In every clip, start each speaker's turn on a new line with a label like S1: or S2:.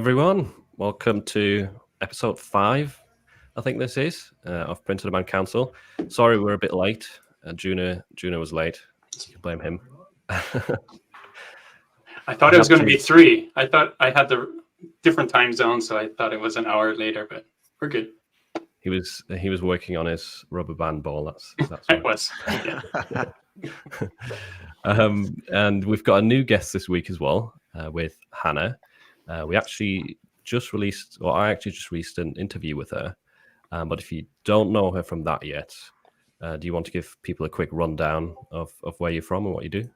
S1: everyone. Welcome to episode 5, I think this is, of Print on Demand Council. Sorry we're a bit late. Juna was late. You can blame him.
S2: I thought it was going to be 3. I thought I had the different time zone, so I thought it was an hour later, but we're good.
S1: He was working on his rubber band ball. That's
S2: it was. Yeah.
S1: And we've got a new guest this week as well, with Hannah. I actually just released an interview with her. But if you don't know her from that yet, do you want to give people a quick rundown of where you're from and what you do?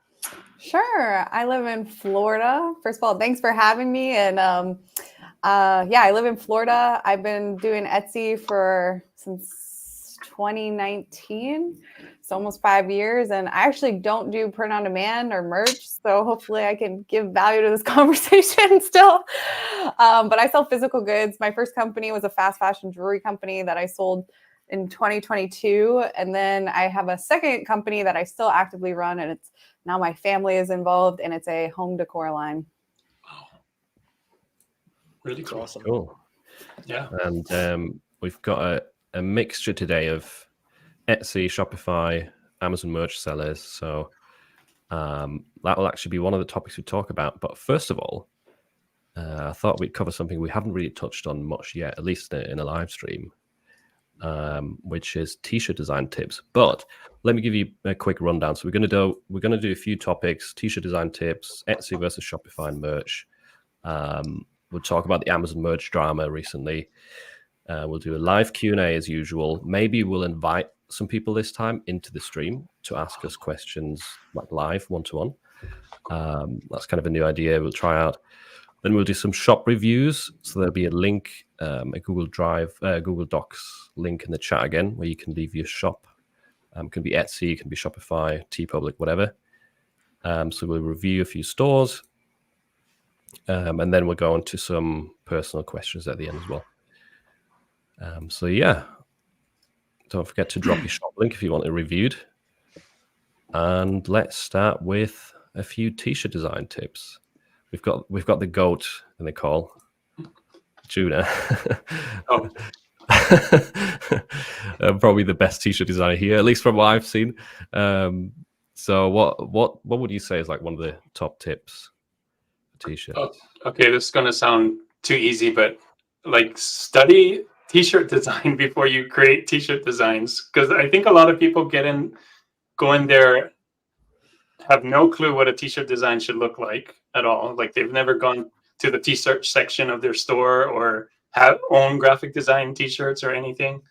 S3: Sure. I live in Florida. First of all, thanks for having me. And I live in Florida. I've been doing Etsy since 2019. It's almost 5 years. And I actually don't do print on demand or merch. So hopefully I can give value to this conversation still. But I sell physical goods. My first company was a fast fashion jewelry company that I sold in 2022. And then I have a second company that I still actively run. And it's now my family is involved, and it's a home decor line.
S2: Wow. Really cool.
S1: Awesome. Cool.
S2: Yeah.
S1: And we've got a mixture today of Etsy, Shopify, Amazon merch sellers. So that will actually be one of the topics we talk about. But first of all, I thought we'd cover something we haven't really touched on much yet, at least in a live stream, which is t-shirt design tips. But let me give you a quick rundown. So we're going to do a few topics: t-shirt design tips, Etsy versus Shopify and merch. We'll talk about the Amazon merch drama recently. We'll do a live Q&A as usual. Maybe we'll invite some people this time into the stream to ask us questions like live, one-to-one. That's kind of a new idea we'll try out. Then we'll do some shop reviews. So there'll be a link, a Google Drive, Google Docs link in the chat again, where you can leave your shop. It can be Etsy, it can be Shopify, TeePublic, whatever. So we'll review a few stores. And then we'll go on to some personal questions at the end as well. So yeah, don't forget to drop your shop link if you want it reviewed. And let's start with a few t-shirt design tips. We've got the GOAT in the call, Juna.
S2: Oh.
S1: Probably the best t-shirt designer here, at least from what I've seen. So what would you say is like one of the top tips for t-shirts?
S2: Oh, okay, this is going to sound too easy, but like study t-shirt design before you create t-shirt designs, because I think a lot of people go in there, have no clue what a t-shirt design should look like at all. Like they've never gone to the t-shirt section of their store or have own graphic design t-shirts or anything.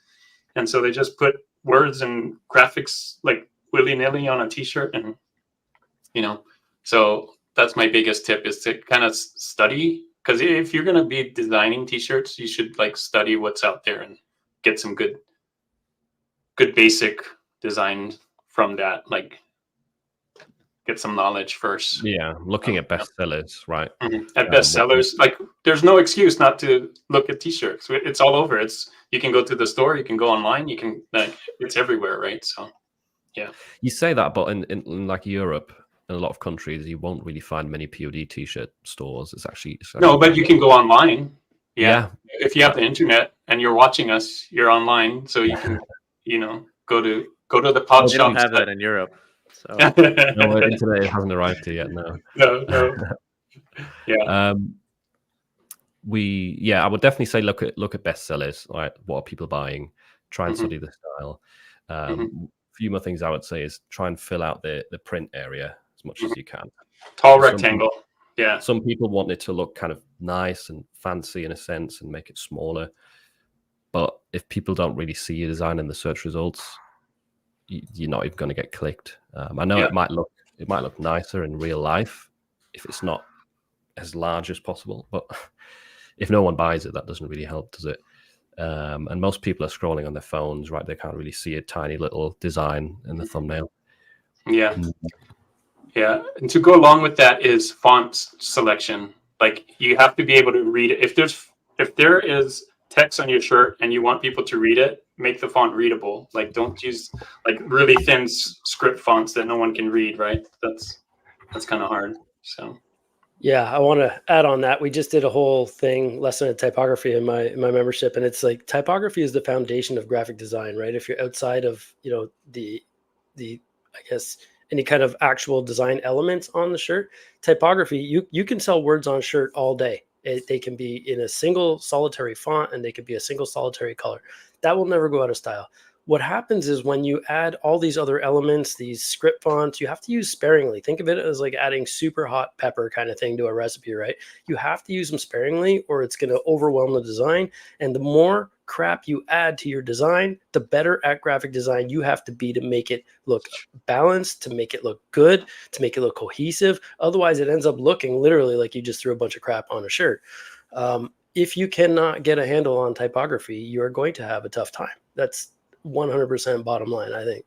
S2: And so they just put words and graphics like willy-nilly on a t-shirt. And, so that's my biggest tip, is to kind of study. Because if you're going to be designing t-shirts, you should like study what's out there and get some good basic design from that. Like get some knowledge first.
S1: Yeah, looking at bestsellers, right?
S2: Mm-hmm. At bestsellers, like there's no excuse not to look at t-shirts. It's all over. You can go to the store, you can go online, you can it's everywhere, right? So yeah.
S1: You say that, but in like Europe, in a lot of countries, you won't really find many POD t-shirt stores. It's actually
S2: no, but you can go online.
S1: Yeah.
S2: If you have the internet and you're watching us, you're online, so you can go to the pod shop.
S4: We don't have that in Europe. So.
S1: No, internet hasn't arrived here yet.
S2: No. Yeah.
S1: I would definitely say look at bestsellers. Right, what are people buying? Try and study the style. Few more things I would say is try and fill out the print area as much as you can.
S2: Tall rectangle. Yeah.
S1: Some people want it to look kind of nice and fancy in a sense and make it smaller. But if people don't really see your design in the search results, you're not even going to get clicked. I know it might look nicer in real life if it's not as large as possible, but if no one buys it, that doesn't really help, does it? And most people are scrolling on their phones, right? They can't really see a tiny little design in the thumbnail.
S2: Yeah. Yeah. And to go along with that is font selection. Like you have to be able to read it. If there is text on your shirt and you want people to read it, make the font readable. Like don't use like really thin script fonts that no one can read, right? That's kind of hard. So
S5: Yeah, I want to add on that. We just did a whole thing, lesson in typography in my membership, and it's like typography is the foundation of graphic design, right? If you're outside of the I guess any kind of actual design elements on the shirt, typography, you can sell words on shirt all day. They can be in a single solitary font and they can be a single solitary color. That will never go out of style. What happens is when you add all these other elements, these script fonts, you have to use sparingly. Think of it as like adding super hot pepper kind of thing to a recipe, right? You have to use them sparingly or it's going to overwhelm the design. And the more crap you add to your design, the better at graphic design you have to be to make it look balanced, to make it look good, to make it look cohesive. Otherwise, it ends up looking literally like you just threw a bunch of crap on a shirt. If you cannot get a handle on typography, you're going to have a tough time. That's 100% bottom line, I think.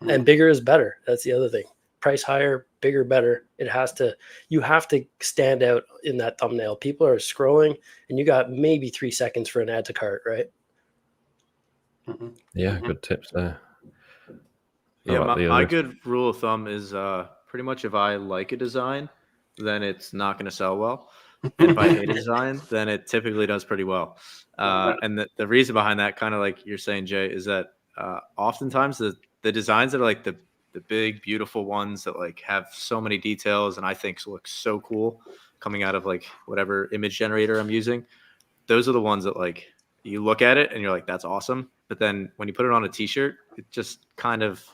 S5: And bigger is better. That's the other thing. Price higher, bigger, better. You have to stand out in that thumbnail. People are scrolling and you got maybe 3 seconds for an add to cart, right?
S1: Yeah, good tips there.
S4: Yeah,
S1: How about the
S4: my
S1: others?
S4: good rule of thumb is pretty much if I like a design, then it's not going to sell well. And if I hate a design, then it typically does pretty well. And the reason behind that, kind of like you're saying, Jay, is that oftentimes the designs that are like the big, beautiful ones that like have so many details and I think look so cool coming out of like whatever image generator I'm using, those are the ones that like you look at it and you're like, that's awesome. But then when you put it on a t-shirt, it just kind of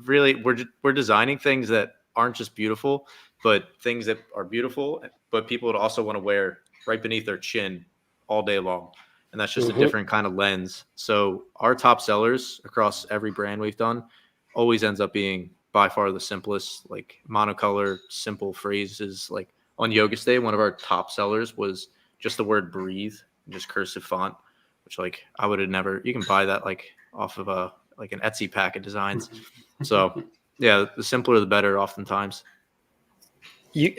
S4: we're designing things that aren't just beautiful, but things that are beautiful, but people would also want to wear right beneath their chin all day long. And that's just a different kind of lens. So our top sellers across every brand we've done always ends up being by far the simplest, like monocolor, simple phrases. Like on Yoga Stay, one of our top sellers was just the word breathe, just cursive font, which like I would have never, you can buy that like off of like an Etsy pack of designs. So yeah, the simpler the better oftentimes.
S5: You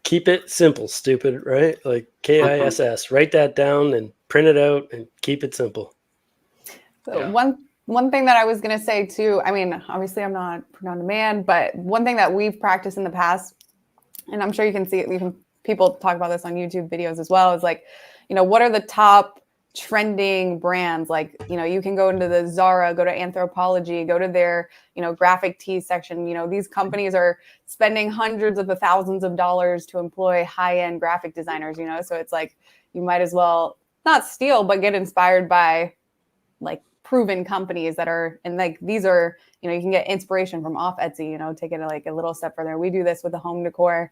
S5: keep it simple, stupid, right? Like KISS, write that down and print it out and keep it simple.
S3: So one thing that I was going to say too, I mean, obviously I'm not print on demand, but one thing that we've practiced in the past, and I'm sure you can see it, people talk about this on YouTube videos as well, is like, what are the top trending brands? Like, you can go into the Zara, go to Anthropology, go to their, graphic tee section. These companies are spending hundreds of thousands of dollars to employ high-end graphic designers, so it's like, you might as well not steal, but get inspired by like proven companies that are, and like, these are, you can get inspiration from off Etsy, take it like a little step further. We do this with the home decor.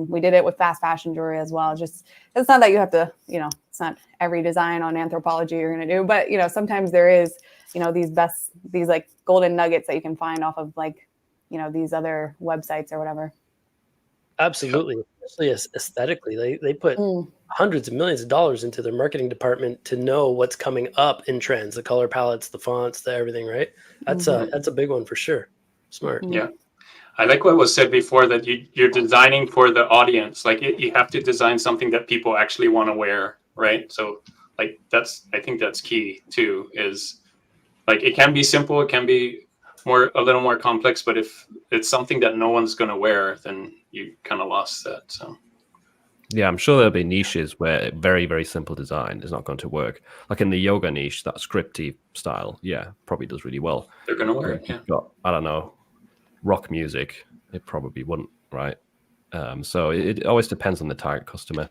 S3: We did it with fast fashion jewelry as well. Just, it's not that you have to, it's not every design on Anthropology you're going to do, but, sometimes there is, these like golden nuggets that you can find off of like, these other websites or whatever.
S5: Absolutely. Especially aesthetically, they put hundreds of millions of dollars into their marketing department to know what's coming up in trends, the color palettes, the fonts, the everything, right? That's a big one for sure. Smart.
S2: Yeah. I like what was said before, that you're designing for the audience. Like you have to design something that people actually want to wear, right? So like I think that's key too, is like it can be simple, it can be a little more complex, but if it's something that no one's going to wear, then you kind of lost that. So
S1: yeah, I'm sure there'll be niches where very, very simple design is not going to work. Like in the yoga niche, that scripty style, probably does really well.
S2: They're going to wear it.
S1: If you've got, I don't know, rock music, it probably wouldn't, right? So it always depends on the target customer.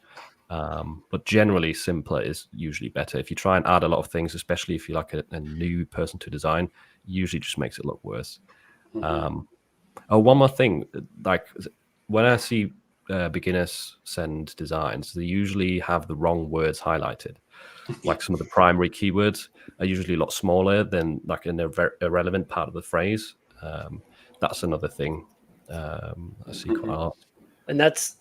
S1: But generally, simpler is usually better. If you try and add a lot of things, especially if you're like a new person to design, usually just makes it look worse. One more thing, like when I see beginners send designs, they usually have the wrong words highlighted. Like some of the primary keywords are usually a lot smaller than like an irrelevant part of the phrase. That's another thing I see quite a lot.
S5: And that's,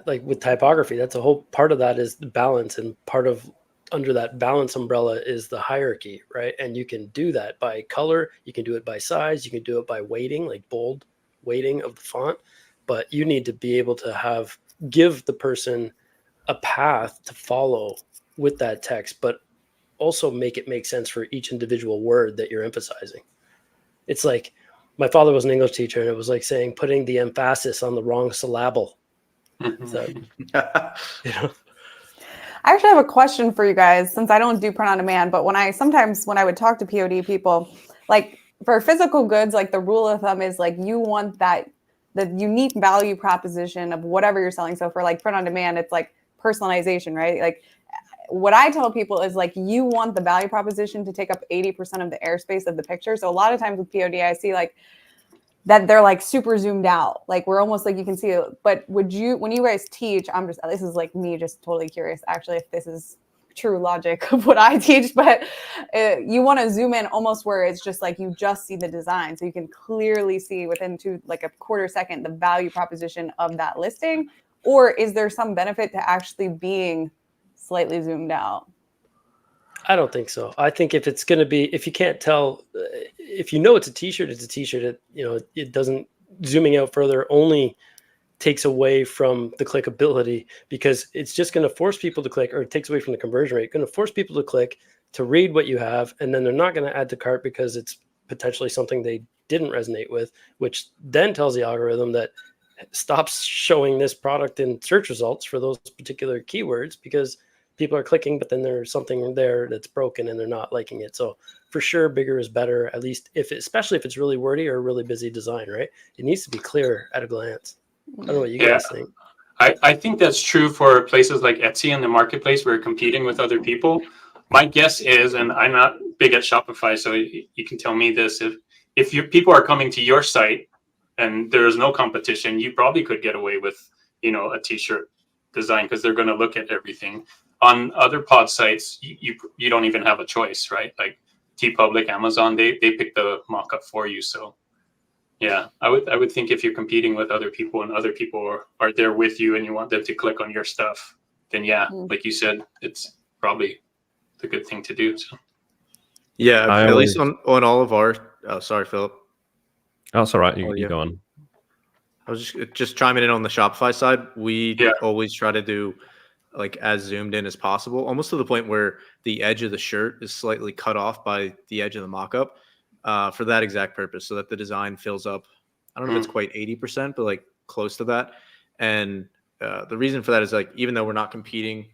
S5: like with typography, that's a whole part of that is the balance, and part of under that balance umbrella is the hierarchy, right? And you can do that by color, you can do it by size, you can do it by weighting, like bold weighting of the font, but you need to be able to give the person a path to follow with that text, but also make it make sense for each individual word that you're emphasizing. It's like, my father was an English teacher, and it was like putting the emphasis on the wrong syllable. So, you know,
S3: I actually have a question for you guys, since I don't do print on demand, but when I would talk to POD people, like for physical goods, like the rule of thumb is like you want the unique value proposition of whatever you're selling. So for like print on demand, it's like personalization, right? Like what I tell people is like you want the value proposition to take up 80% of the airspace of the picture. So a lot of times with POD, I see like that they're like super zoomed out, like we're almost like you can see it. But when you guys teach, this is like me just totally curious actually if this is true logic of what I teach, but you want to zoom in almost where it's just like you just see the design, so you can clearly see within like a quarter second the value proposition of that listing. Or is there some benefit to actually being slightly zoomed out?
S5: I don't think so. I think if it's going to be, if you can't tell, if you know it's a t-shirt, it's a t-shirt. It doesn't, zooming out further only takes away from the clickability, because it's just going to force people to click, or it takes away from the conversion rate. It's going to force people to click to read what you have, and then they're not going to add to cart because it's potentially something they didn't resonate with, which then tells the algorithm that stops showing this product in search results for those particular keywords because people are clicking, but then there's something there that's broken and they're not liking it. So for sure, bigger is better, at least especially if it's really wordy or a really busy design, right? It needs to be clear at a glance. I don't know what you guys think.
S2: I think that's true for places like Etsy and the marketplace where you're competing with other people. My guess is, and I'm not big at Shopify, so you can tell me this, if people are coming to your site and there's no competition, you probably could get away with, a t-shirt design because they're going to look at everything. On other pod sites, you don't even have a choice, right? Like TeePublic, Amazon, they pick the mock-up for you. So yeah, I would think if you're competing with other people and other people are there with you and you want them to click on your stuff, then yeah, like you said, it's probably the good thing to do. So
S4: yeah, at least on all of our. Oh, sorry, Philip.
S1: Oh, it's all right. You go on.
S4: I was just chiming in on the Shopify side. We always try to do like as zoomed in as possible, almost to the point where the edge of the shirt is slightly cut off by the edge of the mock-up for that exact purpose, so that the design fills up. I don't know if it's quite 80%, but like close to that. And the reason for that is like, even though we're not competing,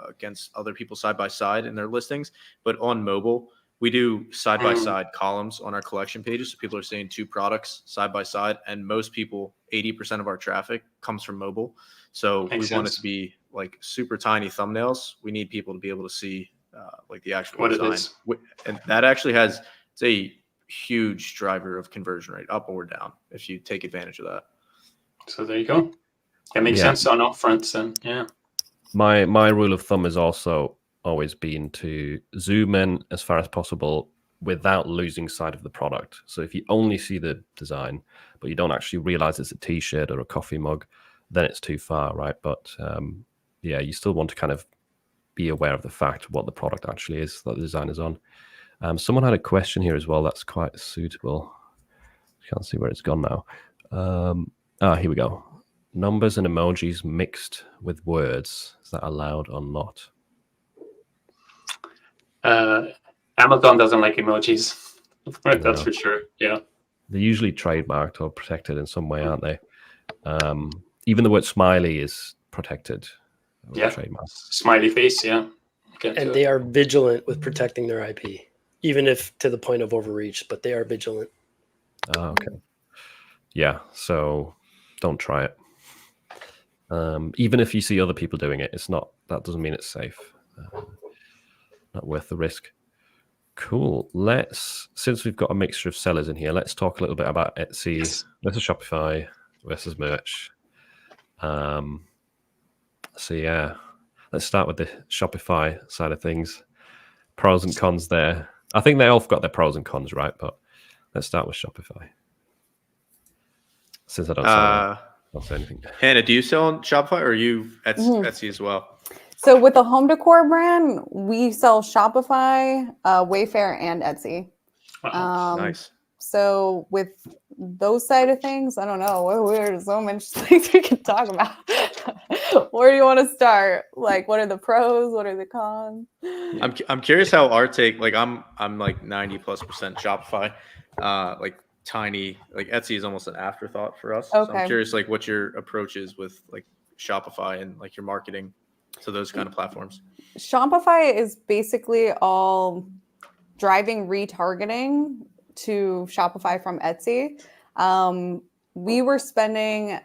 S4: against other people side by side in their listings, but on mobile, we do side-by-side columns on our collection pages. So people are seeing two products side by side, and most people, 80% of our traffic comes from mobile. So we want it to be like super tiny thumbnails. We need people to be able to see like the actual design. And that actually it's a huge driver of conversion rate, up or down, if you take advantage of that.
S2: So there you go. That makes sense on all fronts then. Yeah.
S1: My rule of thumb has also always been to zoom in as far as possible without losing sight of the product. So if you only see the design, but you don't actually realize it's a t-shirt or a coffee mug, then it's too far, right? But you still want to kind of be aware of the fact what the product actually is that the design is on. Someone had a question here as well that's quite suitable. Can't see where it's gone now. Here we go. Numbers and emojis mixed with words. Is that allowed or not?
S2: Amazon doesn't like emojis. That's for sure. Yeah.
S1: They're usually trademarked or protected in some way, aren't they? Even the word smiley is protected.
S2: Yeah. Smiley face. Yeah.
S5: And they are vigilant with protecting their IP, even if to the point of overreach, but they are vigilant.
S1: Okay. Yeah. So don't try it. Even if you see other people doing it, that doesn't mean it's safe. Not worth the risk. Cool. Since we've got a mixture of sellers in here, let's talk a little bit about Etsy versus Shopify versus merch. So yeah, let's start with the Shopify side of things. Pros and cons there. I think they all got their pros and cons, right? But let's start with Shopify. Since I don't say anything.
S4: Hannah, do you sell on Shopify, or are you Etsy as well?
S3: So with the home decor brand, we sell Shopify, Wayfair, and Etsy.
S4: Nice.
S3: So with those side of things, I don't know. There's so many things we can talk about. Where do you want to start? Like, what are the pros? What are the cons?
S4: I'm curious how our take. Like, I'm like 90+% Shopify. Like tiny, like Etsy is almost an afterthought for us. So I'm
S3: Okay.
S4: curious like what your approach is with like Shopify and like your marketing to those kind of platforms.
S3: Shopify is basically all driving retargeting to Shopify from Etsy. We were spending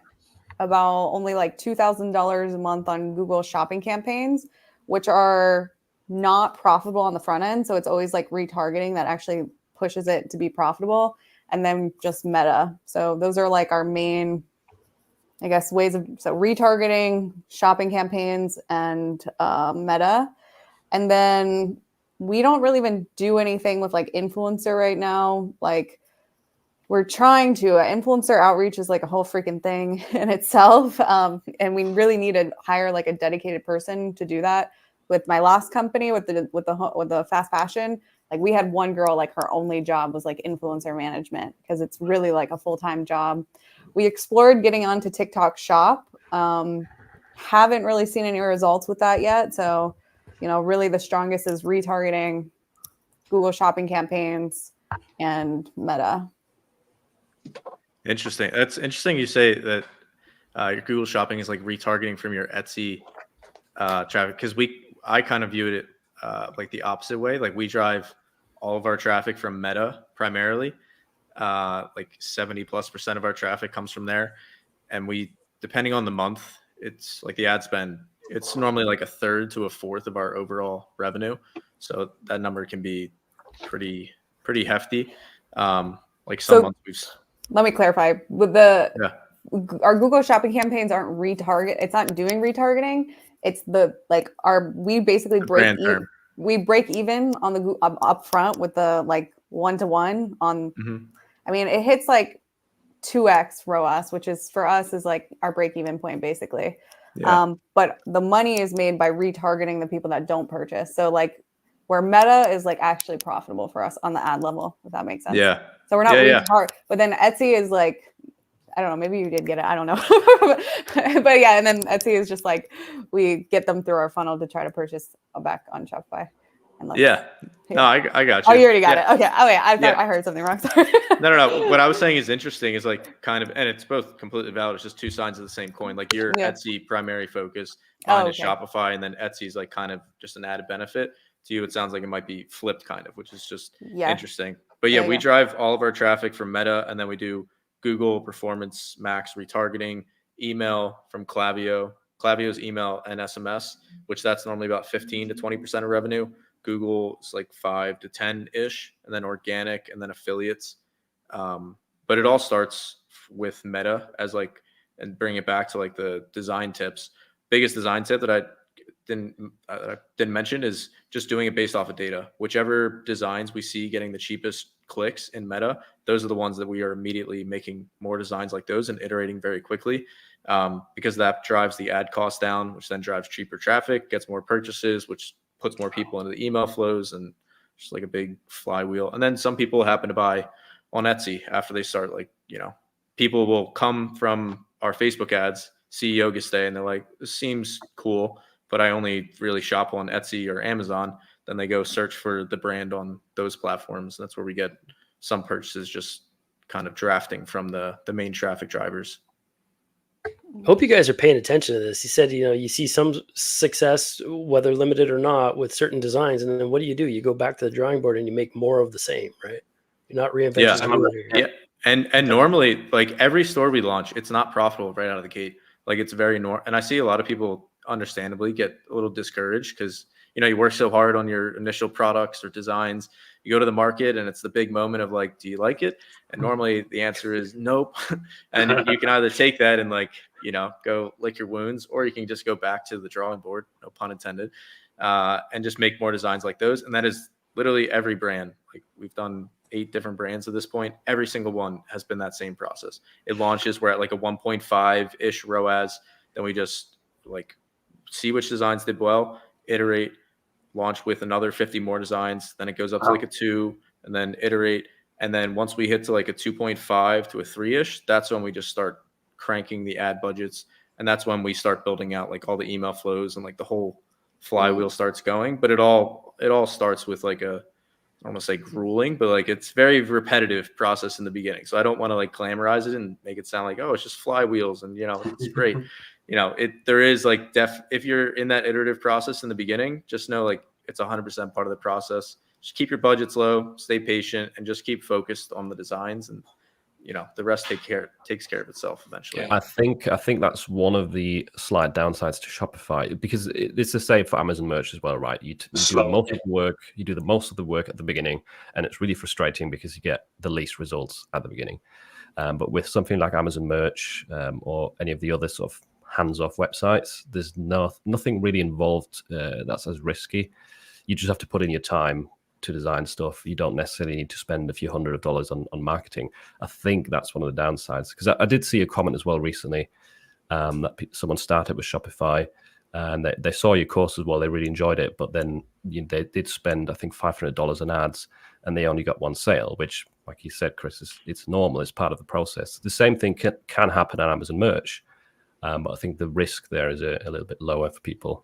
S3: about only like $2,000 a month on Google shopping campaigns, which are not profitable on the front end. So it's always like retargeting that actually pushes it to be profitable. And then just Meta. So those are like our main, I guess, ways of retargeting, shopping campaigns, and Meta. And then we don't really even do anything with like influencer right now. Like we're trying to. Influencer outreach is like a whole freaking thing in itself, and we really need to hire like a dedicated person to do that. With my last company, with the fast fashion, like we had one girl, like her only job was like influencer management because it's really like a full-time job. We explored getting onto TikTok Shop. Haven't really seen any results with that yet. So, really the strongest is retargeting, Google shopping campaigns, and Meta.
S4: Interesting. That's interesting. You say that your Google Shopping is like retargeting from your Etsy traffic, because I kind of viewed it like the opposite way. Like we drive all of our traffic from Meta primarily. Like 70+% of our traffic comes from there, and we, depending on the month, it's like the ad spend. It's normally like 1/3 to 1/4 of our overall revenue. So that number can be pretty hefty. Like some months we've.
S3: Let me clarify. With our Google shopping campaigns aren't retarget. It's not doing retargeting. It's we basically break even. We break even on the up front with the like 1-to-1 on.
S4: Mm-hmm.
S3: I mean, it hits like 2x ROAS, which is for us is like our break even point basically.
S4: Yeah.
S3: But the money is made by retargeting the people that don't purchase. So like where Meta is like actually profitable for us on the ad level, if that makes sense.
S4: Yeah.
S3: So we're not but then Etsy is like, I don't know, maybe you did get it. I don't know. But yeah, and then Etsy is just like, we get them through our funnel to try to purchase back on Shopify.
S4: Yeah. No, I got you.
S3: Oh, you already got it. Okay. Oh, yeah. I thought I heard something wrong. Sorry.
S4: No. What I was saying is interesting is like kind of, and it's both completely valid. It's just two sides of the same coin. Like your Etsy primary focus, mine is Shopify, and then Etsy is like kind of just an added benefit. To you, it sounds like it might be flipped kind of, which is just interesting. But yeah, we drive all of our traffic from Meta, and then we do Google Performance Max retargeting, email from Klaviyo. Klaviyo's email and SMS, which that's normally about 15 to 20% of revenue. Google is like 5 to 10-ish, and then organic, and then affiliates. But it all starts with Meta as like, and bring it back to like the design tips. Biggest design tip that I didn't mention is just doing it based off of data. Whichever designs we see getting the cheapest clicks in Meta, those are the ones that we are immediately making more designs like those and iterating very quickly, because that drives the ad cost down, which then drives cheaper traffic, gets more purchases, which puts more people into the email flows, and just like a big flywheel. And then some people happen to buy on Etsy after they start, like, people will come from our Facebook ads, see Yoga Stay, and they're like, this seems cool, but I only really shop on Etsy or Amazon. Then they go search for the brand on those platforms. That's where we get some purchases just kind of drafting from the main traffic drivers.
S5: Hope you guys are paying attention to this. You said, you see some success, whether limited or not, with certain designs. And then what do? You go back to the drawing board and you make more of the same, right? You're not reinventing the wheel here.
S4: Yeah. And normally, like every store we launch, it's not profitable right out of the gate. Like it's very and I see a lot of people understandably get a little discouraged because, you work so hard on your initial products or designs. You go to the market and it's the big moment of like, do you like it? And normally the answer is nope. And you can either take that and like, go lick your wounds, or you can just go back to the drawing board, no pun intended, and just make more designs like those. And that is literally every brand. Like we've done 8 different brands at this point. Every single one has been that same process. It launches, we're at like a 1.5-ish ROAS. Then we just like see which designs did well, iterate, launch with another 50 more designs. Then it goes up to like a 2, and then iterate. And then once we hit to like a 2.5 to a 3-ish, that's when we just start cranking the ad budgets. And that's when we start building out like all the email flows and like the whole flywheel starts going. But it all starts with like a don't want to say grueling, but like it's very repetitive process in the beginning. So I don't want to like glamorize it and make it sound like, oh, it's just flywheels and, you know, it's great. You know, there is like if you're in that iterative process in the beginning, just know like it's 100% part of the process. Just keep your budgets low, stay patient, and just keep focused on the designs, and you know the rest takes care of itself eventually.
S1: I think that's one of the slight downsides to Shopify, because it's the same for Amazon merch as well, right? You do most of the work. You do the most of the work at the beginning, and it's really frustrating because you get the least results at the beginning. But with something like Amazon merch or any of the other sort of hands-off websites, there's nothing really involved that's as risky. You just have to put in your time to design stuff. You don't necessarily need to spend a few $100s on marketing. I think that's one of the downsides, because I did see a comment as well recently that someone started with Shopify and they saw your course as well. They really enjoyed it, but then they did spend, I think, $500 on ads, and they only got one sale, which, like you said, Chris, it's normal. It's part of the process. The same thing can happen on Amazon merch, but I think the risk there is a little bit lower for people.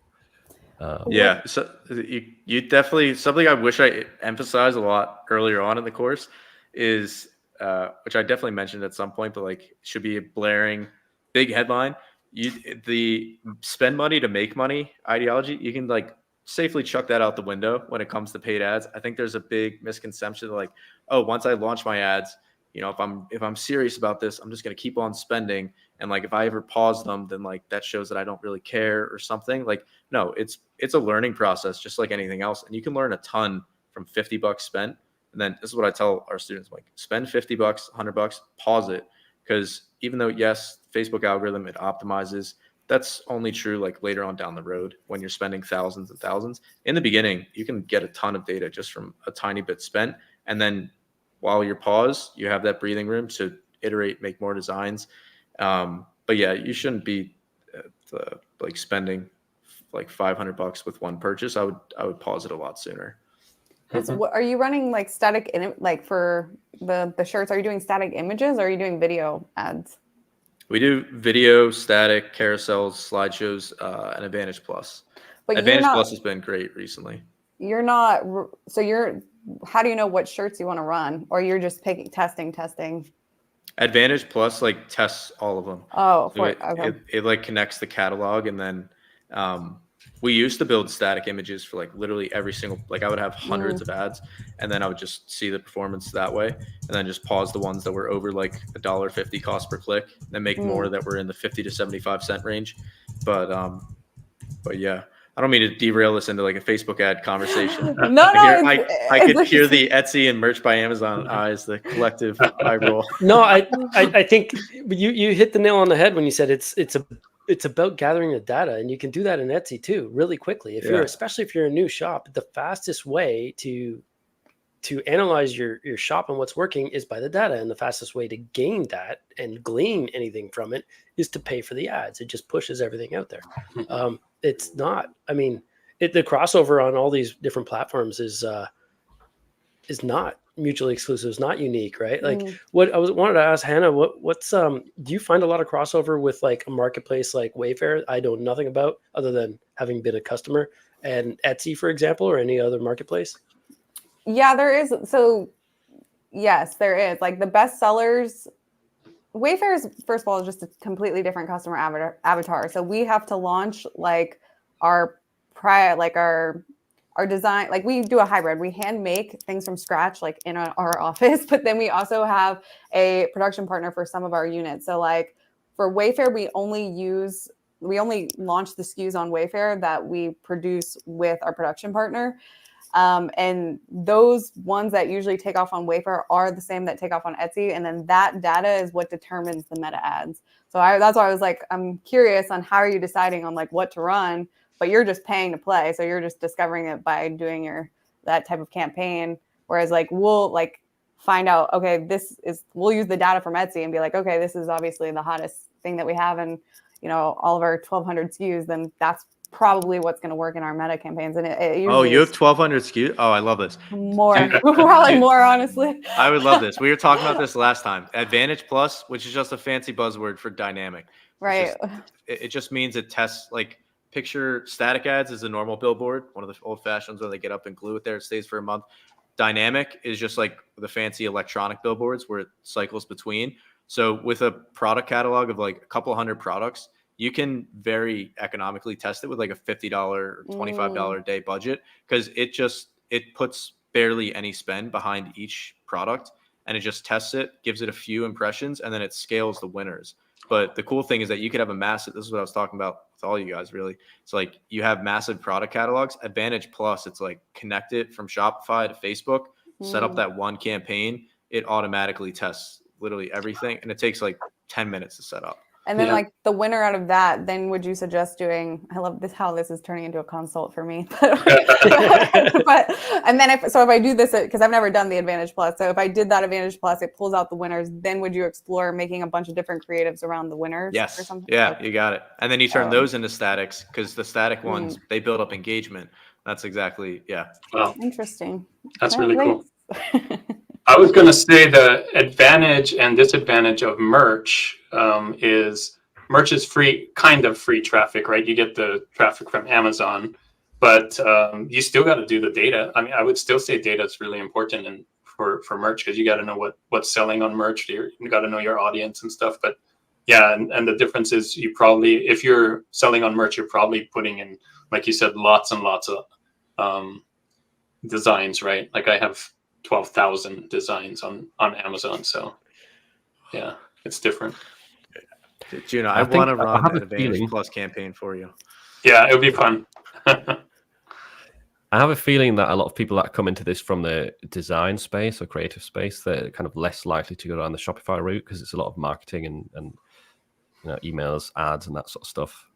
S4: Yeah, so you definitely, something I wish I emphasized a lot earlier on in the course is, which I definitely mentioned at some point, but like should be a blaring big headline. The spend money to make money ideology, you can like safely chuck that out the window when it comes to paid ads. I think there's a big misconception like, oh, once I launch my ads, you know, if I'm serious about this, I'm just going to keep on spending. And like, if I ever pause them, then like that shows that I don't really care or something. Like, no, it's a learning process, just like anything else. And you can learn a ton from $50 spent. And then this is what I tell our students, like spend $50, $100, pause it. Because even though, yes, Facebook algorithm, it optimizes, that's only true like later on down the road when you're spending thousands and thousands. In the beginning, you can get a ton of data just from a tiny bit spent. And then while you're paused, you have that breathing room to iterate, make more designs. But yeah, you shouldn't be like spending like $500 with one purchase. I would pause it a lot sooner.
S3: Are you running like static like for the shirts? Are you doing static images or are you doing video ads?
S4: We do video, static, carousels, slideshows, and Advantage Plus. But Advantage Plus has been great recently.
S3: You're not. So how do you know what shirts you want to run, or you're just testing?
S4: Advantage Plus like tests all of them.
S3: Oh,
S4: so it like connects the catalog, and then we used to build static images for like literally every single, like I would have hundreds of ads, and then I would just see the performance that way, and then just pause the ones that were over like $1.50 cost per click, then make more that were in the 50 to 75 cent range. But yeah. I don't mean to derail this into like a Facebook ad conversation.
S3: No,
S4: I could hear the Etsy and Merch by Amazon eyes, the collective eye roll.
S5: No, I think you hit the nail on the head when you said it's about gathering the data, and you can do that in Etsy too, really quickly. Especially if you're a new shop, the fastest way to analyze your shop and what's working is by the data, and the fastest way to gain that and glean anything from it is to pay for the ads. It just pushes everything out there. It's not, I mean, the crossover on all these different platforms is not mutually exclusive. It's not unique, right? Like what I wanted to ask Hannah, what's do you find a lot of crossover with like a marketplace like Wayfair? I know nothing about other than having been a customer, and Etsy, for example, or any other marketplace.
S3: Yeah, there is. So yes, there is. Like the best sellers, Wayfair is, first of all, just a completely different customer avatar. So we have to launch like our design, like we do a hybrid. We hand make things from scratch, like in our office, but then we also have a production partner for some of our units. So like for Wayfair, we only launch the SKUs on Wayfair that we produce with our production partner. And those ones that usually take off on Wayfair are the same that take off on Etsy. And then that data is what determines the meta ads. So that's why I was like, I'm curious on how are you deciding on like what to run, but you're just paying to play. So you're just discovering it by doing that type of campaign. Whereas like, we'll like find out, okay, we'll use the data from Etsy and be like, okay, this is obviously the hottest thing that we have. And, you know, all of our 1,200 SKUs, then that's probably what's going to work in our meta campaigns. And it usually
S4: you have 1,200 SKUs? Oh, I love this.
S3: More, probably more, honestly.
S4: I would love this. We were talking about this last time. Advantage Plus, which is just a fancy buzzword for dynamic.
S3: Right.
S4: It just means it tests, like, picture static ads as a normal billboard, one of the old fashioned ones where they get up and glue it there. It stays for a month. dynamic is just like the fancy electronic billboards where it cycles between. So with a product catalog of like a couple hundred products, you can very economically test it with like a $50 or $25 a day budget, because it puts barely any spend behind each product, and it just tests it, gives it a few impressions, and then it scales the winners. But the cool thing is that you could have a massive, this is what I was talking about with all you guys, really. It's like you have massive product catalogs. Advantage Plus, it's like connect it from Shopify to Facebook, set up that one campaign. It automatically tests literally everything, and it takes like 10 minutes to set up.
S3: And then like the winner out of that, then would you suggest doing, I love this, how this is turning into a consult for me. But and then if I do this, because I've never done the Advantage Plus. So if I did that Advantage Plus, it pulls out the winners. Then would you explore making a bunch of different creatives around the winners?
S4: Yes.
S3: Or something?
S4: Yeah, you got it. And then you turn those into statics, because the static ones, they build up engagement. That's exactly, yeah.
S2: Wow.
S3: Interesting.
S2: That's
S3: Okay,
S2: really cool.
S3: thanks.
S2: I was going to say the advantage and disadvantage of merch is merch is free, kind of free traffic, right? You get the traffic from Amazon, but you still got to do the data. I mean, I would still say data is really important and for merch, because you got to know what's selling on merch. You got to know your audience and stuff. But yeah, and the difference is you probably, if you're selling on merch, you're probably putting in, like you said, lots and lots of designs, right? Like I have 12,000 designs on Amazon. So yeah, it's different.
S4: Juno, I want to run an Advantage Plus campaign for you.
S2: Yeah, it would be fun.
S1: I have a feeling that a lot of people that come into this from the design space or creative space, they're kind of less likely to go down the Shopify route, because it's a lot of marketing and you know, emails, ads, and that sort of stuff.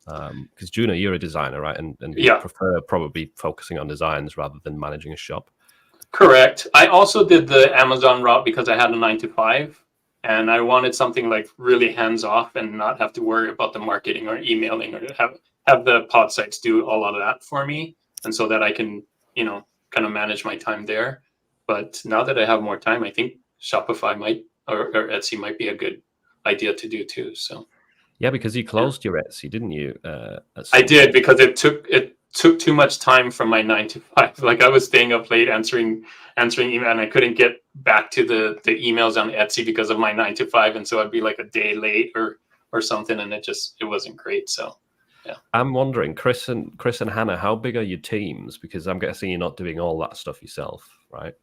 S1: Because Juno, you're a designer, right? And you prefer probably focusing on designs rather than managing a shop.
S2: Correct. I also did the Amazon route because I had a 9-to-5, and I wanted something like really hands off and not have to worry about the marketing or emailing, or have the pod sites do a lot of that for me, and so that I can, you know, kind of manage my time there. But now that I have more time, I think Shopify might or Etsy might be a good idea to do too. So
S1: yeah, because you closed your Etsy, didn't you?
S2: I did, because it took too much time from my 9-to-5. Like I was staying up late answering email, and I couldn't get back to the emails on Etsy because of my 9-to-5, and so I'd be like a day late or something, and it wasn't great. So yeah, I'm
S1: wondering, Chris and Hannah, how big are your teams? Because I'm guessing you're not doing all that stuff yourself, right?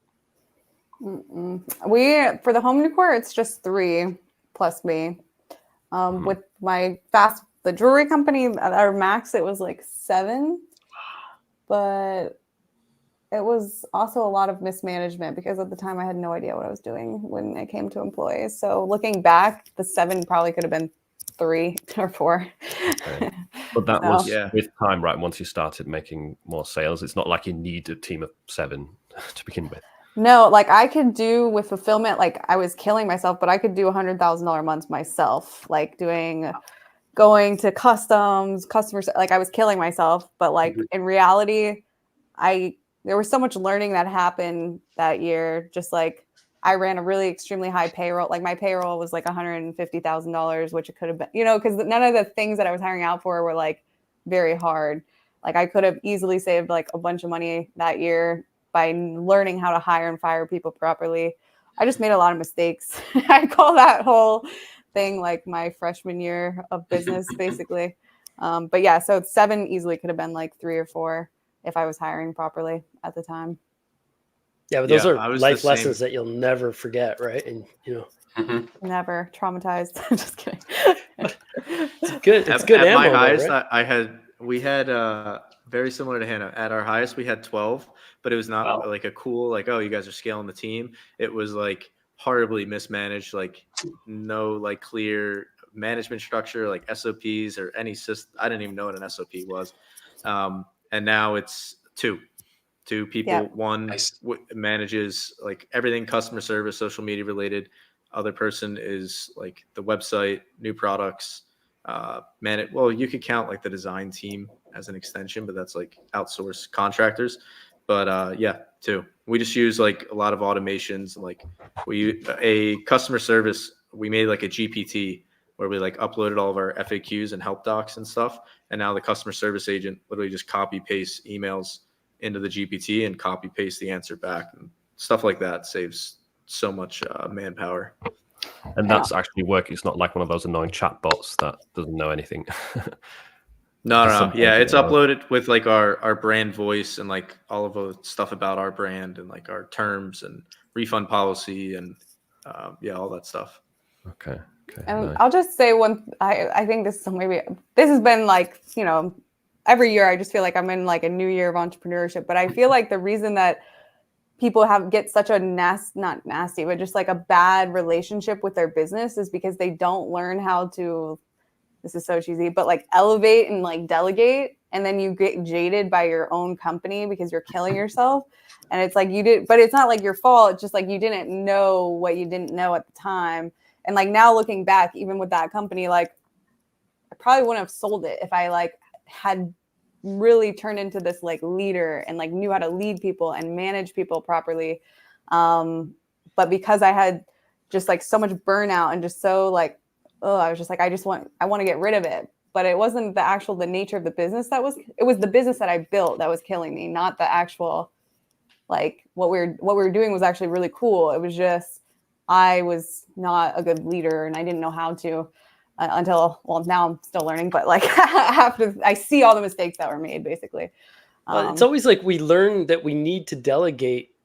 S3: We, for the home decor, it's just 3 plus me. With the jewelry company at our max, it was like 7. But it was also a lot of mismanagement, because at the time I had no idea what I was doing when it came to employees. So looking back, the 7 probably could have been 3 or 4.
S1: Okay. But that was with time, right? Once you started making more sales, it's not like you need a team of 7 to begin with.
S3: No, like I could do with fulfillment, like I was killing myself, but I could do $100,000 months myself, like going to customers, like I was killing myself. But like in reality, there was so much learning that happened that year. Just like I ran a really extremely high payroll. Like my payroll was like $150,000, which it could have been, you know, because none of the things that I was hiring out for were like very hard. Like I could have easily saved like a bunch of money that year by learning how to hire and fire people properly. I just made a lot of mistakes. I call that whole thing like my freshman year of business, basically. But yeah, so 7 easily could have been like 3 or 4 if I was hiring properly at the time.
S5: Yeah, but those are life lessons that you'll never forget, right? And you know,
S3: never traumatized. Just kidding.
S5: It's good. It's good.
S4: At
S5: ammo,
S4: my highest,
S5: right?
S4: we had very similar to Hannah. At our highest, we had 12, but it was not like a cool, like, oh, you guys are scaling the team. It was like horribly mismanaged, like no like clear management structure, like SOPs or any system. I didn't even know what an SOP was. And now it's 2 people. Yeah. One manages like everything customer service, social media related. Other person is like the website, new products. Well, you could count like the design team as an extension, but that's like outsourced contractors. But yeah, 2. We just use like a lot of automations. Like a customer service, we made like a GPT where we like uploaded all of our FAQs and help docs and stuff. And now the customer service agent literally just copy paste emails into the GPT and copy paste the answer back. And stuff like that saves so much manpower.
S1: And that's actually working. It's not like one of those annoying chatbots that doesn't know anything.
S4: No.
S1: Sometimes
S4: Yeah, it's
S1: they are.
S4: uploaded with like our brand voice and like all of the stuff about our brand and like our terms and refund policy and all that stuff.
S1: Okay.
S3: And
S1: Nice.
S3: I'll just say I think this has been like, every year I just feel like I'm in like a new year of entrepreneurship, but I feel like the reason that people get such a not nasty, but just like a bad relationship with their business is because they don't learn how to, this is so cheesy, but like elevate and like delegate. And then you get jaded by your own company because you're killing yourself. And it's like but it's not like your fault. It's just like you didn't know what you didn't know at the time. And like now looking back, even with that company, like I probably wouldn't have sold it if I like had really turned into this like leader and like knew how to lead people and manage people properly. But because I had just like so much burnout and just so like, I was just like, I want to get rid of it. But it wasn't the nature of the business it was the business that I built that was killing me, not the actual, like what we were doing was actually really cool. It was just, I was not a good leader and I didn't know how to until, now I'm still learning, but like I see all the mistakes that were made basically.
S5: It's always like we learn that we need to delegate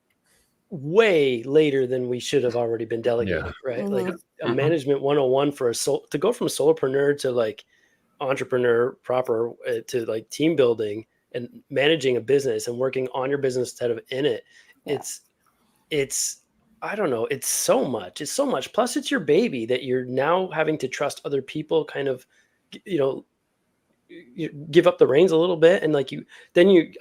S5: way later than we should have already been delegating, right?
S3: Mm-hmm.
S5: Like a management 101 for to go from solopreneur to like entrepreneur proper to like team building and managing a business and working on your business instead of in it. Yeah. It's I don't know. It's so much. Plus it's your baby that you're now having to trust other people, kind of, you give up the reins a little bit. And like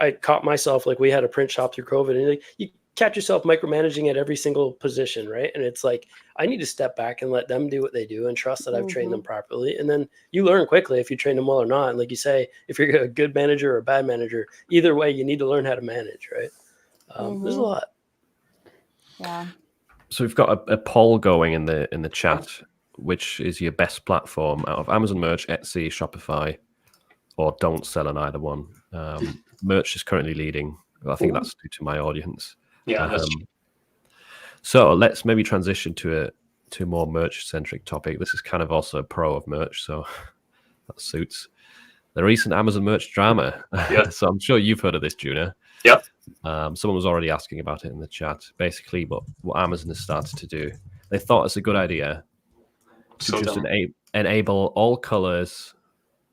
S5: I caught myself, like we had a print shop through COVID and like you catch yourself micromanaging at every single position. Right. And it's like, I need to step back and let them do what they do and trust that I've trained them properly. And then you learn quickly if you train them well or not. And like you say, if you're a good manager or a bad manager, either way, you need to learn how to manage. Right. There's a lot.
S3: Yeah.
S1: So we've got a poll going in the chat. Which is your best platform out of Amazon Merch, Etsy, Shopify, or don't sell on either one? Merch is currently leading. I think that's due to my audience.
S2: Yeah.
S1: So let's maybe transition to a more merch-centric topic. This is kind of also a pro of merch, so that suits. The recent Amazon merch drama.
S2: Yeah.
S1: So I'm sure you've heard of this, Juna.
S2: Yep.
S1: Someone was already asking about it in the chat. Basically, what Amazon has started to do, they thought it's a good idea to just enable all colors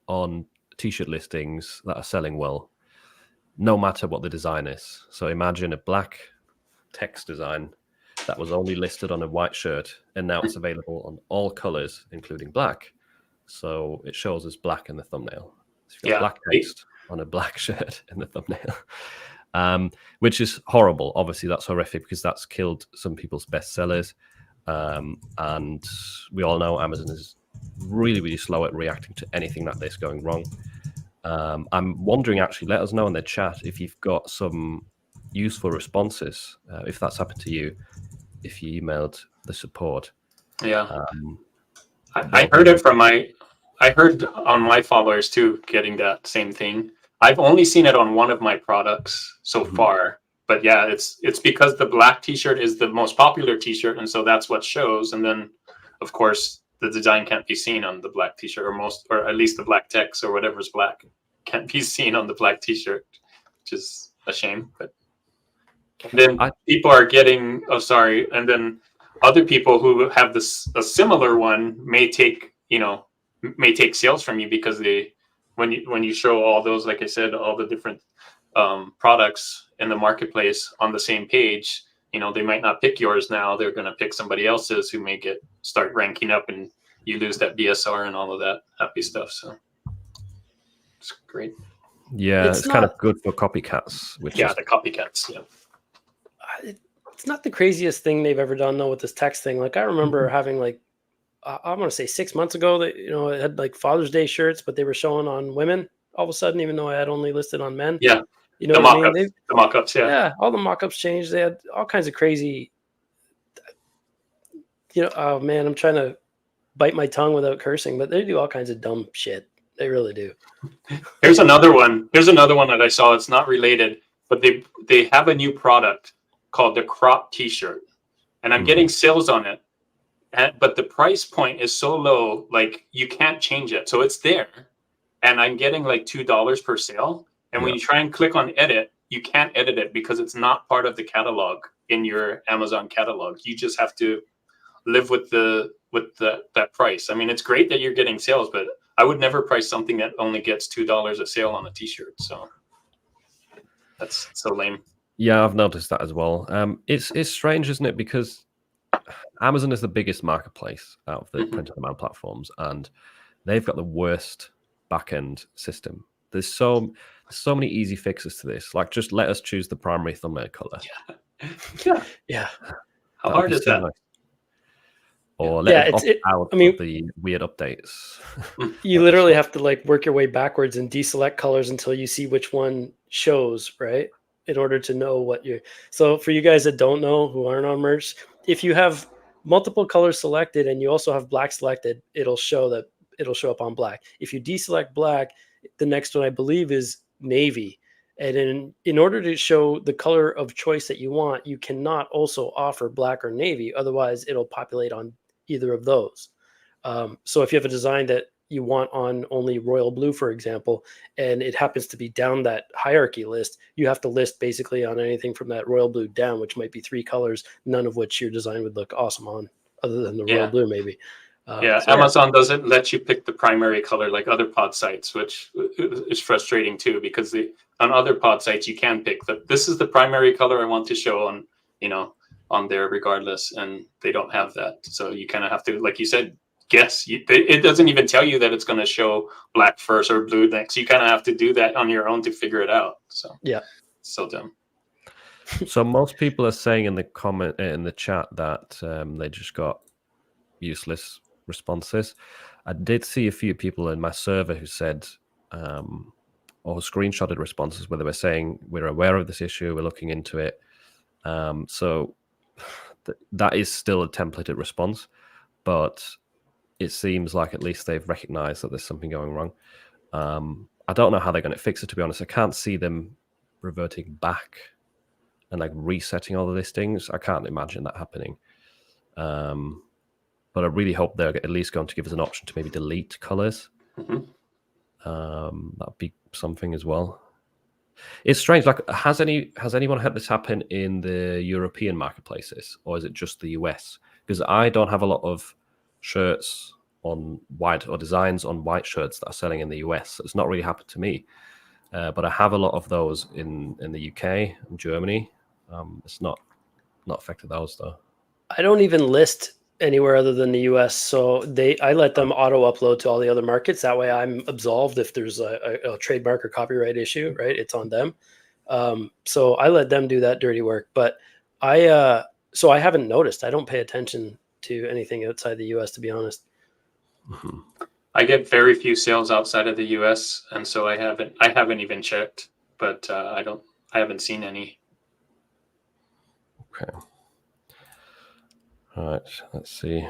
S1: on t-shirt listings that are selling well, no matter what the design is. So imagine a black text design that was only listed on a white shirt, and now it's available on all colors, including black. So it shows as black in the thumbnail. So you've got black text on a black shirt in the thumbnail, which is horrible. Obviously, that's horrific because that's killed some people's bestsellers. And we all know Amazon is really, really slow at reacting to anything like this going wrong. I'm wondering, actually, let us know in the chat if you've got some useful responses, if that's happened to you, if you emailed the support.
S2: Yeah. I heard it I heard on my followers too, getting that same thing. I've only seen it on one of my products so far. But yeah, it's because the black t-shirt is the most popular t-shirt, and so that's what shows. And then, of course, the design can't be seen on the black t-shirt, or at least the black text or whatever's black can't be seen on the black t-shirt, which is a shame. But then people are getting and then other people who have a similar one may take sales from you because when you show all those, like I said, all the different products in the marketplace on the same page, they might not pick yours now. They're going to pick somebody else's who may start ranking up, and you lose that BSR and all of that happy stuff. So it's great.
S1: Yeah, it's kind of good for copycats.
S2: The copycats. Yeah.
S5: It's not the craziest thing they've ever done though with this text thing. Like I remember having like, I want to say 6 months ago that, it had like Father's Day shirts, but they were showing on women all of a sudden, even though I had only listed on men.
S2: Yeah.
S5: You know
S2: the
S5: what I mean?
S2: The mock-ups, yeah.
S5: Yeah, all the mock-ups changed. They had all kinds of crazy, oh man, I'm trying to bite my tongue without cursing, but they do all kinds of dumb shit. They really do.
S2: Here's another one that I saw. It's not related, but they have a new product called the crop T-shirt, and I'm getting sales on it. But the price point is so low, like you can't change it. So it's there, and I'm getting like $2 per sale. And when you try and click on edit, you can't edit it because it's not part of the catalog in your Amazon catalog. You just have to live with that price. I mean, it's great that you're getting sales, but I would never price something that only gets $2 a sale on a T-shirt. So that's so lame.
S1: Yeah, I've noticed that as well. It's strange, isn't it? Because Amazon is the biggest marketplace out of the print-on-demand platforms, and they've got the worst back-end system. There's so many easy fixes to this. Like, just let us choose the primary thumbnail color.
S5: Yeah.
S2: How hard is that?
S1: Nice. Or let us opt out
S5: I mean,
S1: of the weird updates.
S5: You literally have to like work your way backwards and deselect colors until you see which one shows, right? In order to know what you're. So for you guys that don't know, who aren't on merch, if you have multiple colors selected and you also have black selected, it'll show up on black. If you deselect black, the next one I believe is navy. And in order to show the color of choice that you want, you cannot also offer black or navy. Otherwise, it'll populate on either of those. So if you have a design that you want on only royal blue, for example, and it happens to be down that hierarchy list, you have to list basically on anything from that royal blue down, which might be 3 colors, none of which your design would look awesome on, other than the royal blue maybe.
S2: Amazon doesn't let you pick the primary color like other pod sites, which is frustrating too, because on other pod sites you can pick this is the primary color I want to show on there regardless, and they don't have that. So you kind of have to, like you said, guess. It doesn't even tell you that it's going to show black first or blue next. You kind of have to do that on your own to figure it out. So so dumb.
S1: So most people are saying in the chat that they just got useless responses. I did see a few people in my server who said or screenshotted responses where they were saying, we're aware of this issue, we're looking into it. So that is still a templated response, but it seems like at least they've recognized that there's something going wrong. I don't know how they're going to fix it, to be honest. I can't see them reverting back and like resetting all the listings. I can't imagine that happening. But I really hope they're at least going to give us an option to maybe delete colors. That'd be something as well. It's strange. Like, has anyone had this happen in the European marketplaces, or is it just the US? Because I don't have a lot of shirts on white or designs on white shirts that are selling in the US. It's not really happened to me, but I have a lot of those in the UK and Germany. It's not affected those though.
S5: I don't even list anywhere other than the US. So I let them auto upload to all the other markets. That way I'm absolved if there's a trademark or copyright issue, right? It's on them. So I let them do that dirty work, but I haven't noticed. I don't pay attention to anything outside the US, to be honest.
S2: I get very few sales outside of the US, and so I haven't even checked, but I haven't seen any.
S1: Okay. All right, let's see.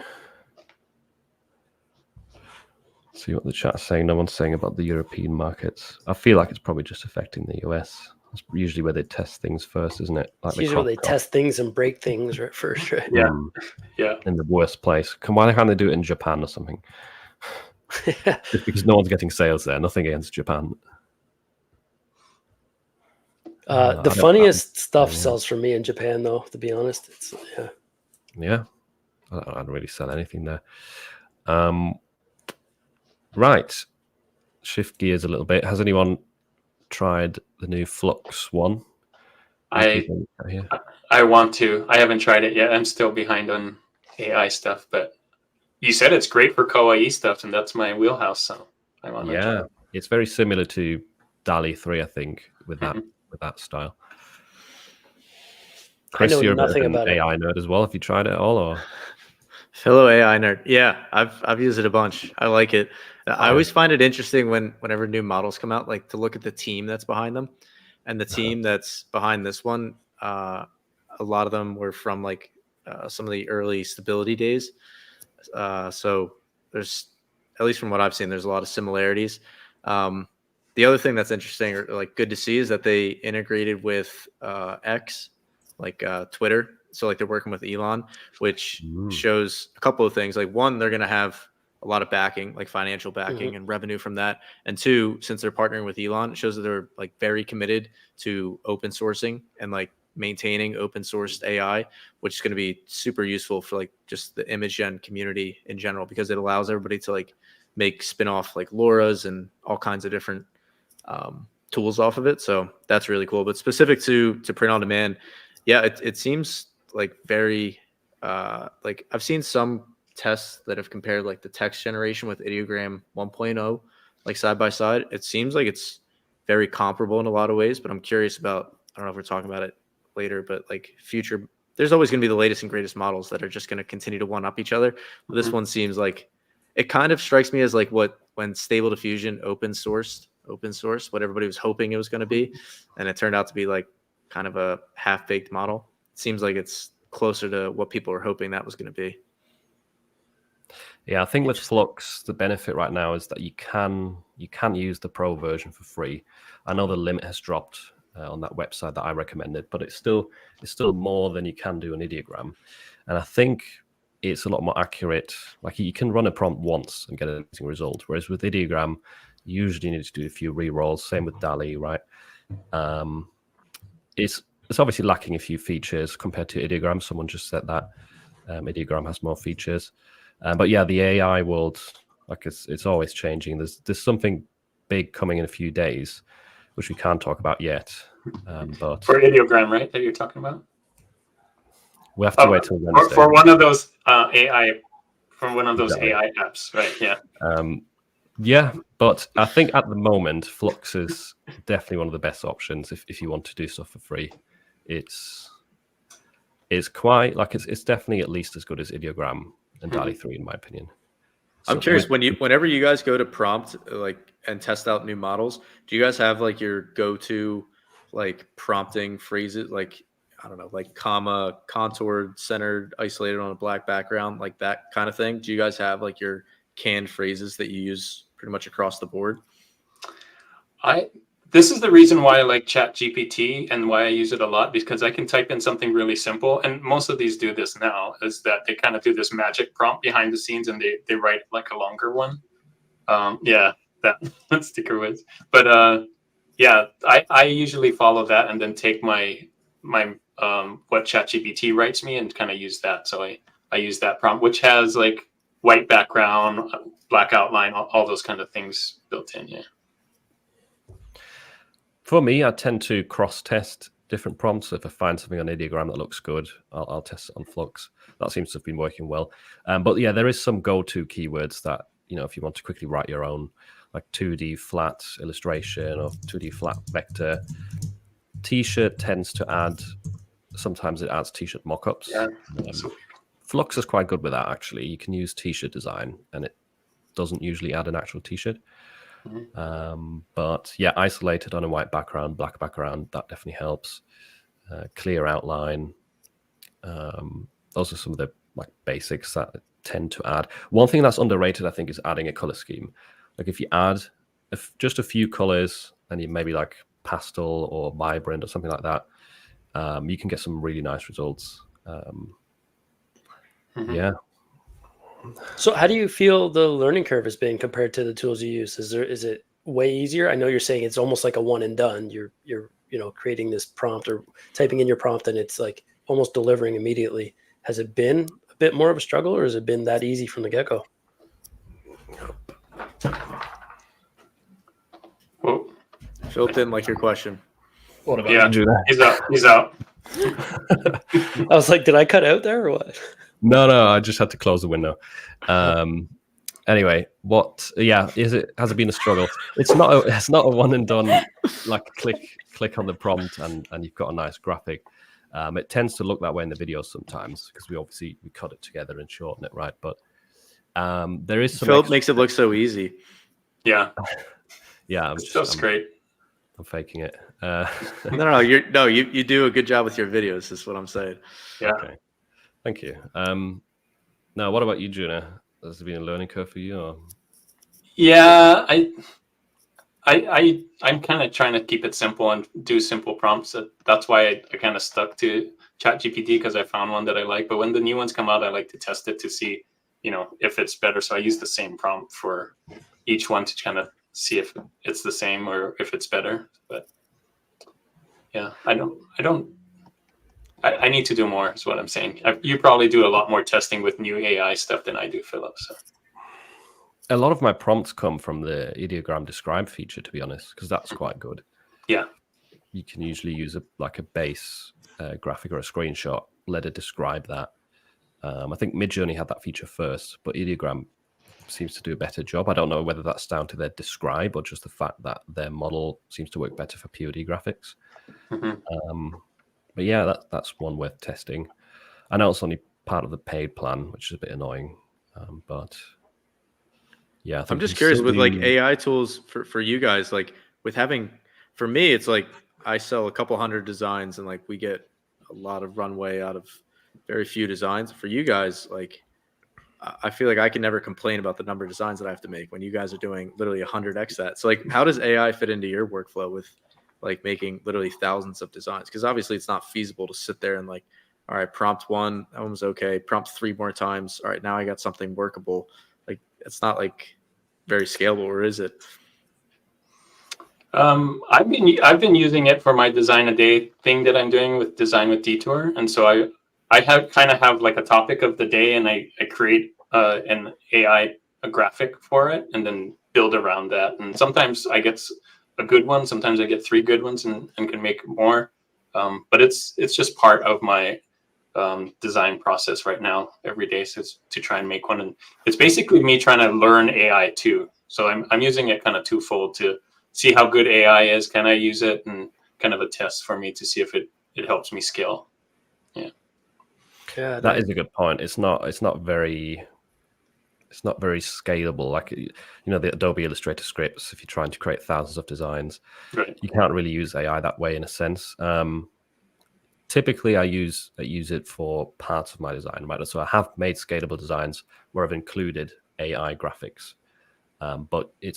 S1: See what the chat's saying. No one's saying about the European markets. I feel like it's probably just affecting the US. It's usually where they test things first, isn't it? Like
S5: it's usually where they test things and break things right first, right?
S2: Yeah.
S1: In the worst place. Why can't they do it in Japan or something? Just because no one's getting sales there. Nothing against Japan.
S5: The funniest stuff sells for me in Japan, though, to be honest.
S1: Yeah. I don't really sell anything there. Right. Shift gears a little bit. Has anyone tried the new Flux one?
S2: I want to. I haven't tried it yet. I'm still behind on AI stuff, but you said it's great for kawaii stuff, and that's my wheelhouse. So I want to try it.
S1: It's very similar to DALL-E 3, I think, with that style. Chris,
S5: I know
S1: you're
S5: nothing
S1: an
S5: about
S1: AI nerd as well. Have you tried it at all? Or
S4: fellow AI nerd, yeah, I've used it a bunch. I like it. I always find it interesting whenever new models come out, like to look at the team that's behind them, and the team that's behind this one. A lot of them were from like some of the early stability days. So there's, at least from what I've seen, there's a lot of similarities. The other thing that's interesting or like good to see is that they integrated with X like Twitter. So like they're working with Elon, which
S1: Mm.
S4: shows a couple of things. Like one, they're going to have a lot of backing, like financial backing and revenue from that. And two, since they're partnering with Elon, it shows that they're like very committed to open sourcing and like maintaining open sourced AI, which is going to be super useful for like just the image gen community in general, because it allows everybody to like make spin-off like LoRa's and all kinds of different tools off of it. So that's really cool. But specific to print on demand, yeah, it seems like very like I've seen some tests that have compared like the text generation with Ideogram 1.0 like side by side. It seems like it's very comparable in a lot of ways, but I'm curious about, I don't know if we're talking about it later, but like future, there's always going to be the latest and greatest models that are just going to continue to one up each other. But this one seems like it kind of strikes me as like when Stable Diffusion open source, what everybody was hoping it was going to be, and it turned out to be like kind of a half-baked model. It seems like it's closer to what people were hoping that was going to be.
S1: Yeah, I think with Flux, the benefit right now is that you can use the pro version for free. I know the limit has dropped on that website that I recommended, but it's still more than you can do an ideogram, and I think it's a lot more accurate. Like you can run a prompt once and get an amazing result, whereas with ideogram, you usually need to do a few re-rolls. Same with DALL-E, right? It's obviously lacking a few features compared to ideogram. Someone just said that ideogram has more features. But yeah, the AI world, like it's always changing. There's something big coming in a few days, which we can't talk about yet. But
S2: For ideogram, right? That you're talking about.
S1: We have to wait till Wednesday.
S2: For one of those AI, from one of those
S1: Exactly.
S2: AI apps, right? Yeah.
S1: Yeah, but I think at the moment, Flux is definitely one of the best options if you want to do stuff for free. It's quite like it's definitely at least as good as ideogram and DALL-E 3 in my opinion.
S4: I'm curious, whenever you guys go to prompt like and test out new models, do you guys have like your go-to like prompting phrases, like I don't know, like comma, contoured, centered, isolated on a black background, like that kind of thing? Do you guys have like your canned phrases that you use pretty much across the board?
S2: This is the reason why I like ChatGPT and why I use it a lot, because I can type in something really simple, and most of these do this now, is that they kind of do this magic prompt behind the scenes and they write like a longer one. Yeah, that sticker was. But yeah, I usually follow that and then take my what ChatGPT writes me and kind of use that. So I use that prompt, which has like white background, black outline, all those kind of things built in. Yeah.
S1: For me, I tend to cross-test different prompts. If I find something on ideogram that looks good, I'll test it on Flux. That seems to have been working well. But yeah, there is some go-to keywords that, if you want to quickly write your own, like 2D flat illustration or 2D flat vector. T-shirt tends to add, sometimes it adds T-shirt mockups.
S2: Yeah.
S1: Flux is quite good with that, actually. You can use T-shirt design, and it doesn't usually add an actual T-shirt. But yeah, isolated on a white background, black background, that definitely helps. Clear outline. Those are some of the like basics that tend to add. One thing that's underrated, I think, is adding a color scheme. Like if you add just a few colors and you maybe like pastel or vibrant or something like that, you can get some really nice results. Yeah.
S5: So how do you feel the learning curve has been compared to the tools you use? Is it way easier? I know you're saying it's almost like a one and done. You're creating this prompt or typing in your prompt and it's like almost delivering immediately. Has it been a bit more of a struggle, or has it been that easy from the get-go?
S2: Whoa.
S4: Phil didn't like your question.
S1: What about
S2: Yeah,
S1: you, Judah?
S2: he's out.
S5: I was like, did I cut out there or what?
S1: No, I just had to close the window. Anyway, has it been a struggle? It's not a one and done, like click on the prompt and you've got a nice graphic. It tends to look that way in the videos sometimes because we cut it together and shorten it, right? But there is some
S4: Philip makes it look so easy.
S2: Yeah.
S1: Yeah,
S2: That's great.
S1: I'm faking it.
S4: No, you do a good job with your videos, is what I'm saying.
S2: Yeah.
S1: Okay. Thank you. Now, what about you, Juna? Has it been a learning curve for you? Or?
S2: Yeah, I'm kind of trying to keep it simple and do simple prompts. That's why I kind of stuck to ChatGPT, because I found one that I like. But when the new ones come out, I like to test it to see, if it's better. So I use the same prompt for each one to kind of see if it's the same or if it's better. But yeah, I need to do more, is what I'm saying. You probably do a lot more testing with new AI stuff than I do, Philip. So
S1: a lot of my prompts come from the ideogram describe feature, to be honest, because that's quite good.
S2: Yeah.
S1: You can usually use a base graphic or a screenshot, let it describe that. I think Midjourney had that feature first, but ideogram seems to do a better job. I don't know whether that's down to their describe or just the fact that their model seems to work better for POD graphics. But yeah, that's one worth testing. I know it's only part of the paid plan, which is a bit annoying, but yeah, I think
S4: I'm just curious with like AI tools for you guys, like with having, for me, it's like I sell a couple hundred designs and like we get a lot of runway out of very few designs. For you guys, like I feel like I can never complain about the number of designs that I have to make when you guys are doing literally 100x that. So like, how does AI fit into your workflow with like making literally thousands of designs? Because obviously it's not feasible to sit there and like, all right, prompt 1, that one was okay. Prompt 3 more times. All right, now I got something workable. Like it's not like very scalable, or is it?
S2: I've been using it for my design a day thing that I'm doing with Design with Detour, and so I have like a topic of the day, and I create an AI graphic for it, and then build around that. And sometimes I get a good one, sometimes I get 3 good ones, and can make more. But it's just part of my design process right now every day, so it's to try and make one. And it's basically me trying to learn AI too. So I'm using it kind of twofold to see how good AI is. Can I use it, and kind of a test for me to see if it helps me scale.
S5: Yeah,
S1: that is a good point. It's not very scalable. Like the Adobe Illustrator scripts, if you're trying to create thousands of designs,
S2: Right.
S1: you can't really use AI that way in a sense. Typically I use it for parts of my design, right? So I have made scalable designs where I've included AI graphics, but it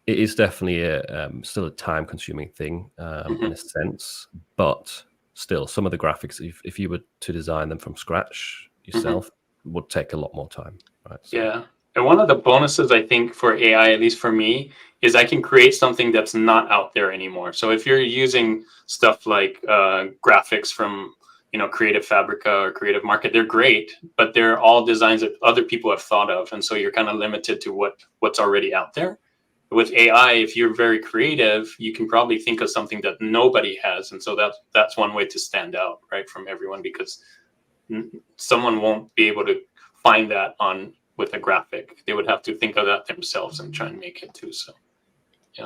S1: is definitely still a time-consuming thing in a sense. But still, some of the graphics, if you were to design them from scratch yourself, would take a lot more time, right? So.
S2: Yeah. And one of the bonuses I think for AI, at least for me, is I can create something that's not out there anymore. So if you're using stuff like graphics from Creative Fabrica or Creative Market, they're great, but they're all designs that other people have thought of, and so you're kind of limited to what's already out there. With AI, if you're very creative, you can probably think of something that nobody has, and so that's one way to stand out, right, from everyone, because someone won't be able to find that with a graphic. They would have to think of that themselves and try and make it too. So yeah.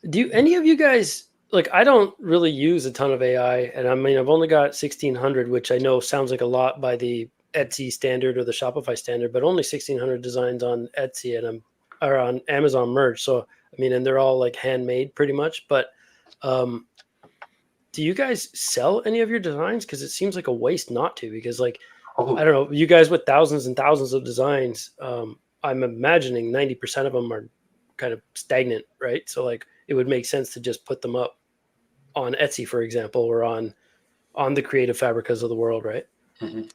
S5: Do any of you guys, like, I don't really use a ton of AI, and I mean, I've only got 1,600, which I know sounds like a lot by the Etsy standard or the Shopify standard, but only 1,600 designs on Etsy or on Amazon Merch. So, I mean, and they're all like handmade pretty much, but do you guys sell any of your designs? Because it seems like a waste not to, because like, I don't know, you guys with thousands and thousands of designs, I'm imagining 90% of them are kind of stagnant, right? So like it would make sense to just put them up on Etsy, for example, or on the Creative Fabricas of the world, right?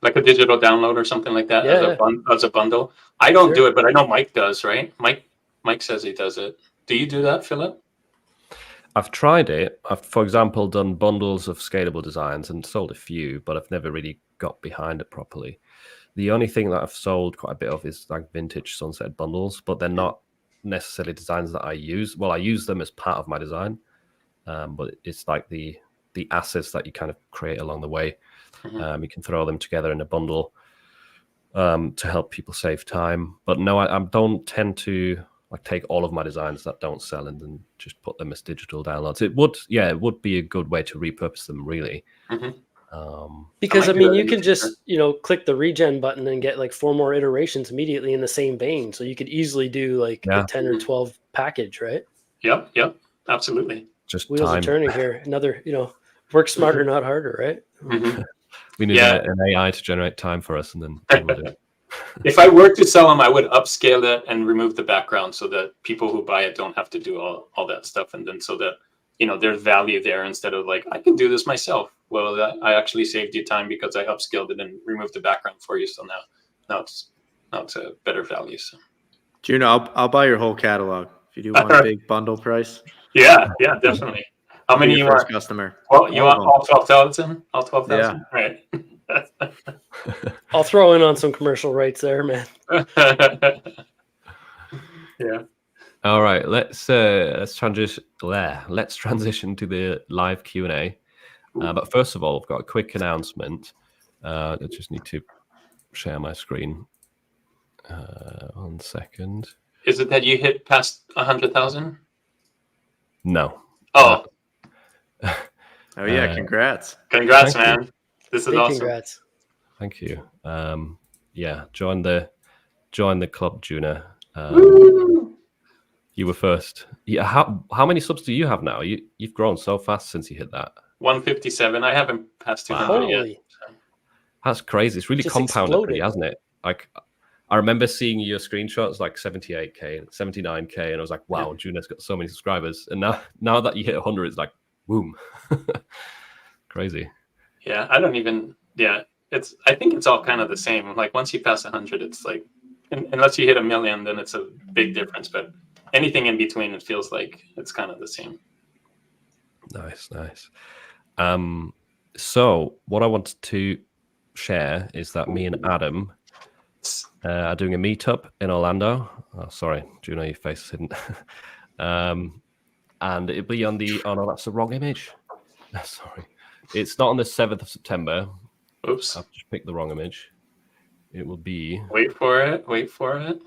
S2: Like a digital download or something like that, as a bundle. I don't do it, but I know Mike does, right? Mike says he does it. Do you do that, Philip?
S1: I've tried it. I've, for example, done bundles of scalable designs and sold a few, but I've never really got behind it properly. The only thing that I've sold quite a bit of is like vintage sunset bundles, but they're not necessarily designs that I use. Well, I use them as part of my design, but it's like the assets that you kind of create along the way. You can throw them together in a bundle to help people save time. But no, I don't tend to like take all of my designs that don't sell and then just put them as digital downloads. It would be a good way to repurpose them, really.
S5: Because I mean, you can just click the regen button and get like 4 more iterations immediately in the same vein. So you could easily do like a 10 or 12 package, right?
S2: Yep, absolutely.
S1: Just
S5: wheels
S1: time.
S5: are turning here. Another, work smarter, not harder, right?
S1: We need an AI to generate time for us, and then we'll do it.
S2: If I were to sell them, I would upscale it and remove the background so that people who buy it don't have to do all that stuff. And then so that, there's value there instead of like, I can do this myself. Well, I actually saved you time because I upscaled it and removed the background for you. So now it's a better value. So.
S4: Juno, I'll buy your whole catalog if you do want a big bundle price.
S2: Yeah, definitely. How many you want?
S4: Customer.
S2: Well, you want all 12,000? All 12,000? Yeah. Right.
S5: I'll throw in on some commercial rates there, man.
S2: Yeah.
S1: All right, let's transition. Let's transition to the live Q&A. But first of all, I've got a quick announcement. I just need to share my screen. 1 second.
S2: Is it that you hit past 100,000?
S1: No.
S2: Oh.
S4: Oh yeah! Congrats!
S2: Congrats, man! This is awesome.
S5: Congrats!
S1: Thank you. Yeah, join the club, Juna. You were first. Yeah. How many subs do you have now? You've grown so fast since you hit that.
S2: 157. I haven't passed 200 yet. So.
S1: That's crazy. It's really compounded, pretty, hasn't it? Like, I remember seeing your screenshots like 78K, 79K, and I was like, wow, Juna's got so many subscribers. And now that you hit 100, it's like, boom. Crazy.
S2: Yeah, I don't even. Yeah, I think it's all kind of the same. Like once you pass 100, it's like, unless you hit 1 million, then it's a big difference. But anything in between, it feels like it's kind of the same.
S1: Nice. So what I wanted to share is that me and Adam are doing a meetup in Orlando. Oh, sorry, Juno, your face is hidden. And it'll be on oh, that's the wrong image. Sorry. It's not on the 7th of September.
S2: Oops.
S1: I've just picked the wrong image. It will be...
S2: Wait for it.
S1: Oh,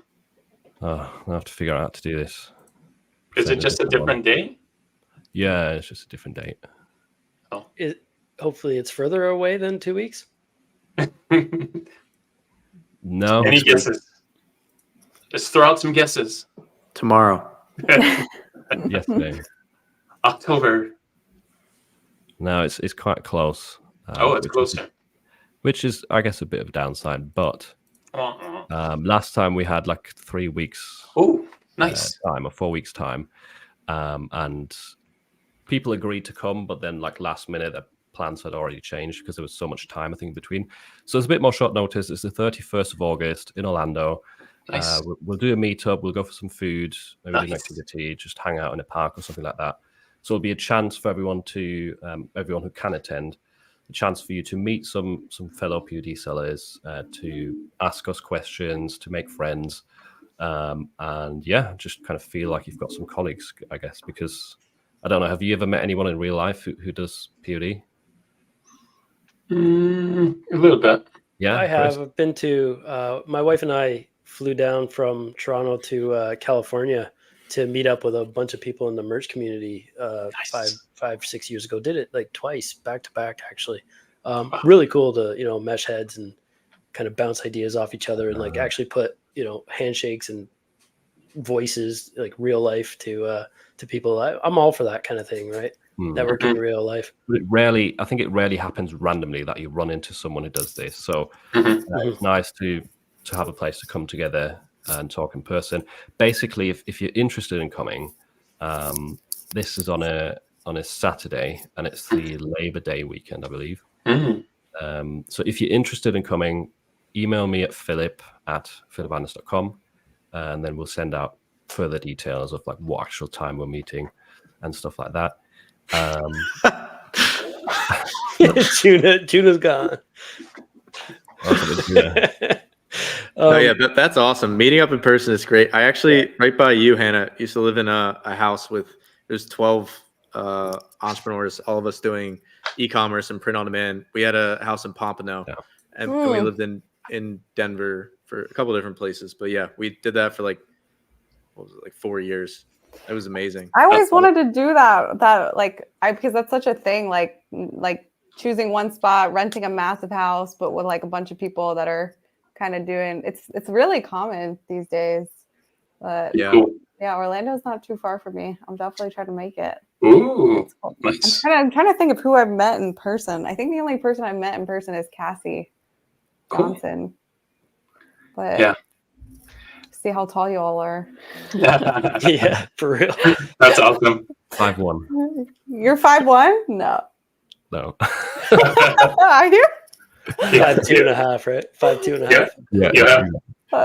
S1: I'll have to figure out how to do this.
S2: Is it just a different date?
S1: Yeah, it's just a different date.
S2: Oh.
S5: Hopefully it's further away than 2 weeks.
S1: No.
S2: Any guesses? Just throw out some guesses.
S4: Tomorrow.
S1: Yesterday.
S2: October.
S1: No, it's quite close.
S2: It's closer.
S1: Which is, I guess, a bit of a downside. But last time we had like 3 weeks.
S2: Oh, nice.
S1: Time or 4 weeks time, and people agreed to come, but then like last minute, their plans had already changed because there was so much time, I think, in between. So it's a bit more short notice. It's the 31st of August in Orlando.
S2: Nice.
S1: We'll do a meetup. We'll go for some food, maybe do an activity, just hang out in a park or something like that. So it'll be a chance for everyone who can attend, a chance for you to meet some fellow PUD sellers, to ask us questions, to make friends, and yeah, just kind of feel like you've got some colleagues, I guess, because I don't know, have you ever met anyone in real life who does PUD?
S2: A little bit.
S1: Yeah,
S5: I have. I've been to, my wife and I flew down from Toronto to California to meet up with a bunch of people in the merch community
S2: Nice.
S5: 5-6 years ago. Did it like twice, back to back, actually. Really cool to, mesh heads and kind of bounce ideas off each other and like actually put, handshakes and voices, like real life to people. I'm all for that kind of thing, right? Networking in real life.
S1: But I think it rarely happens randomly that you run into someone who does this. So it's nice to have a place to come together and talk in person. Basically, if you're interested in coming, this is on a Saturday, and it's the Labor Day weekend, I believe. So if you're interested in coming, email me at philip@philipanders.com, and then we'll send out further details of like what actual time we're meeting and stuff like that.
S5: Tuna's gone.
S4: Yeah, but that's awesome. Meeting up in person is great. I actually, right by you, Hannah, used to live in a house with, there's 12 entrepreneurs, all of us doing e-commerce and print on demand. We had a house in Pompano, and we lived in Denver for a couple of different places. But yeah, we did that for like 4 years. It was amazing.
S3: I always wanted to do that because that's such a thing, like choosing one spot, renting a massive house, but with like a bunch of people that are kind of doing it's really common these days. But yeah, Orlando's not too far from me. I'm definitely trying to make it.
S2: Ooh, nice.
S3: I'm trying to think of who I've met in person. I think the only person I've met in person is Cassie Johnson. but
S2: Yeah.
S3: see how tall you all are.
S5: Yeah, for real.
S2: That's awesome.
S1: 5'1".
S3: You're 5'1"? No.
S1: No.
S3: Are you?
S2: Yeah.
S5: 5'2.5", right? 5'2.5".
S2: Yeah.
S1: Yeah.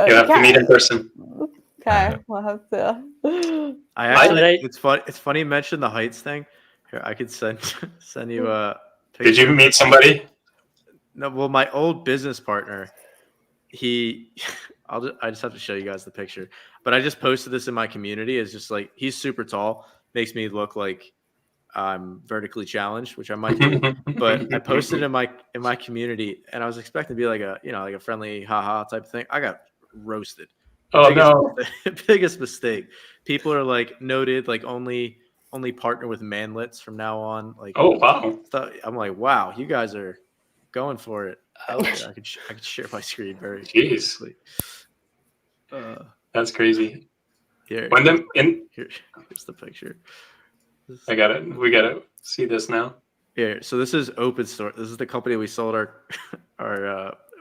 S2: You have to meet in person.
S3: Okay, we'll have to.
S4: I actually,
S5: I-
S4: it's fun. It's funny you mentioned the heights thing. Here, I could send you a picture.
S2: Did you meet somebody?
S4: No, well, my old business partner, he, I just have to show you guys the picture. But I just posted this in my community. It's just like he's super tall, makes me look like I'm vertically challenged, which I might be. But I posted in my community, and I was expecting to be like a friendly haha type of thing. I got roasted.
S2: Oh
S4: biggest,
S2: no.
S4: biggest mistake. People are like noted, like only partner with manlets from now on. Like,
S2: Oh wow.
S4: I'm like, wow, you guys are going for it.
S5: Ouch.
S4: Yeah, I could share my screen very
S2: Jeez.
S4: quickly.
S2: That's crazy.
S4: Here,
S2: When them in
S4: here's the picture.
S2: I got it. We gotta see this now.
S4: Here, so this is Open Store. This is the company we sold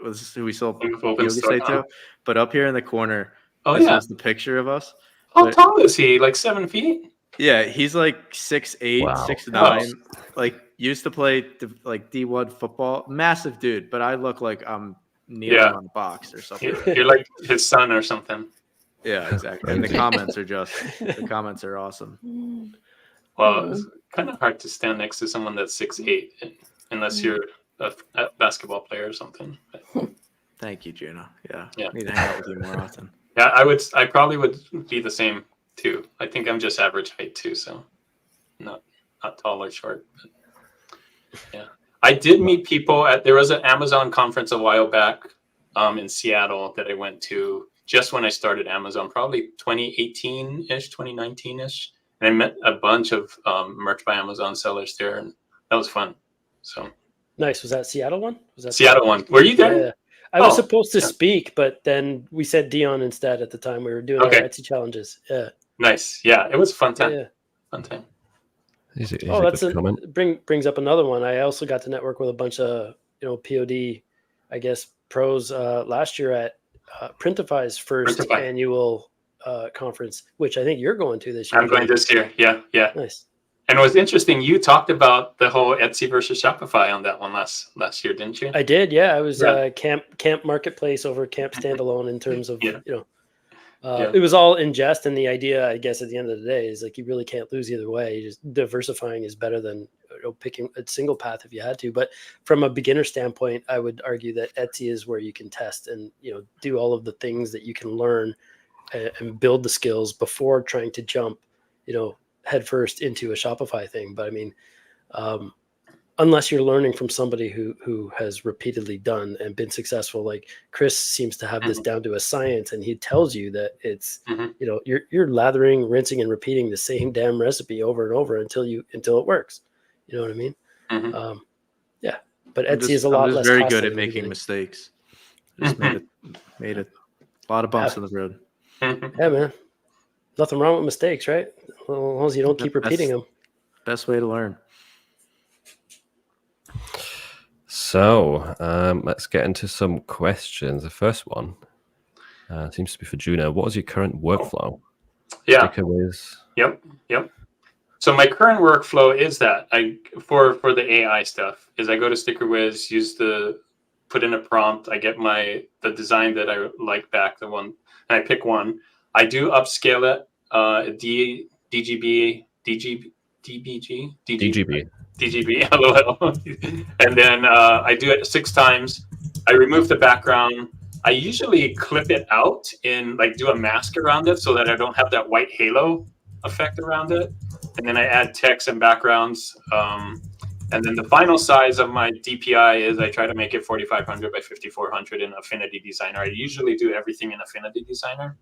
S4: this is who we sold
S2: Open
S4: Yogi
S2: Store,
S4: State to. But up here in the corner,
S2: Oh
S4: this
S2: yeah.
S4: was the picture of us.
S2: How
S4: But-
S2: tall is he? Like 7 feet?
S4: Yeah, he's like 6'8",
S1: Wow.
S4: 6'9", like used to play like D1 football. Massive dude, but I look like I'm kneeling
S2: Yeah.
S4: on a box or something.
S2: You're like his son or something.
S4: Yeah, exactly. And the comments are awesome.
S2: Well, it's kind of hard to stand next to someone that's 6'8", unless you're a basketball player or something.
S4: Thank you, Juno. Yeah.
S2: Yeah.
S4: Need to hang out with you more often.
S2: Yeah, I probably would be the same too. I think I'm just average height too, so not tall or short. But yeah, I did meet people there was an Amazon conference a while back in Seattle that I went to just when I started Amazon, probably 2018-ish, 2019-ish. And I met a bunch of Merch by Amazon sellers there, and that was fun. So
S5: Nice. Was that Seattle one? Was that
S2: Seattle one. Were you there?
S5: Yeah. I was
S2: Oh,
S5: supposed to
S2: yeah.
S5: speak, but then we said Dion instead at the time. We were doing
S2: Okay.
S5: our Etsy challenges. Yeah.
S2: Nice. Yeah, it was a fun time.
S5: Yeah.
S2: Fun time.
S1: Is it
S5: Oh, that's
S1: good comment?
S5: brings up another one. I also got to network with a bunch of POD, I guess, pros last year at Printify's first
S2: Printify.
S5: annual conference, which I think you're going to this year.
S2: I'm going this year. Yeah, yeah.
S5: Nice.
S2: And it was interesting. You talked about the whole Etsy versus Shopify on that one last year, didn't you?
S5: I did. Yeah, I was
S2: Yeah.
S5: Camp Marketplace over Camp Standalone in terms of
S2: Yeah. Yeah.
S5: It was all in jest, and the idea, I guess, at the end of the day is like you really can't lose either way. Just diversifying is better than picking a single path if you had to. But from a beginner standpoint, I would argue that Etsy is where you can test and do all of the things that you can learn and build the skills before trying to jump headfirst into a Shopify thing. But I mean, unless you're learning from somebody who has repeatedly done and been successful, like Chris seems to have this down to a science, and he tells you that it's you're lathering, rinsing, and repeating the same damn recipe over and over until it works. You know what I mean?
S2: Mhm.
S5: Yeah. But
S4: I'm
S5: Etsy is a lot
S4: just
S5: less
S4: very
S5: costly
S4: good at
S5: than
S4: making
S5: usually.
S4: mistakes. Just made a lot of bumps in the road.
S5: Yeah, man. Nothing wrong with mistakes, right? Well, as long as you don't keep repeating them.
S4: Best way to learn.
S1: So let's get into some questions. The first one seems to be for Juno. What is your current workflow?
S2: Yeah.
S1: Takeaways?
S2: Yep. So my current workflow is that for the AI stuff is I go to StickerWiz, put in a prompt. I get the design that I like back, the one, and I pick one. I do upscale it, DGB, LOL. And then I do it 6 times. I remove the background. I usually clip it out and do a mask around it so that I don't have that white halo effect around it. And then I add text and backgrounds. And then the final size of my DPI is I try to make it 4500 by 5400 in Affinity Designer. I usually do everything in Affinity Designer.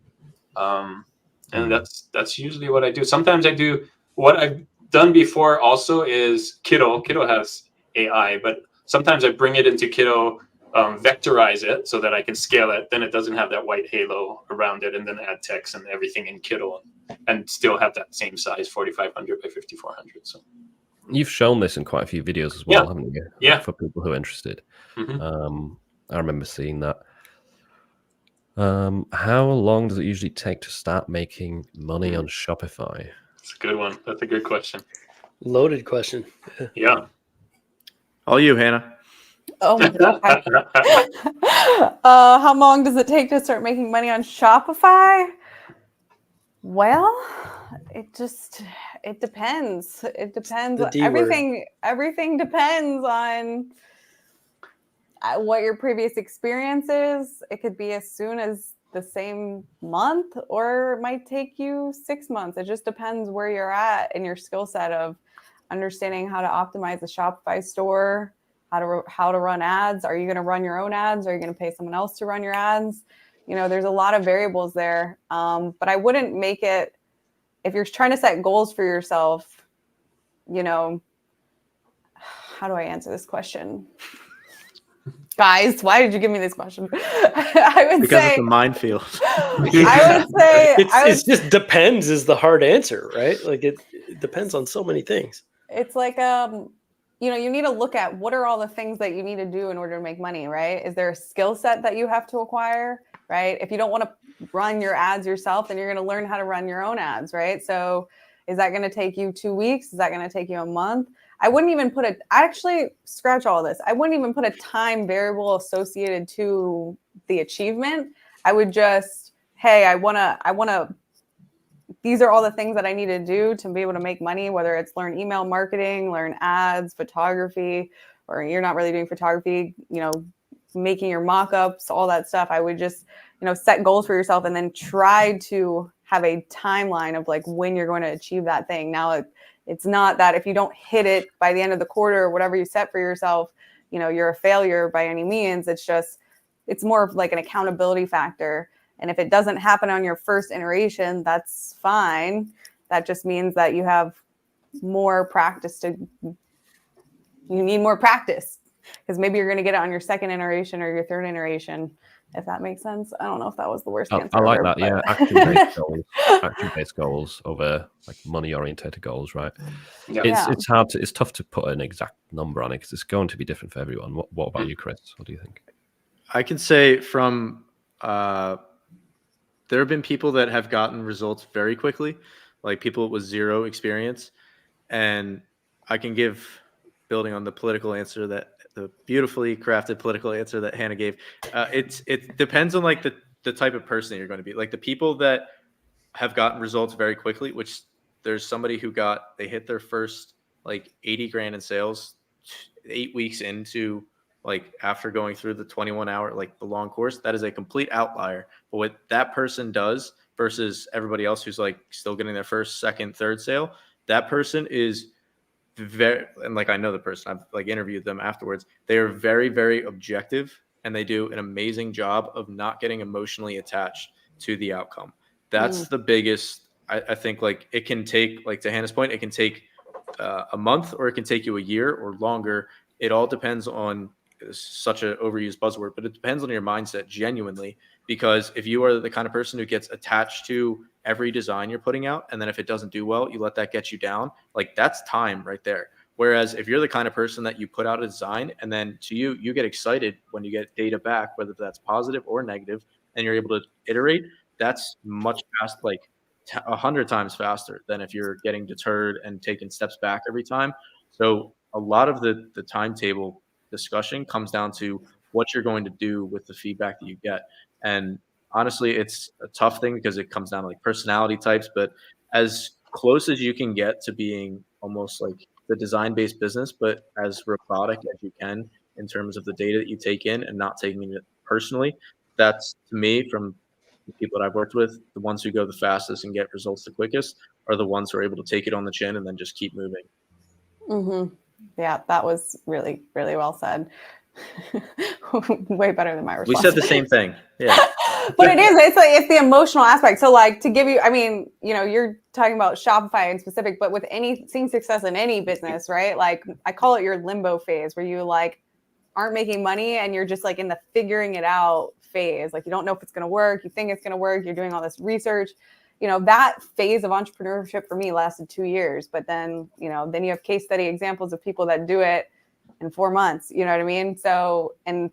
S2: And that's usually what I do. Sometimes I do what I've done before also is Kiddo. Kiddo has AI, but sometimes I bring it into Kiddo, vectorize it so that I can scale it. Then it doesn't have that white halo around it, and then add text and everything in Kiddo and still have that same size, 4500 by 5400. So
S1: You've shown this in quite a few videos as well, haven't you?
S2: Yeah.
S1: For people who are interested. I remember seeing that. How long does it usually take to start making money on Shopify?
S2: It's a good one. That's a good question.
S5: Loaded question.
S2: Yeah.
S4: All you, Hannah.
S3: Oh, okay. How long does it take to start making money on Shopify? Well, it depends. It depends.
S5: The D word.
S3: Everything depends on what your previous experience is. It could be as soon as the same month, or it might take you 6 months. It just depends where you're at in your skill set of understanding how to optimize the Shopify store, how to run ads. Are you going to run your own ads? Are you going to pay someone else to run your ads? There's a lot of variables there. But I wouldn't make it, if you're trying to set goals for yourself, how do I answer this question? Guys, why did you give me this question? I would
S4: Because
S3: say
S4: it's a minefield.
S3: I would say
S5: It just depends is the hard answer, right? Like it depends on so many things.
S3: it's like you need to look at what are all the things that you need to do in order to make money, right? Is there a skill set that you have to acquire, right? If you don't want to run your ads yourself, then you're going to learn how to run your own ads, right? So is that going to take you 2 weeks? Is that going to take you a month? I wouldn't even actually scratch all this. I wouldn't even put a time variable associated to the achievement. I would just, hey, I want to, these are all the things that I need to do to be able to make money, whether it's learn email marketing, learn ads, photography, or you're not really doing photography, making your mock-ups, all that stuff. I would just, set goals for yourself and then try to have a timeline of like when you're going to achieve that thing. Now, it's not that if you don't hit it by the end of the quarter or whatever you set for yourself, you're a failure by any means. It's more of like an accountability factor. And if it doesn't happen on your first iteration, that's fine. That just means that you have more practice you need more practice, because maybe you're going to get it on your second iteration or your third iteration, if that makes sense. I don't know if that was the worst answer.
S1: I like
S3: ever,
S1: that. Yeah, action-based goals over like money-oriented goals, right?
S2: Yeah.
S1: It's tough to put an exact number on it because it's going to be different for everyone. What about you, Chris? What do you think?
S4: I can say from there have been people that have gotten results very quickly, like people with zero experience, and I can give, building on the the beautifully crafted political answer that Hannah gave. It depends on like the type of person that you're going to be. Like the people that have gotten results very quickly, which there's somebody who they hit their first like 80 grand in sales 8 weeks into, like after going through the 21-hour, like the long course. That is a complete outlier. But what that person does versus everybody else who's like still getting their first, second, third sale, that person is very, and like I know the person, I've like interviewed them afterwards. They are very, very objective, and they do an amazing job of not getting emotionally attached to the outcome. That's the biggest. I think like it can take, like to Hannah's point, it can take a month or it can take you a year or longer. It all depends on, such an overused buzzword, but it depends on your mindset genuinely. Because if you are the kind of person who gets attached to every design you're putting out, and then if it doesn't do well, you let that get you down, like that's time right there. Whereas if you're the kind of person that you put out a design and then you get excited when you get data back, whether that's positive or negative, and you're able to iterate, that's much faster, like 100 times faster than if you're getting deterred and taking steps back every time. So a lot of the timetable discussion comes down to what you're going to do with the feedback that you get. And honestly, it's a tough thing because it comes down to like personality types, but as close as you can get to being almost like the design-based business, but as robotic as you can in terms of the data that you take in and not taking it personally, that's, to me, from the people that I've worked with, the ones who go the fastest and get results the quickest are the ones who are able to take it on the chin and then just keep moving.
S3: Mm-hmm. Yeah, that was really, really well said. Way better than my response.
S4: We said the same thing. Yeah.
S3: But it's the emotional aspect. So like to give you, I mean, you're talking about Shopify in specific, but with seeing success in any business, right? Like I call it your limbo phase, where you like aren't making money and you're just like in the figuring it out phase. Like you don't know if it's going to work. You think it's going to work. You're doing all this research. That phase of entrepreneurship for me lasted 2 years, but then you have case study examples of people that do it in 4 months. You know what I mean? So, and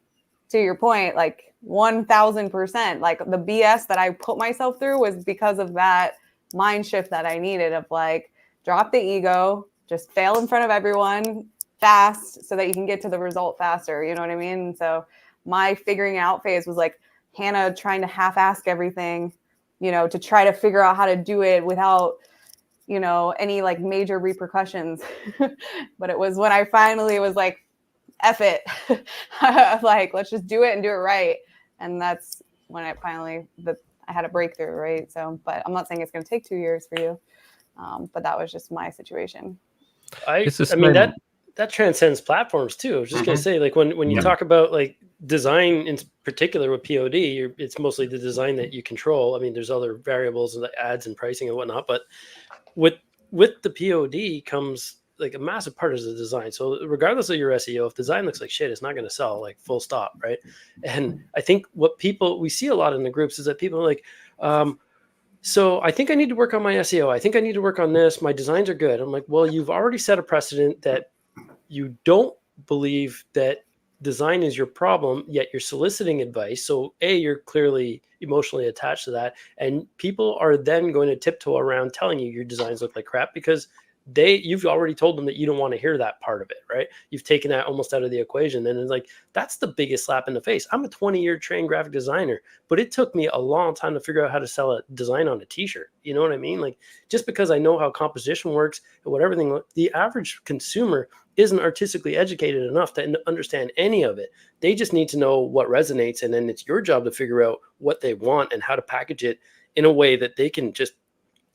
S3: to your point, like 1000%, like the BS that I put myself through was because of that mind shift that I needed of like, drop the ego, just fail in front of everyone fast so that you can get to the result faster. You know what I mean? And so my figuring out phase was like Hannah trying to half-ask everything, you know, to try to figure out how to do it without, you know, any like major repercussions. But it was when I finally was like, F it. Like, let's just do it and do it right. And that's when I finally, I had a breakthrough, right? So, but I'm not saying it's going to take 2 years for you. But that was just my situation.
S5: I mean, that transcends platforms too. I was just going to say, like when you talk about like design in particular with POD, it's mostly the design that you control. I mean, there's other variables and ads and pricing and whatnot, but with the POD comes like a massive part is the design. So regardless of your SEO, if design looks like shit, it's not going to sell, like full stop, right? And I think what we see a lot in the groups is that people are like, so I think I need to work on my SEO. I think I need to work on this. My designs are good. I'm like, well, you've already set a precedent that you don't believe that design is your problem, yet you're soliciting advice. So you're clearly emotionally attached to that. And people are then going to tiptoe around telling you your designs look like crap because you've already told them that you don't want to hear that part of it, right? You've taken that almost out of the equation. And it's like, that's the biggest slap in the face. I'm a 20-year trained graphic designer, but it took me a long time to figure out how to sell a design on a t-shirt. You know what I mean? Like, just because I know how composition works and what everything, the average consumer isn't artistically educated enough to understand any of it. They just need to know what resonates. And then it's your job to figure out what they want and how to package it in a way that they can just,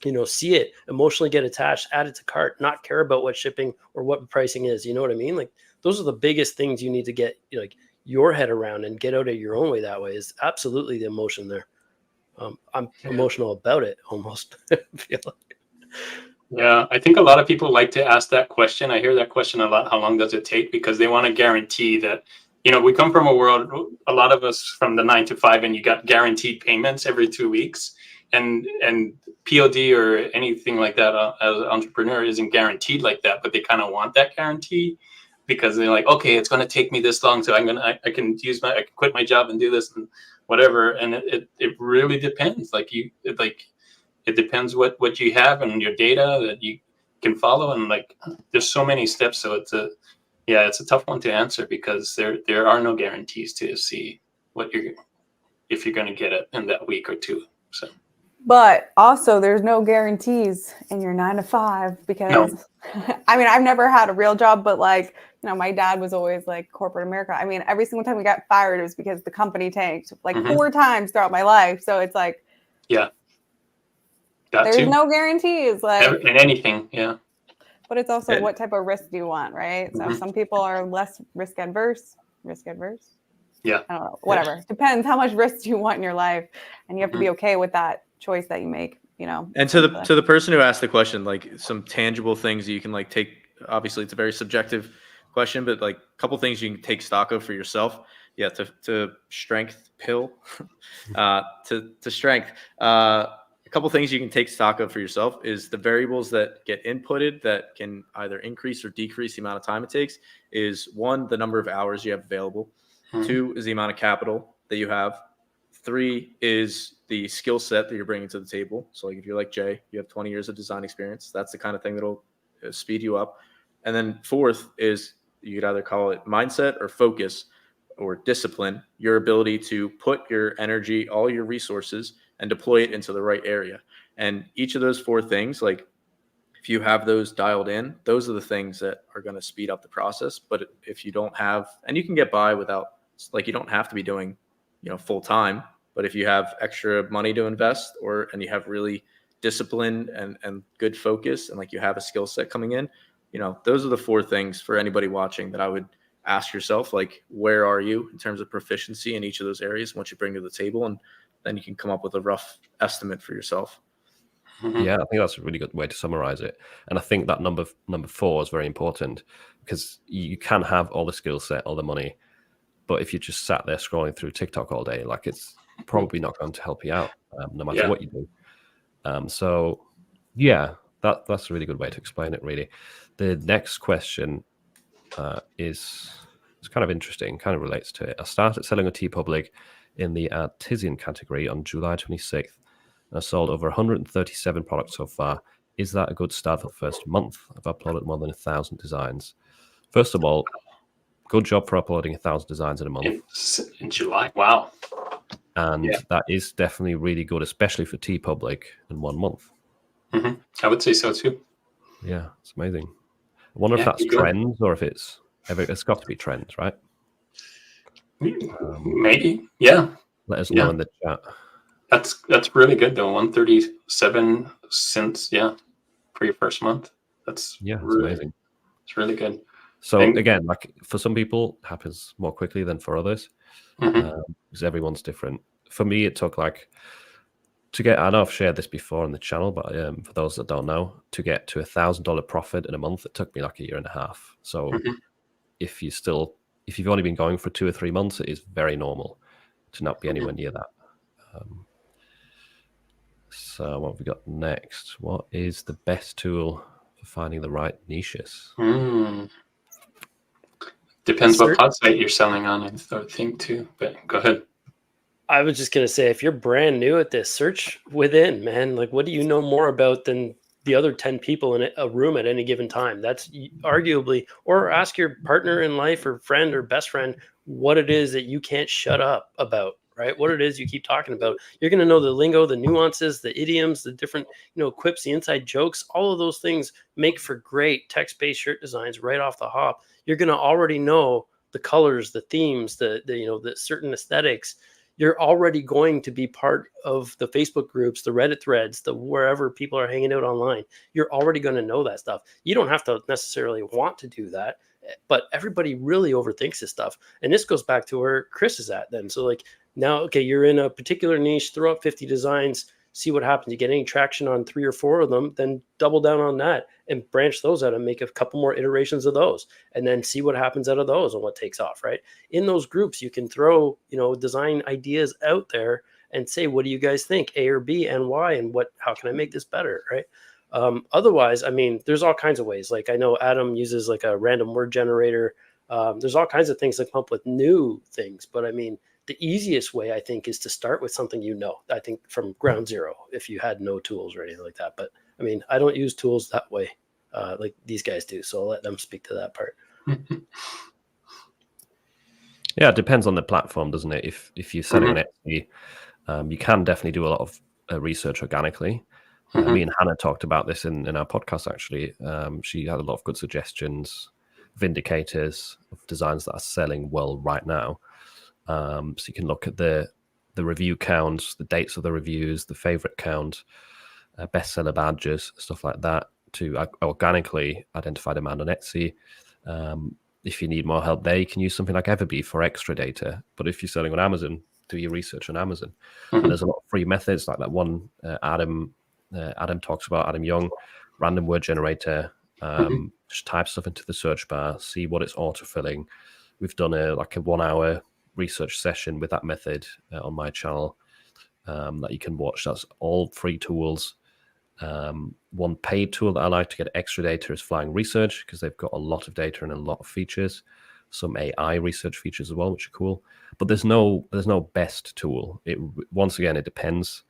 S5: you know, see it, emotionally get attached, add it to cart, not care about what shipping or what pricing is. You know what I mean? Like, those are the biggest things you need to get like your head around and get out of your own way that way is absolutely the emotion there. I'm emotional about it almost.
S2: Yeah, I think a lot of people like to ask that question. I hear that question a lot. How long does it take? Because they want to guarantee that, you know, we come from a world, a lot of us from the 9 to 5, and you got guaranteed payments every 2 weeks. And POD or anything like that as an entrepreneur isn't guaranteed like that, but they kind of want that guarantee because they're like, okay, it's going to take me this long, so I can quit my job and do this and whatever. And it really depends. It depends what you have and your data that you can follow, and like there's so many steps. So it's a tough one to answer because there are no guarantees to see if you're going to get it in that week or two. So.
S3: But also, there's no guarantees in your 9 to 5 because,
S2: No.
S3: I mean, I've never had a real job, but like, you know, my dad was always like corporate America. I mean, every single time we got fired, it was because the company tanked like 4 times throughout my life. So it's like, there's no guarantees, like
S2: in anything, yeah.
S3: But it's also what type of risk do you want, right? So some people are less risk adverse.
S2: Yeah.
S3: I don't know. Whatever. Depends how much risk do you want in your life, and you have to be okay with that choice that you make. You know.
S4: And to the person who asked the question, like some tangible things you can like take. Obviously, it's a very subjective question, but like a couple things you can take stock of for yourself. Yeah, to strength pill, to strength. A couple things you can take stock of for yourself is the variables that get inputted that can either increase or decrease the amount of time it takes is 1, the number of hours you have available. 2 is the amount of capital that you have. 3 is the skill set that you're bringing to the table. So like if you're like Jay, you have 20 years of design experience. That's the kind of thing that'll speed you up. And then 4th is you could either call it mindset or focus or discipline, your ability to put your energy, all your resources, and deploy it into the right area. And each of those 4 things, like if you have those dialed in, those are the things that are going to speed up the process. But if you don't have, and you can get by without, like you don't have to be doing, you know, full time, but if you have extra money to invest and you have really discipline and good focus and like you have a skill set coming in, you know, those are the 4 things for anybody watching that I would ask yourself, like, where are you in terms of proficiency in each of those areas, what you bring to the table, and then you can come up with a rough estimate for yourself.
S1: Yeah, I think that's a really good way to summarize it. And I think that number 4 is very important because you can have all the skill set, all the money, but if you just sat there scrolling through TikTok all day, like it's probably not going to help you out, no matter what you do. So yeah, that's a really good way to explain it, really. The next question is It's kind of interesting, kind of relates to it. I started selling on TeePublic in the artisan category on July 26th. And I sold over 137 products so far. Is that a good start for the first month? I've uploaded more than 1,000 designs. First of all, good job for uploading 1,000 designs in a month.
S2: In July. Wow.
S1: And that is definitely really good, especially for TeePublic in 1 month.
S2: I would say so too.
S1: Yeah, it's amazing. I wonder if that's trends or if it's got to be trends, right?
S2: Maybe. Yeah.
S1: Let us know in the chat.
S2: That's really good though. 137 cents, for your first month. That's
S1: amazing.
S2: It's really good.
S1: So again, like for some people, it happens more quickly than for others, because everyone's different. For me, it took to get. I know I've shared this before on the channel, but for those that don't know, to get to $1,000 profit in a month, it took me like 1.5 years. So if you've only been going for 2 or 3 months, it is very normal to not be anywhere near that. So what have we got next? What is the best tool for finding the right niches?
S2: Depends what pod site you're selling on, I think too. But go ahead.
S5: I was just going to say, if you're brand new at this, search within, man. Like, what do you know more about than the other 10 people in a room at any given time? That's arguably, or ask your partner in life or friend or best friend what it is that you can't shut up about, right? What it is you keep talking about. You're going to know the lingo, the nuances, the idioms, the different, quips, the inside jokes. All of those things make for great text-based shirt designs right off the hop. You're going to already know the colors, the themes, the certain aesthetics. You're already going to be part of the Facebook groups, the Reddit threads, the wherever people are hanging out online. You're already going to know that stuff. You don't have to necessarily want to do that, but everybody really overthinks this stuff. And this goes back to where Chris is at then. So now, okay, you're in a particular niche, throw up 50 designs, see what happens. You get any traction on 3 or 4 of them, then double down on that and branch those out and make a couple more iterations of those, and then see what happens out of those and what takes off, right? In those groups, you can throw, design ideas out there and say, what do you guys think? A or B and why, and how can I make this better, right? Otherwise, there's all kinds of ways. Like I know Adam uses like a random word generator. There's all kinds of things that come up with new things, but the easiest way, I think, is to start with something I think from ground zero, if you had no tools or anything like that. But I don't use tools that way like these guys do. So I'll let them speak to that part.
S1: Yeah, it depends on the platform, doesn't it? If you're selling on Etsy, you can definitely do a lot of research organically. Me and Hannah talked about this in our podcast, actually. She had a lot of good suggestions of indicators of designs that are selling well right now. So you can look at the review counts, the dates of the reviews, the favorite count, bestseller badges, stuff like that, to organically identify demand on Etsy. If you need more help there, you can use something like Everbee for extra data. But if you're selling on Amazon, do your research on Amazon. And there's a lot of free methods like that one Adam talks about, Adam Young, random word generator. Just type stuff into the search bar, see what it's autofilling. We've done a 1 hour research session with that method on my channel that you can watch. That's all free tools. One paid tool that I like to get extra data is Flying Research, because they've got a lot of data and a lot of features, some AI research features as well, which are cool. But there's no best tool. Once again, it depends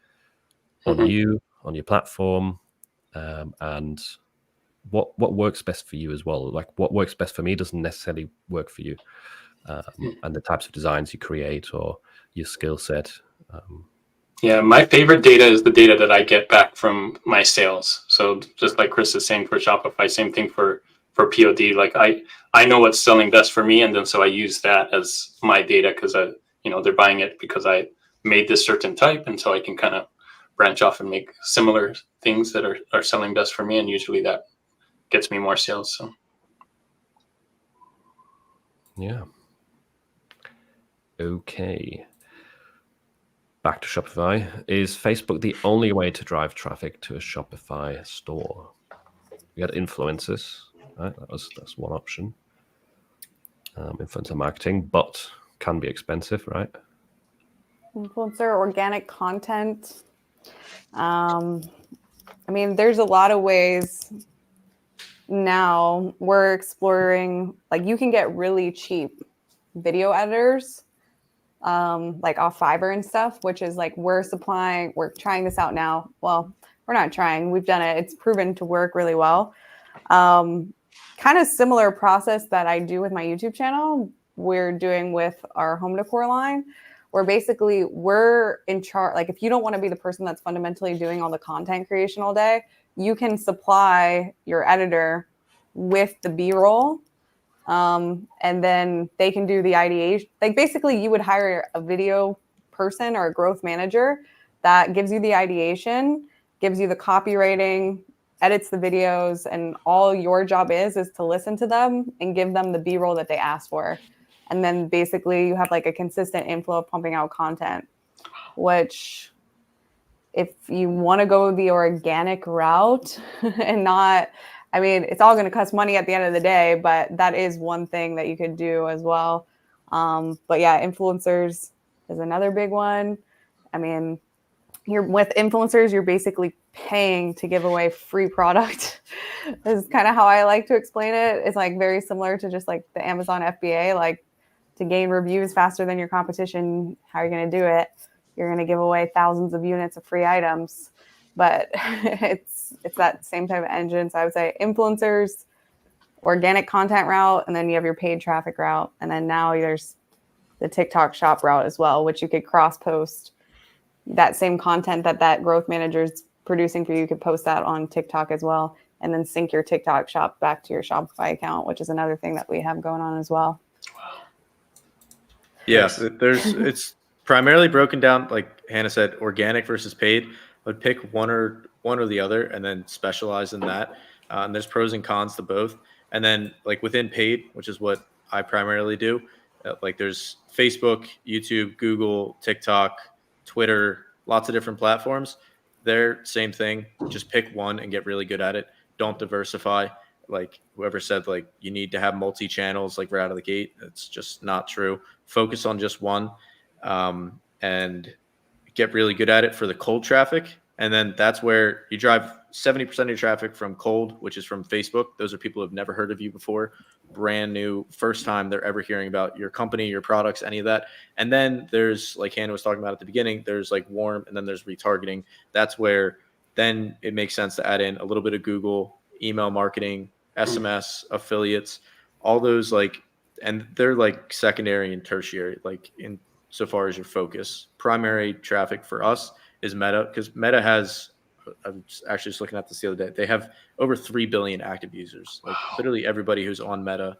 S1: on you, on your platform, and what works best for you as well. Like what works best for me doesn't necessarily work for you. And the types of designs you create or your skill set.
S2: Yeah, my favorite data is the data that I get back from my sales. So just like Chris is saying for Shopify, same thing for POD. Like I know what's selling best for me, and then so I use that as my data because they're buying it because I made this certain type, and so I can kind of branch off and make similar things that are selling best for me, and usually that gets me more sales. So
S1: yeah. Okay. Back to Shopify. Is Facebook the only way to drive traffic to a Shopify store? We got influencers, right? That's one option. Influencer marketing, but can be expensive, right?
S3: Influencer, organic content. There's a lot of ways now we're exploring. Like you can get really cheap video editors, like off Fiverr and stuff, which is like we're trying this out now. Well, we're not trying, we've done it. It's proven to work really well. Kind of similar process that I do with my YouTube channel, we're doing with our home decor line, where basically we're in charge. Like if you don't want to be the person that's fundamentally doing all the content creation all day, you can supply your editor with the B-roll. And then they can do the ideation. Like basically you would hire a video person or a growth manager that gives you the ideation, gives you the copywriting, edits the videos, and all your job is to listen to them and give them the B-roll that they ask for. And then basically you have like a consistent inflow of pumping out content, which if you want to go the organic route and not, I mean, it's all going to cost money at the end of the day, but that is one thing that you could do as well. But yeah, influencers is another big one. I mean, you're with influencers, you're basically paying to give away free product. This is kind of how I like to explain it. It's like very similar to just like the Amazon FBA, like to gain reviews faster than your competition. How are you going to do it? You're going to give away thousands of units of free items, but it's that same type of engine. So I would say influencers, organic content route, and then you have your paid traffic route. And then now there's the TikTok shop route as well, which you could cross post that same content that growth manager is producing for you. You could post that on TikTok as well, and then sync your TikTok shop back to your Shopify account, which is another thing that we have going on as well.
S4: Yeah, it's primarily broken down, like Hannah said, organic versus paid. I would pick one or the other and then specialize in that. And there's pros and cons to both. And then like within paid, which is what I primarily do, like there's Facebook, YouTube, Google, TikTok, Twitter, lots of different platforms. They're same thing. Just pick one and get really good at it. Don't diversify. Like whoever said like you need to have multi-channels like right out of the gate, it's just not true. Focus on just one, and get really good at it for the cold traffic. And then that's where you drive 70% of your traffic from cold, which is from Facebook. Those are people who have never heard of you before, brand new, first time they're ever hearing about your company, your products, any of that. And then there's, like Hannah was talking about at the beginning, there's like warm, and then there's retargeting. That's where then it makes sense to add in a little bit of Google, email marketing, SMS, affiliates, all those like, and they're like secondary and tertiary, like in so far as your focus. Primary traffic for us is Meta, because Meta has, I was actually just looking at this the other day, they have over 3 billion active users. Like literally everybody who's on Meta,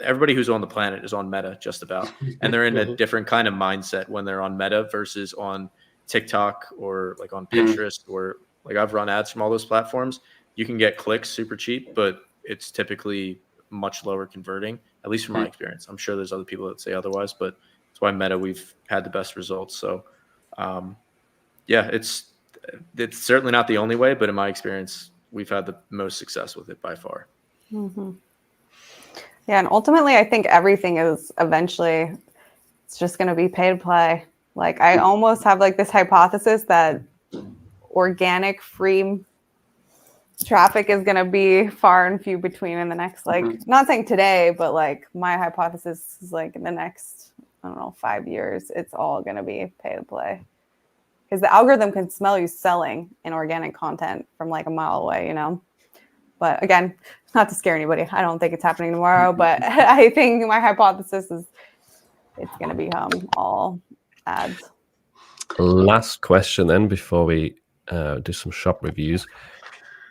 S4: everybody who's on the planet is on Meta just about. And they're in a different kind of mindset when they're on Meta versus on TikTok or like on Pinterest, or like I've run ads from all those platforms. You can get clicks super cheap, but it's typically much lower converting, at least from my experience. I'm sure there's other people that say otherwise, but that's why Meta, we've had the best results. So yeah, it's certainly not the only way, but in my experience, we've had the most success with it by far.
S3: Mm-hmm. Yeah, and ultimately, I think everything is eventually, it's just going to be pay to play. Like I almost have like this hypothesis that organic free traffic is going to be far and few between in the next, like, not saying today, but like my hypothesis is like in the next, I don't know, 5 years, it's all going to be pay to play. Because the algorithm can smell you selling in organic content from like a mile away, you know? But again, not to scare anybody. I don't think it's happening tomorrow, but I think my hypothesis is it's going to become all ads.
S1: Last question then before we do some shop reviews.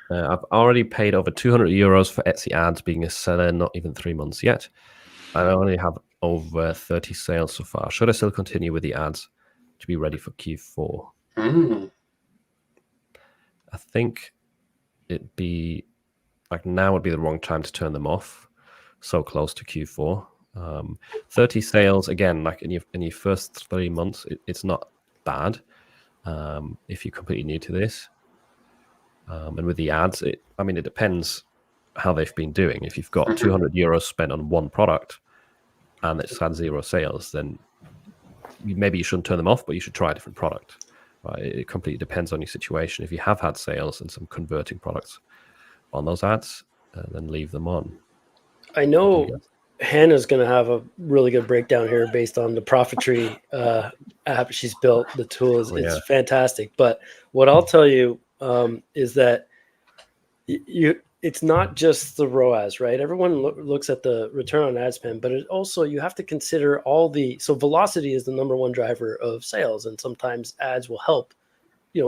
S1: I've already paid over 200 euros for Etsy ads, being a seller not even 3 months yet. I only have over 30 sales so far. Should I still continue with the ads to be ready for Q4? I think it'd be like now would be the wrong time to turn them off so close to Q4. 30 sales again, like in your first 3 months, it's not bad if you're completely new to this. And with the ads, it depends how they've been doing. If you've got 200 euros spent on one product and it's had 0 sales, then maybe you shouldn't turn them off, but you should try a different product. Right? It completely depends on your situation. If you have had sales and some converting products on those ads, then leave them on.
S5: I know Hannah's going to have a really good breakdown here based on the Profitry app she's built. The tool is it's fantastic. But what I'll tell you is that it's not just the ROAS, right? Everyone looks at the return on ad spend, but it also, you have to consider so velocity is the number one driver of sales. And sometimes ads will help,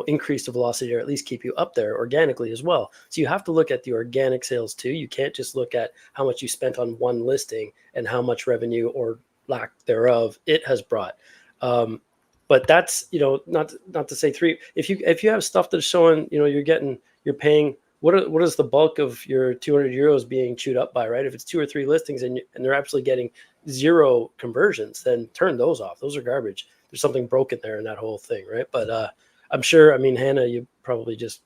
S5: increase the velocity or at least keep you up there organically as well. So you have to look at the organic sales too. You can't just look at how much you spent on one listing and how much revenue or lack thereof it has brought. But that's, not to say if you have stuff that's showing, you're paying, what is the bulk of your 200 euros being chewed up by, right? If it's 2 or 3 listings and they're absolutely getting 0 conversions, then turn those off. Those are garbage. There's something broken there in that whole thing, right? But I'm sure, Hannah, you probably just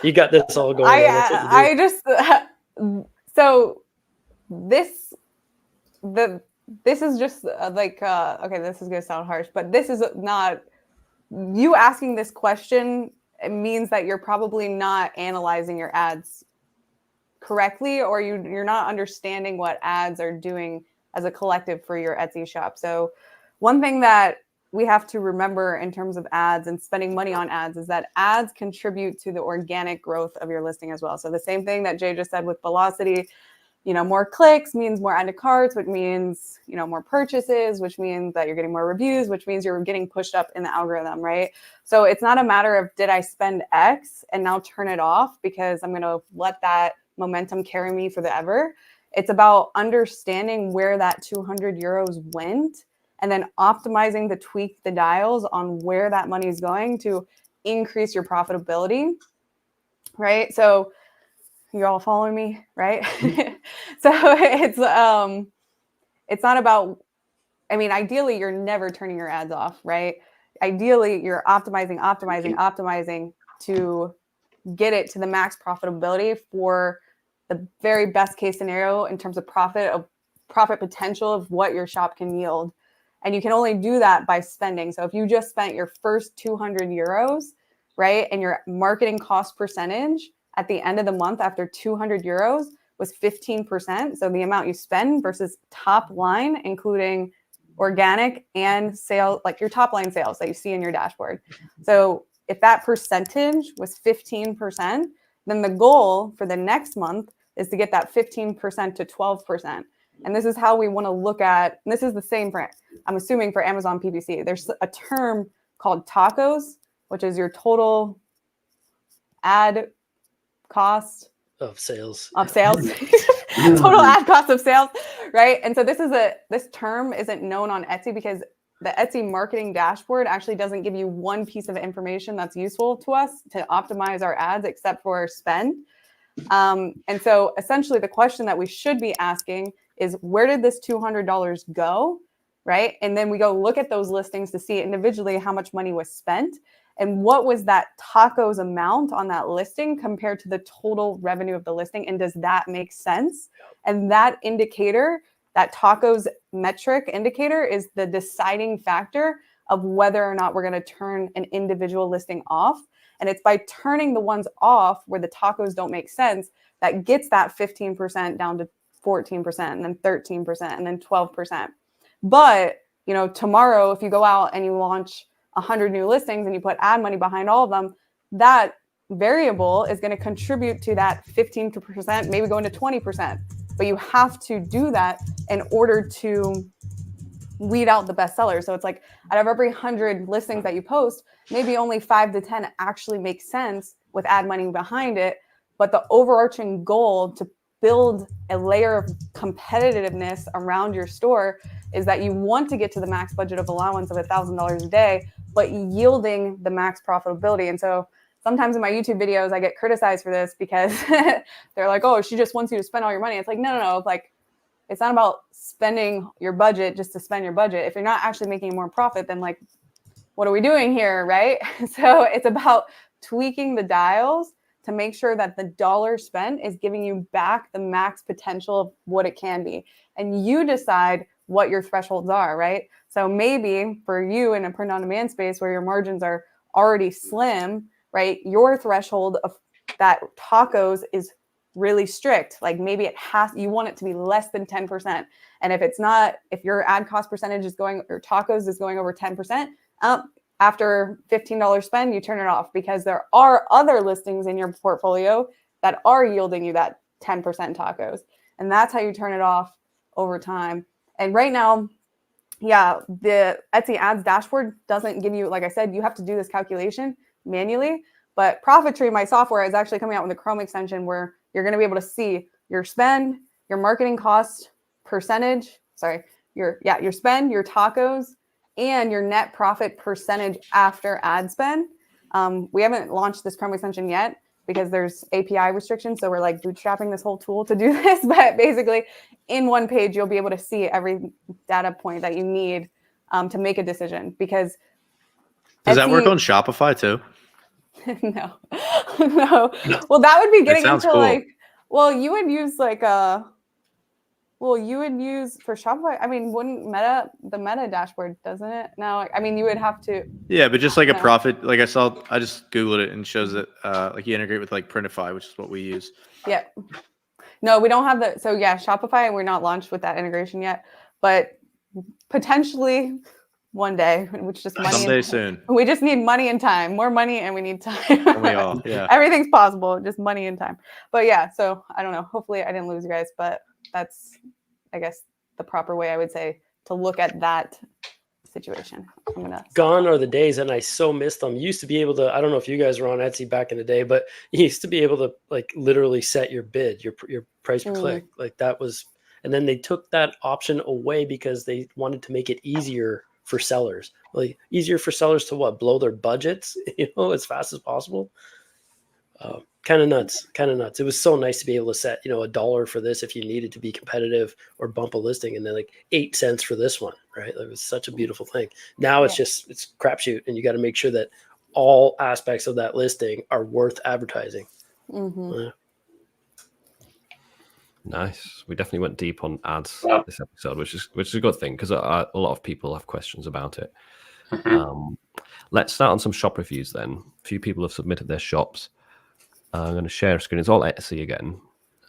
S5: you got this all going on. That's what you do.
S3: So this is just okay, this is gonna sound harsh, but this is not you asking this question. It means that you're probably not analyzing your ads correctly, or you're not understanding what ads are doing as a collective for your Etsy shop. So one thing that we have to remember in terms of ads and spending money on ads is that ads contribute to the organic growth of your listing as well. So the same thing that Jay just said with velocity, more clicks means more add to carts, which means, more purchases, which means that you're getting more reviews, which means you're getting pushed up in the algorithm, right? So it's not a matter of, did I spend X and now turn it off because I'm going to let that momentum carry me forever. It's about understanding where that 200 euros went and then optimizing to tweak the dials on where that money is going to increase your profitability, right? So you're all following me, right? So it's not about, ideally you're never turning your ads off, right? Ideally you're optimizing to get it to the max profitability for the very best case scenario in terms of profit potential of what your shop can yield. And you can only do that by spending. So if you just spent your first 200 euros, right, and your marketing cost percentage at the end of the month after 200 euros was 15%. So the amount you spend versus top line, including organic and sales, like your top line sales that you see in your dashboard. So if that percentage was 15%, then the goal for the next month is to get that 15% to 12%. And this is how we want to look at, and this is the same for, I'm assuming, for Amazon PPC. There's a term called tacos, which is your total ad cost
S5: of sales.
S3: Total ad cost of sales, right? And so this term isn't known on Etsy because the Etsy marketing dashboard actually doesn't give you one piece of information that's useful to us to optimize our ads except for spend. And so essentially the question that we should be asking is, where did this $200 go, right? And then we go look at those listings to see individually how much money was spent and what was that tacos amount on that listing compared to the total revenue of the listing, and does that make sense? And that indicator, that tacos metric indicator, is the deciding factor of whether or not we're going to turn an individual listing off. And it's by turning the ones off where the tacos don't make sense that gets that 15% down to 14%, and then 13%, and then 12%. But, tomorrow, if you go out and you launch 100 new listings and you put ad money behind all of them, that variable is going to contribute to that 15%, maybe going to 20%. But you have to do that in order to weed out the best sellers. So it's like, out of every 100 listings that you post, maybe only 5 to 10 actually make sense with ad money behind it. But the overarching goal to build a layer of competitiveness around your store is that you want to get to the max budget of allowance of $1,000 a day, but yielding the max profitability. And so sometimes in my YouTube videos, I get criticized for this because they're like, oh, she just wants you to spend all your money. It's like, no. Like, it's not about spending your budget just to spend your budget. If you're not actually making more profit, then like, what are we doing here, right? So it's about tweaking the dials to make sure that the dollar spent is giving you back the max potential of what it can be. And you decide what your thresholds are, right? So maybe for you in a print on demand space where your margins are already slim, right? Your threshold of that tacos is really strict. Like maybe you want it to be less than 10%. And if it's not, if your ad cost percentage is going, or tacos is going over 10%, after $15 spend, you turn it off, because there are other listings in your portfolio that are yielding you that 10% tacos. And that's how you turn it off over time. And right now, yeah, the Etsy ads dashboard doesn't give you, like I said, you have to do this calculation manually. But Profitry, my software, is actually coming out with a Chrome extension where you're going to be able to see your spend, your marketing cost percentage, your spend, your tacos, and your net profit percentage after ad spend. We haven't launched this Chrome extension yet because there's API restrictions. So we're like bootstrapping this whole tool to do this. But basically, in one page, you'll be able to see every data point that you need to make a decision. Because
S4: does that work on Shopify too?
S3: No. Well, that would be getting into
S4: cool.
S3: like, well, you would use for Shopify. I mean, wouldn't the Meta dashboard, doesn't it? No, I mean, you would have to.
S4: Yeah, but just like a profit, like I just Googled it and it shows that like you integrate with like Printify, which is what we use.
S3: Yeah. No, we don't have that. So yeah, Shopify, we're not launched with that integration yet, but potentially one day, which just money.
S4: Someday soon.
S3: We just need money and time, more money, and we need time.
S4: We all, yeah.
S3: Everything's possible, just money and time. But yeah, so I don't know. Hopefully, I didn't lose you guys, but that's, I guess, the proper way I would say to look at that situation.
S5: Gone are the days, and I so miss them. You used to be able to, I don't know if you guys were on Etsy back in the day, but you used to be able to like literally set your bid, your price per click. Like that was, and then they took that option away because they wanted to make it easier for sellers. Like easier for sellers to blow their budgets, as fast as possible. Kind of nuts. It was so nice to be able to set, $1 for this if you needed to be competitive, or bump a listing, and then like 8 cents for this one, right? It was such a beautiful thing. Now it's crapshoot, and you got to make sure that all aspects of that listing are worth advertising.
S3: Mm-hmm.
S1: Nice. We definitely went deep on ads this episode, which is a good thing, because a lot of people have questions about it.
S2: Mm-hmm.
S1: Let's start on some shop reviews then. A few people have submitted their shops. I'm going to share a screen. It's all Etsy again,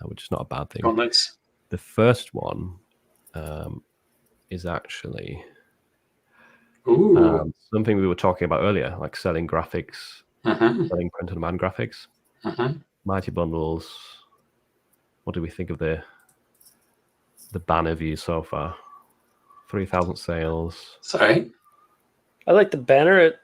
S1: which is not a bad thing.
S2: Oh, nice.
S1: The first one is actually something we were talking about earlier, like selling graphics, selling print-on-demand graphics, Mighty Bundles. What do we think of the banner view so far? 3,000 sales.
S2: Sorry.
S5: I like the banner. It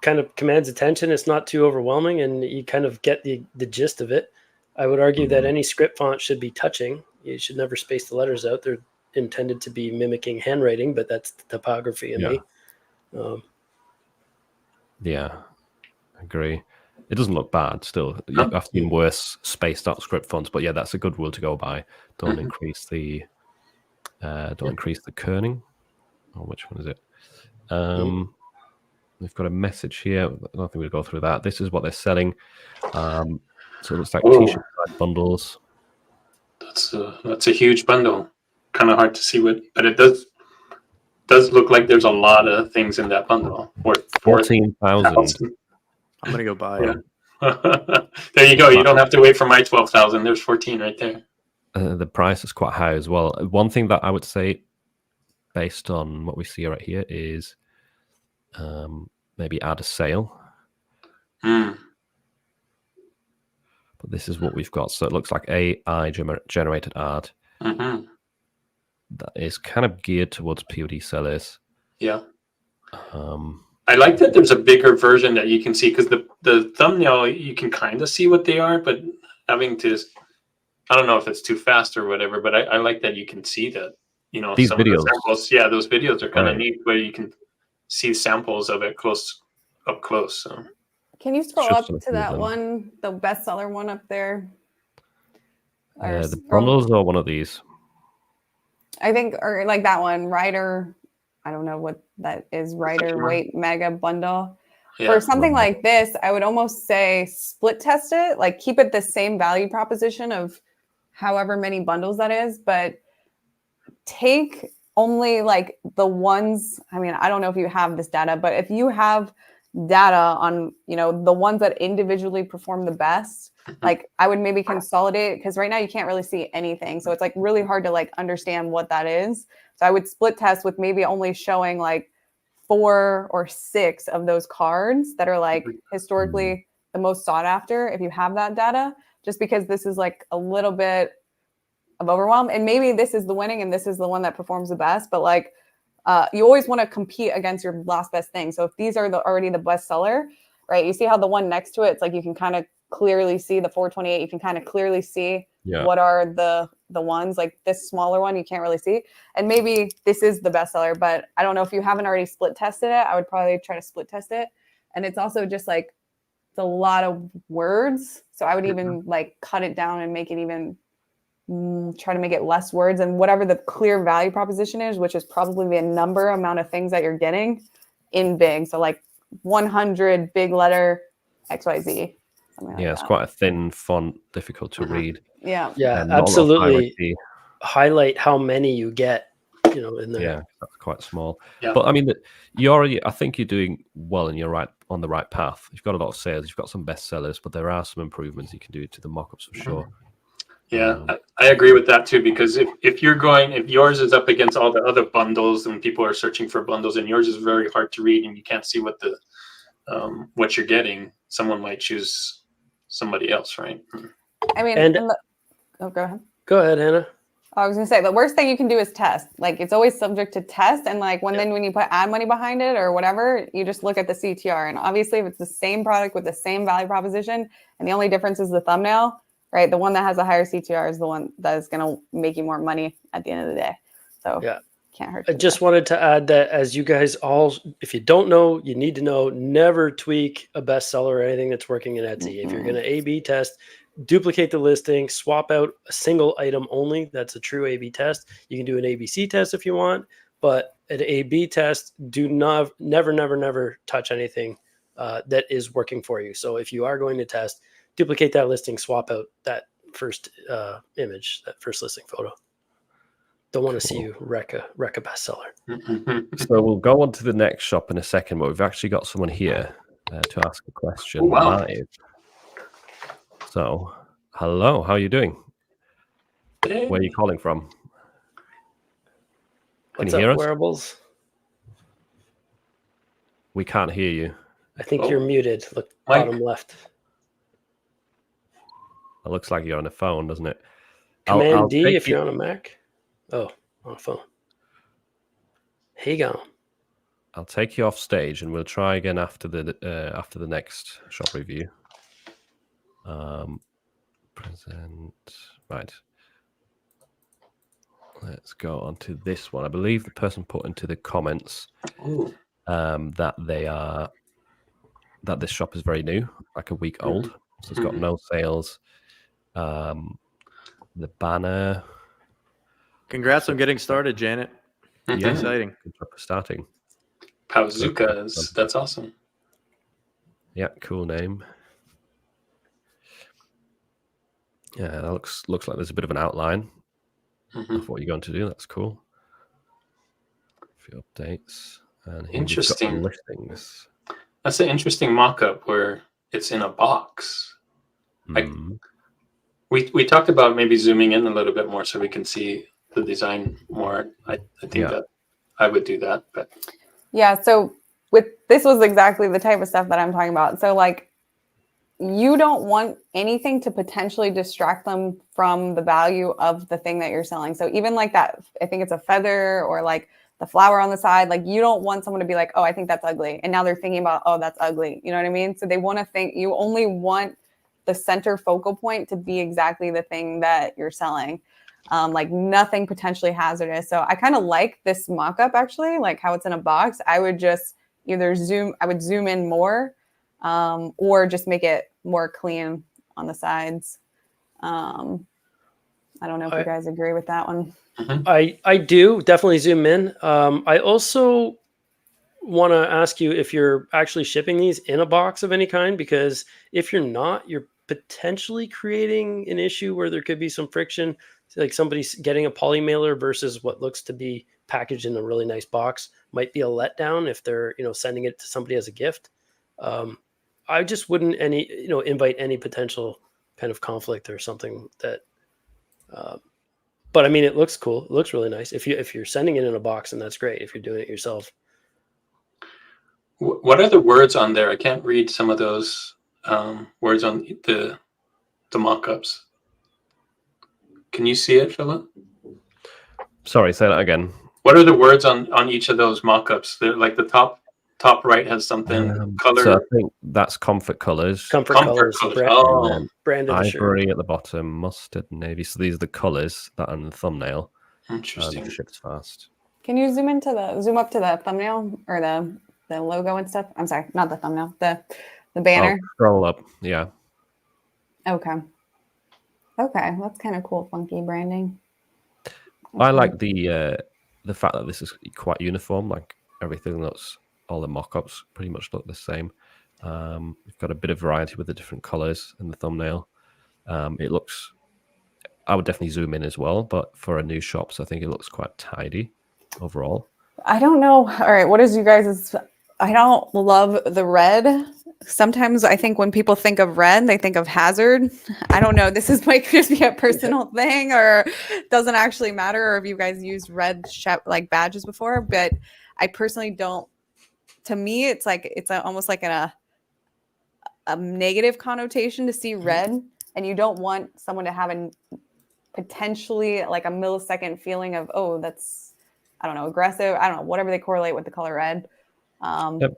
S5: kind of commands attention. It's not too overwhelming, and you kind of get the gist of it. I would argue that any script font should be touching. You should never space the letters out. They're intended to be mimicking handwriting, but that's the typography in me.
S1: Yeah, I agree. It doesn't look bad still. I've seen worse spaced out script fonts, but yeah, that's a good rule to go by. Don't increase the kerning. Oh, which one is it? We've got a message here. I don't think we'll go through that. This is what they're selling. So it looks like t-shirt bundles.
S2: That's a huge bundle. Kind of hard to see but it does look like there's a lot of things in that bundle.
S1: 14,000.
S4: I'm gonna go buy it.
S2: There you go. You don't have to wait for my 12,000. There's 14 right there.
S1: The price is quite high as well. One thing that I would say, based on what we see right here, is maybe add a sale. But this is what we've got. So it looks like AI generated ad that is kind of geared towards POD sellers.
S2: Yeah. I like that there's a bigger version that you can see, because the thumbnail, you can kind of see what they are, but having to, I don't know if it's too fast or whatever, but I like that you can see that,
S1: these
S2: some
S1: videos.
S2: of the samples. Yeah, those videos are kind of neat, where you can see samples of it up close. So.
S3: Can you scroll up to that one, the bestseller one up there?
S1: The bundles or one of these?
S3: I think, or like that one, Rider. I don't know what that is. Rider Weight Mega Bundle. Yeah. For something like this, I would almost say split test it. Like keep it the same value proposition of however many bundles that is, but take only like the ones. I mean, I don't know if you have this data, but if you have data on, the ones that individually perform the best. Like I would maybe consolidate, because right now you can't really see anything. So it's like really hard to like understand what that is. So I would split test with maybe only showing like 4 or 6 of those cards that are like historically the most sought after, if you have that data, just because this is like a little bit of overwhelm. And maybe this is the winning and this is the one that performs the best. But like you always want to compete against your last best thing. So if these are already the best seller, right? You see how the one next to it, it's like you can kind of clearly see the 428. You can kind of clearly see what are the ones. Like this smaller one, you can't really see. And maybe this is the best seller, but I don't know if you haven't already split tested it. I would probably try to split test it. And it's also just like it's a lot of words. So I would even like cut it down and make it even try to make it less words, and whatever the clear value proposition is, which is probably the amount of things that you're getting in big. So like 100 big letter XYZ.
S1: It's quite a thin font, difficult to read.
S3: Yeah,
S5: absolutely. Highlight how many you get, in there.
S1: Yeah, that's quite small.
S2: Yeah.
S1: But I mean, I think you're doing well, and you're on the right path. You've got a lot of sales, you've got some bestsellers, but there are some improvements you can do to the mock-ups for sure.
S2: Yeah, I agree with that too, because if yours is up against all the other bundles and people are searching for bundles and yours is very hard to read and you can't see what you're getting, someone might choose somebody else, right?
S3: I mean, go ahead.
S5: Go ahead, Hannah.
S3: I was gonna say the worst thing you can do is test. Like it's always subject to test, and like when you put ad money behind it or whatever, you just look at the CTR. And obviously, if it's the same product with the same value proposition, and the only difference is the thumbnail, right? The one that has a higher CTR is the one that is gonna make you more money at the end of the day. So can't hurt.
S5: I just wanted to add that as you guys all, if you don't know, you need to know, never tweak a bestseller or anything that's working in Etsy. If you're gonna A/B test, duplicate the listing, swap out a single item only. That's a true A/B test. You can do an ABC test if you want, but an A/B test, never touch anything that is working for you. So if you are going to test, duplicate that listing, swap out that first image, that first listing photo. Don't want to see you wreck a bestseller.
S1: So we'll go on to the next shop in a second, but we've actually got someone here to ask a question live. So, hello, how are you doing? Where are you calling from? Can you hear us?
S5: Wearables?
S1: We can't hear you.
S5: I think you're muted. Look, bottom left.
S1: It looks like you're on a phone, doesn't it?
S5: Command D if you're on a Mac. Oh, on a phone. Hey, go.
S1: I'll take you off stage, and we'll try again after the next shop review. Present. Right. Let's go on to this one. I believe the person put into the comments that this shop is very new, like a week old. So it's got no sales. The banner.
S4: Congrats on getting started, Janet.
S1: Yeah,
S4: exciting.
S1: Good job for starting.
S2: Pauzukas. That's awesome.
S1: Yeah, cool name. Yeah, that looks like there's a bit of an outline of what you're going to do. That's cool. A few updates. And
S2: interesting
S1: listings.
S2: That's an interesting mock-up where it's in a box. Like we talked about maybe zooming in a little bit more so we can see the design more. I think that I would do that, but
S3: so this was exactly the type of stuff that I'm talking about. So like you don't want anything to potentially distract them from the value of the thing that you're selling. So even like that, I think it's a feather or like the flower on the side, like you don't want someone to be like, oh, I think that's ugly. And now they're thinking about, oh, that's ugly. You know what I mean? So they want to think, you only want the center focal point to be exactly the thing that you're selling. Like nothing potentially hazardous. So I kind of like this mock-up actually, like how it's in a box. I would just either zoom in more or just make it more clean on the sides. I don't know if you guys agree with that one.
S5: I do definitely zoom in. I also want to ask you if you're actually shipping these in a box of any kind, because if you're not, you're potentially creating an issue where there could be some friction, like somebody's getting a poly mailer versus what looks to be packaged in a really nice box. Might be a letdown if they're sending it to somebody as a gift. I just wouldn't invite any potential kind of conflict or something that. But I mean, it looks cool. It looks really nice. If you're sending it in a box, and that's great. If you're doing it yourself.
S2: What are the words on there? I can't read some of those words on the mock-ups. Can you see it, Philip?
S1: Sorry, say that again.
S2: What are the words on each of those mock-ups? They're like the top right has something color.
S1: So I think that's comfort colors.
S5: Comfort colors. Brand of the shirt.
S1: Ivory at the bottom, mustard, navy. So these are the colors that are on the thumbnail.
S2: Interesting.
S1: Ships fast.
S3: Can you zoom up to the thumbnail or the logo and stuff? I'm sorry, not the thumbnail, the banner.
S1: Scroll up, yeah.
S3: Okay, that's kind of cool, funky branding.
S1: I like the fact that this is quite uniform. Like everything that's all the mock-ups pretty much look the same. We've got a bit of variety with the different colors in the thumbnail. It looks. I would definitely zoom in as well, but for a new shop, so I think it looks quite tidy overall.
S3: I don't know. All right, what is you guys'? I don't love the red. Sometimes I think when people think of red, they think of hazard. I don't know. This might just be a personal thing, or doesn't actually matter, or if you guys used red like badges before. But I personally don't. To me, it's like almost like a negative connotation to see red, and you don't want someone to have a potentially like a millisecond feeling of, oh, that's, I don't know, aggressive. I don't know, whatever they correlate with the color red.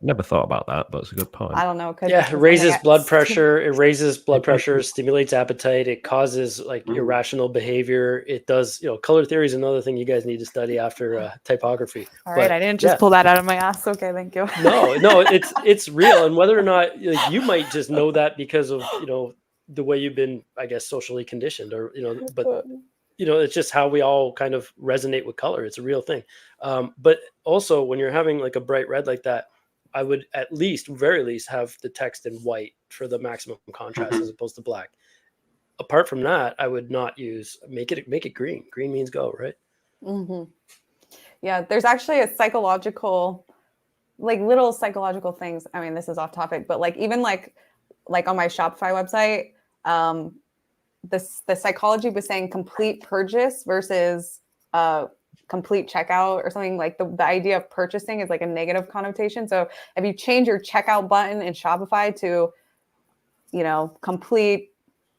S1: Never thought about that, but it's a good point.
S3: I don't know.
S5: It raises blood pressure. It raises blood pressure, stimulates appetite. It causes like irrational behavior. It does, color theory is another thing you guys need to study after typography.
S3: All right. I didn't just pull that out of my ass. Okay. Thank you.
S5: No, it's real. And whether or not you might just know that because of, the way you've been, I guess, socially conditioned or, but it's just how we all kind of resonate with color. It's a real thing. But also when you're having like a bright red like that, I would very least have the text in white for the maximum contrast as opposed to black. Apart from that, I would not make it green. Green means go, right?
S3: Mm-hmm. Yeah. There's actually a psychological, like little psychological things. I mean, this is off topic, but like, even like on my Shopify website, the psychology was saying complete purchase versus complete checkout or something. Like the idea of purchasing is like a negative connotation. So if you change your checkout button in Shopify to, complete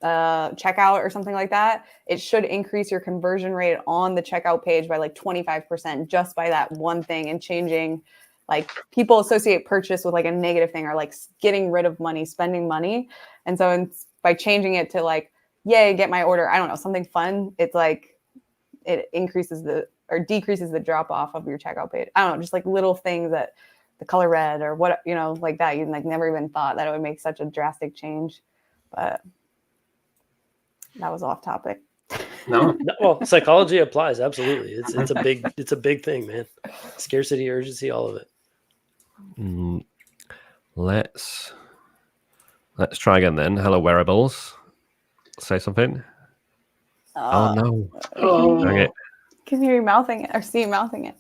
S3: checkout or something like that, it should increase your conversion rate on the checkout page by like 25% just by that one thing. And changing, like, people associate purchase with like a negative thing or like getting rid of money, spending money. And so by changing it to like, yay, get my order, I don't know, something fun, it's like it increases or decreases the drop off of your checkout page. I don't know, just like little things that the color red or what, like that, you like never even thought that it would make such a drastic change. But that was off topic.
S2: No.
S5: Well, psychology applies. Absolutely. It's a big thing, man. Scarcity, urgency, all of it.
S1: Let's try again then. Hello, wearables. Say something. Oh no. Dang it.
S3: Can hear you mouthing it or see you mouthing it.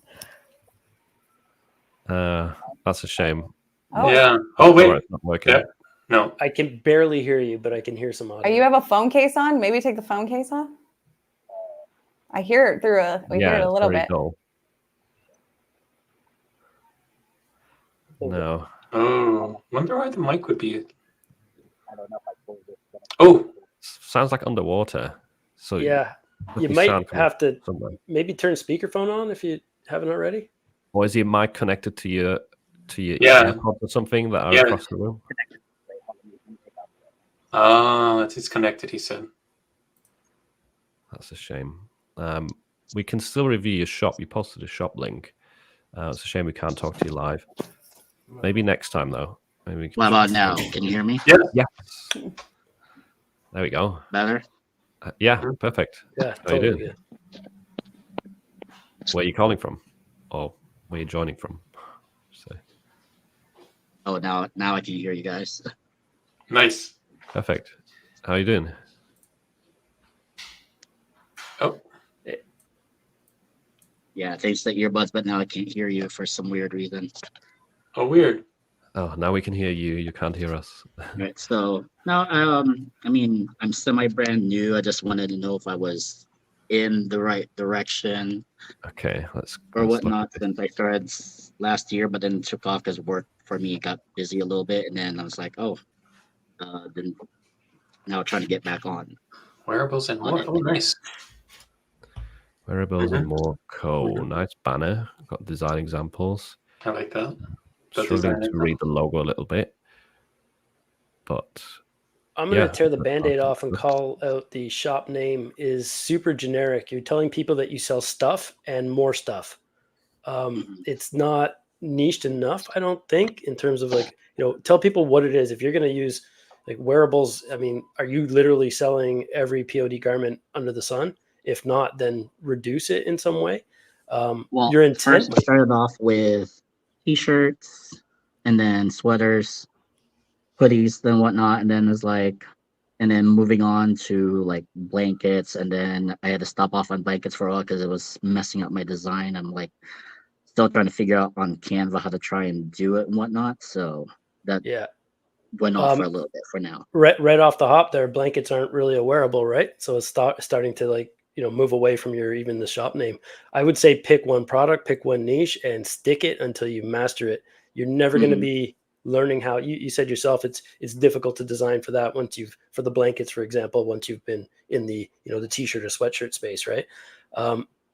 S1: That's a shame.
S3: Oh.
S2: Yeah. Oh, wait.
S1: It's not working.
S2: Yeah. No.
S5: I can barely hear you, but I can hear some audio.
S3: You have a phone case on? Maybe take the phone case off. I hear it we hear it a little bit.
S1: Dull. No.
S2: Oh, wonder why the mic would be. Oh,
S1: Sounds like underwater. So
S5: yeah, you might have to maybe turn speakerphone on if you haven't already.
S1: Or is your mic connected to your AirPods or something that are across the room?
S2: It's connected, he said.
S1: That's a shame. We can still review your shop. You posted a shop link. It's a shame we can't talk to you live. Maybe next time, though. Maybe
S6: what about now? Can you hear me?
S2: Yeah.
S1: Yes. There we go.
S6: Better?
S1: Yeah, perfect.
S5: Yeah,
S1: How you
S5: totally
S1: doing?
S5: good.
S1: Where are you calling from? Or where are you joining from? So.
S6: Oh, now I can hear you guys.
S2: Nice.
S1: Perfect. How are you doing?
S2: Oh.
S6: Yeah, thanks to the earbuds, but now I can't hear you for some weird reason.
S2: Oh, weird.
S1: Oh, now we can hear you. You can't hear us.
S6: Right. So now, I mean, I'm semi brand new. I just wanted to know if I was in the right direction
S1: Okay, let's
S6: or
S1: look
S6: whatnot
S1: at this.
S6: since I started last year, but then took off because work for me got busy a little bit, and then I was like, oh, then now trying to get back
S2: Wearables and
S6: on
S2: more.
S6: it.
S2: Oh, nice.
S1: Wearables and
S2: Mhm.
S1: more. Cool. Nice banner. Got design examples.
S2: I like that. The
S1: Struggling
S2: design
S1: to read the logo a little bit, but
S5: I'm going to
S1: yeah.
S5: tear the Band-Aid off and call out the shop name is super generic. You're telling people that you sell stuff and more stuff.
S6: Mhm.
S5: It's not niched enough, I don't think, in terms of like, tell people what it is. If you're going to use like wearables, I mean, are you literally selling every POD garment under the sun? If not, then reduce it in some way.
S6: Well,
S5: Your intent,
S6: first I started off with t-shirts and then sweaters, hoodies, then whatnot, and then it's like, and then moving on to like blankets, and then I had to stop off on blankets for a while because it was messing up my design. I'm like still trying to figure out on Canva how to try and do it and whatnot. So that
S5: yeah.
S6: went off for a little bit for now.
S5: Right off the hop there, blankets aren't really a wearable, right? So it's starting to like, move away from your even the shop name. I would say pick one product, pick one niche and stick it until you master it. You're never going to
S6: Mhm.
S5: be learning how you said yourself it's difficult to design for that for the blankets, for example, once you've been in the, the t-shirt or sweatshirt space, right?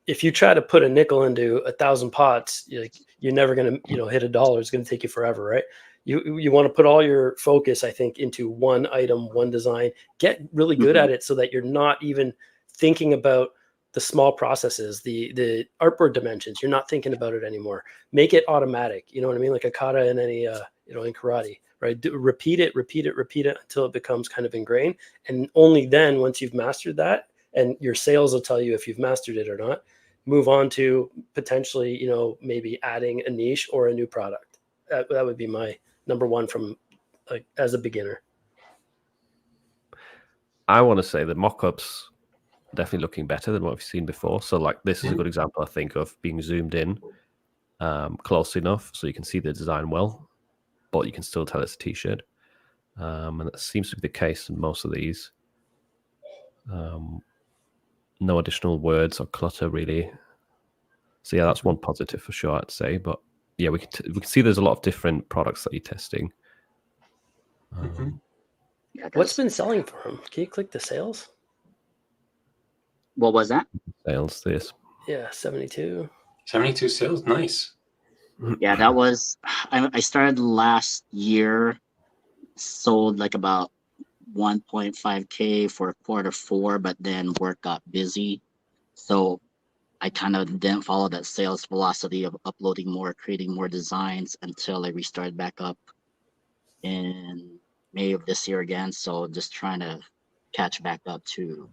S5: If you try to put a nickel into 1,000 pots, you're never going to, hit $1. It's going to take you forever, right? You want to put all your focus, I think, into one item, one design, get really good
S6: Mhm.
S5: at it so that you're not even thinking about the small processes, the artboard dimensions. You're not thinking about it anymore. Make it automatic. You know what I mean? Like a kata in any, in karate, right? Repeat it until it becomes kind of ingrained. And only then, once you've mastered that, and your sales will tell you if you've mastered it or not, move on to potentially, maybe adding a niche or a new product. That would be my number one from like as a beginner.
S1: I want to say the mock-ups definitely looking better than what we've seen before. So like this is a good example, I think, of being zoomed in close enough so you can see the design well, but you can still tell it's a t-shirt. And that seems to be the case in most of these. No additional words or clutter really. So yeah, that's one positive for sure, I'd say. But yeah, we can see there's a lot of different products that you're testing.
S6: Yeah,
S5: What's
S6: 'cause-
S5: been selling for him? Can you click the sales?
S6: what was that?
S1: Sales this.
S5: Yeah, 72.
S2: 72 sales. Nice.
S6: Yeah, that was I started last year, sold like about 1.5K for quarter 4, but then work got busy. So I kind of didn't follow that sales velocity of uploading more, creating more designs until I restarted back up in May of this year again. So just trying to catch back up to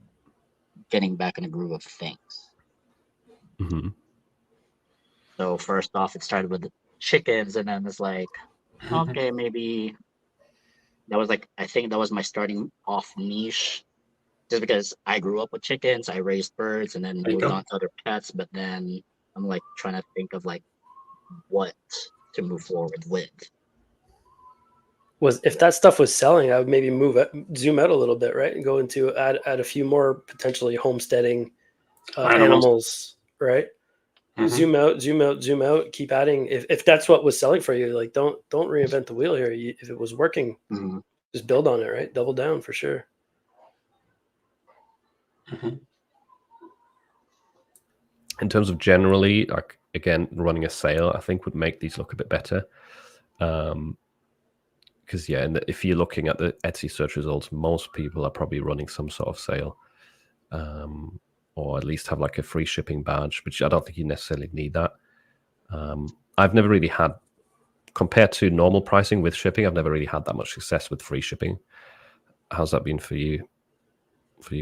S6: getting back in the groove of things.
S1: Mm-hmm.
S6: So first off, it started with the chickens, and then it's like, okay, maybe that was like, I think that was my starting off niche, just because I grew up with chickens, I raised birds, and then
S2: There you
S6: moved
S2: go.
S6: on to other pets. But then I'm like trying to think of like what to move forward with.
S5: Was if that stuff was selling, I would maybe zoom out a little bit, right, and go into add a few more potentially homesteading animals, right?
S2: Mhm.
S5: Zoom out. Keep adding. If that's what was selling for you, like don't reinvent the wheel here. If it was working,
S6: Mhm.
S5: just build on it, right? Double down for sure.
S2: Mhm.
S1: In terms of generally, like again, running a sale, I think would make these look a bit better. Because yeah, and if you're looking at the Etsy search results, most people are probably running some sort of sale, or at least have like a free shipping badge, which I don't think you necessarily need that. I've never really had, compared to normal pricing with shipping, I've never really had that much success with free shipping. How's that been for you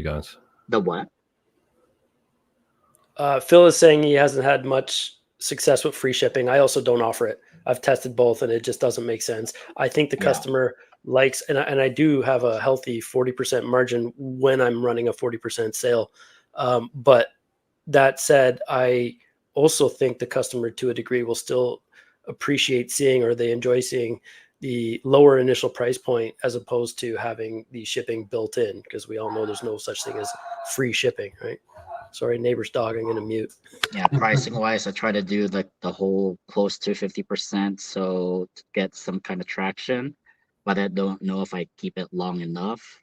S1: guys?
S6: The what?
S5: Phil is saying he hasn't had much success with free shipping. I also don't offer it. I've tested both, and it just doesn't make sense. I think the
S6: Yeah.
S5: customer likes, and I do have a healthy 40% margin when I'm running a 40% sale. But that said, I also think the customer, to a degree, will still appreciate seeing, or they enjoy seeing, the lower initial price point as opposed to having the shipping built in, because we all know there's no such thing as free shipping, right? Sorry, neighbor's dog, I'm gonna mute.
S6: Yeah, pricing wise, I try to do like the whole close to 50%, so to get some kind of traction, but I don't know if I keep it long enough.